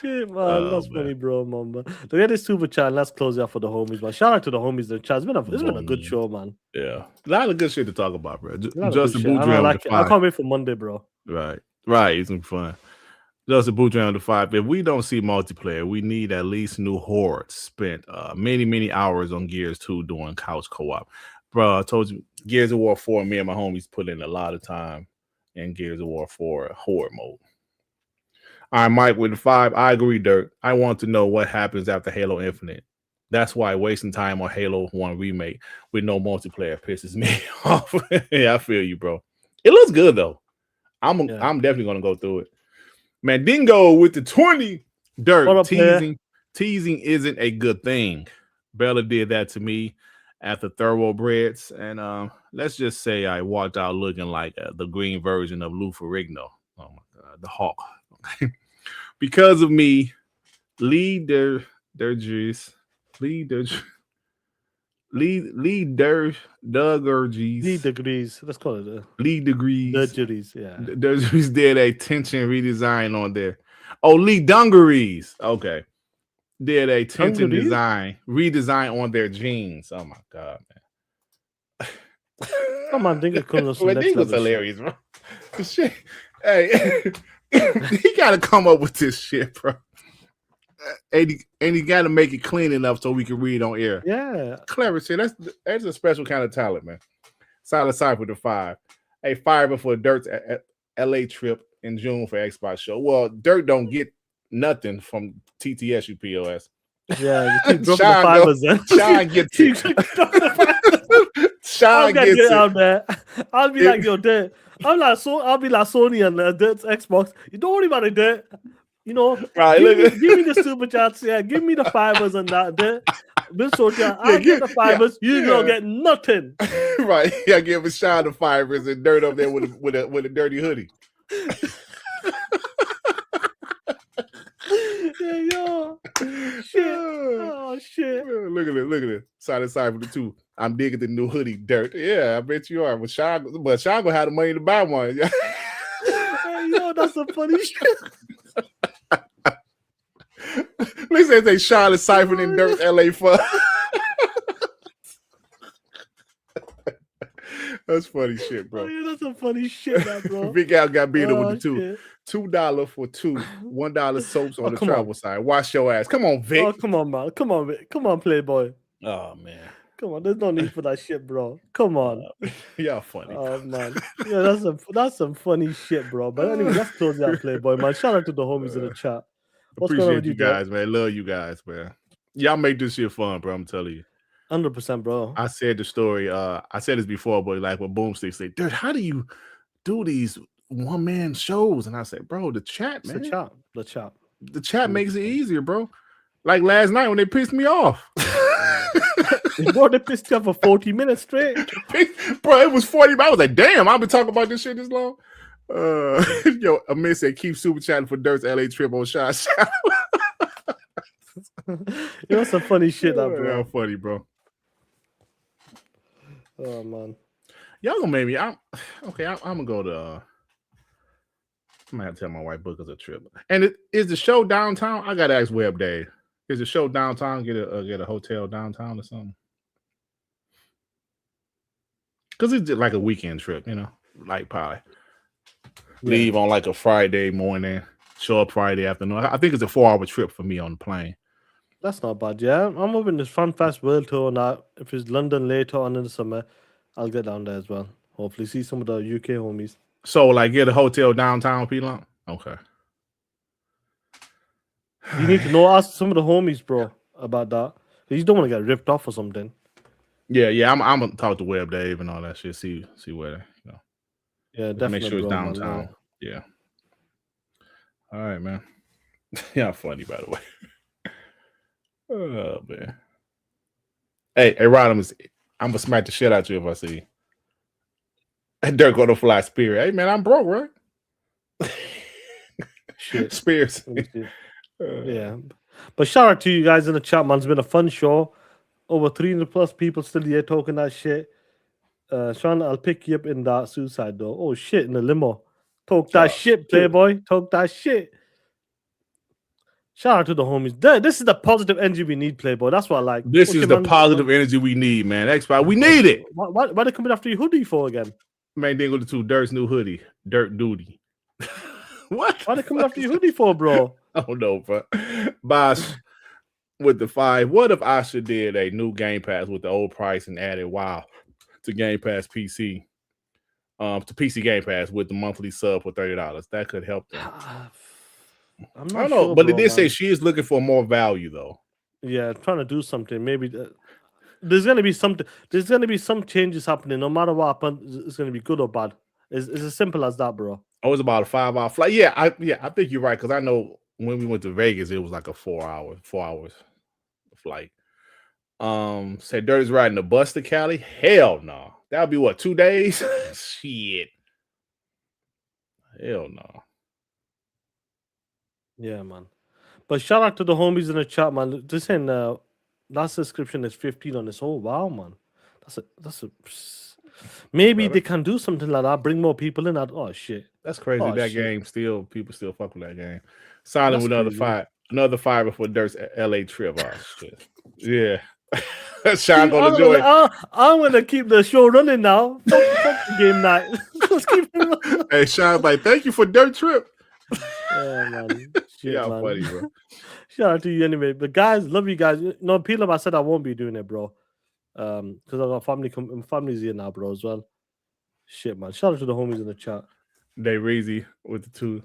Shit, man, that's funny, bro, man. But look at this super chat. Let's close it out for the homies, man. Shout out to the homies in the chat. It's been a good show, man. Yeah, a lot of good shit to talk about, bro. A lot of good Justin shit. Boudreaux I with the I 5. can't wait for Monday, bro. Right. It's gonna be fun. Justin Boudreaux with the 5. If we don't see multiplayer, we need at least new hordes spent many hours on Gears 2 doing couch co-op. Bro, I told you, Gears of War 4, me and my homies put in a lot of time in Gears of War 4 horde mode. All right, Mike with the 5. I agree, Dirt. I want to know what happens after Halo Infinite. That's why wasting time on Halo 1 remake with no multiplayer pisses me off. Yeah, I feel you, bro. It looks good though. I'm definitely gonna go through it. Man, Dingo with the 20. Dirt What up, teasing isn't a good thing. Bella did that to me after Thoroughbreds, and let's just say I walked out looking like the green version of Lou Ferrigno. Oh my God, the Hawk. Because of me, Lee Duggerges. Lee degrees. Let's call it Lee Degrees. Degrees, yeah. Duggerges did a tension redesign on there. Oh, Lee Dungarees. Okay. did a tinted Dungarees? redesign on their jeans. Oh my god, man! Come on, think it comes Well, next this was level shit. hilarious, bro. The shit. Hey, he got to come up with this shit, bro. And he got to make it clean enough so we can read on air. Yeah. Clever shit. That's a special kind of talent, man. Solid Cypher to 5. Hey, fireman for Dirt's LA trip in June for Xbox show. Well, Dirt don't get nothing from TTS, you POS. Yeah, you keep dropping the fibers then. Sean gets it. Sean gets it out there. I'll be like, yo, Dirt. I'll be like Sony and Dirt's Xbox. You don't worry about it, Dirt. You know, right, give me the super chats. Yeah, give me the fibers and that. Dirt. Bill Soldier, I'll get the fibers. You don't get nothing. Right. Yeah, give Sean the fibers and Dirt up there with a dirty hoodie. Yeah, yo. Shit. Oh shit. Look at it. Solid Cypher the 2. I'm digging the new hoodie, Dirt. Yeah, I bet you are. But Sean gonna have the money to buy one. Hey, yo, that's some funny shit. They say they Charlotte Cypher in Dirt LA fun. That's funny shit, bro. Oh, yeah, that's some funny shit, bro. Big Al got beat up with the 2. Shit. $2 for 2. $1 soaps on the come travel side. Wash your ass. Come on, Vic. Oh, come on, man. Come on, Playboy. Oh man. Come on, there's no need for that shit, bro. Come on. Y'all funny. Oh man. Yeah, that's some funny shit, bro. But anyway, let's close that, Playboy, man. Shout out to the homies in the chat. What's going on Appreciate with you guys, man. Love you guys, man. Y'all make this shit fun, bro. I'm telling you. 100%, bro. I said the story. I said this before, but like when Boomstick said, dude, how do you do these one-man shows? And I said, bro, the chat, man. The chat makes it easier, bro. Like last night when they pissed me off. Bro, they pissed you off for 40 minutes straight. Bro, it was 40. I was like, damn, I've been talking about this shit this long. Yo, Amir said, keep super chatting for Dirt's LA trip on Shot. You know some funny shit, that, bro. Yeah, funny, bro. Oh man, y'all gonna make me. I'm gonna go to. I might have to tell my wife book us a trip. And is the show downtown? I gotta ask Web Dave. Is the show downtown? Get a hotel downtown or something? Because it's just like a weekend trip, you know, like probably leave on like a Friday morning, show up Friday afternoon. I think it's a 4-hour trip for me on the plane. That's not bad. Yeah, I'm moving this Fanfest World Tour now. If it's London later on in the summer, I'll get down there as well. Hopefully, see some of the UK homies. So, like, get a hotel downtown, P-Lump? Okay. You need to ask some of the homies, bro, about that. You don't want to get ripped off or something. Yeah. I'm gonna talk to Web Dave and all that shit. See where you know. Yeah, definitely. Make sure it's downtown. Man. Yeah. All right, man. Yeah, funny by the way. Oh man. Hey, Rod, I'm gonna smack the shit out you if I see you. Dirk on the fly Spirit. Hey man, I'm broke, right? Shit. Spears. Yeah. But shout out to you guys in the chat, man. It's been a fun show. Over 300 plus people still here talking that shit. Sean, I'll pick you up in that suicide door. Oh shit, in the limo. Talk that shit, Playboy. Talk that shit. Shout out to the homies. This is the positive energy we need, Playboy. That's what I like. This is the positive energy we need, man. Xbox, we need it. Why they coming after your hoodie for again? Man, they go to Dirt's new hoodie. Dirt Duty. What? Why they coming after your hoodie for, bro? I don't know, bro. Bosh with the 5. What if Asha did a new Game Pass with the old price and added WoW to Game Pass PC? To PC Game Pass with the monthly sub for $30. That could help them. I don't know, sure, but bro, it did say man. she is looking for more value, though. Yeah, trying to do something. Maybe there's gonna be something. There's gonna be some changes happening. No matter what happens, it's gonna be good or bad. It's as simple as that, bro. Oh, it's about a 5-hour flight. Yeah, I think you're right because I know when we went to Vegas, it was like a 4 hours flight. Said Dirty's riding the bus to Cali. Hell no. That'll be what, 2 days? Shit. Hell no. Yeah, man. But shout out to the homies in the chat, man. This ain't that subscription is 15 on this. Oh wow, man. That's a maybe they can do something like that. Bring more people in. Oh shit. That's crazy. Oh, that shit. game people still fuck with that game. Silent with another 5. Another fire before Dirt's LA trip. Oh shit. Yeah. Sean gonna join. I'm gonna keep the show running now. Fuck the game night. Let's keep it running. Hey, Sean's like, thank you for Dirt trip. Yeah, man. Shit, Yeah, man. funny, bro. Shout out to you anyway. But guys, love you guys. No, Peelam, I said I won't be doing it, bro. Because I got family's here now, bro, as well. Shit, man. Shout out to the homies in the chat. They Reezy with the 2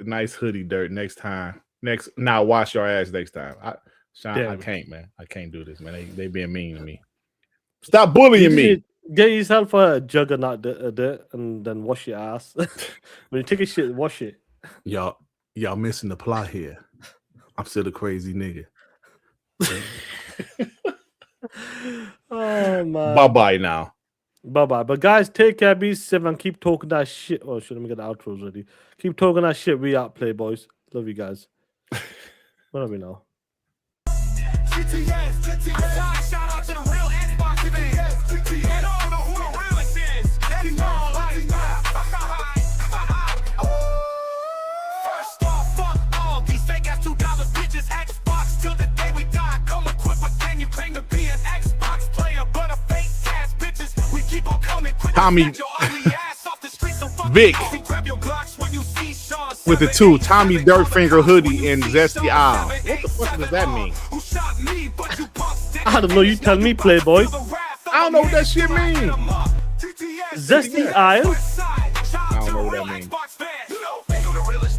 nice hoodie Dirt next time. Now wash your ass next time. Sean, Damn. I can't, man. I can't do this, man. They being mean to me. Stop bullying me. Get yourself a juggernaut dirt and then wash your ass. When you take a shit, wash it. Y'all missing the plot here. I'm still a crazy nigga. Oh man. Bye-bye now. Bye-bye. But guys, take care, be safe, and keep talking that shit. Oh shit, let me get the outros ready. Keep talking that shit. We out, Playboys. Love you guys. What are we now? TTS. Shout out to the real Xbox fans. And all know who the realest is. That's all First off, fuck all these fake ass $2 bitches. Xbox till the day we die. Come equipped with gang, you claim to be an Xbox player, but a fake ass bitches. We keep on coming. Tommy Vic with the 2 Tommy Dirtfinger hoodie and Zesty Owl. What the fuck does that mean? I don't know. You tell me, Playboy. I don't know what that shit means. Zesty Isle. I don't know what that means.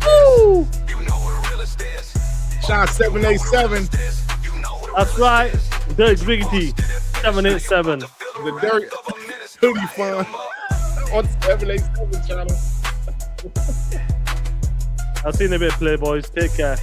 Woo! Sean 787. That's right. Dirt Griggity 787. The Dirt hoodie fun on 787 channel. I'll see you in a bit, Playboys. Take care.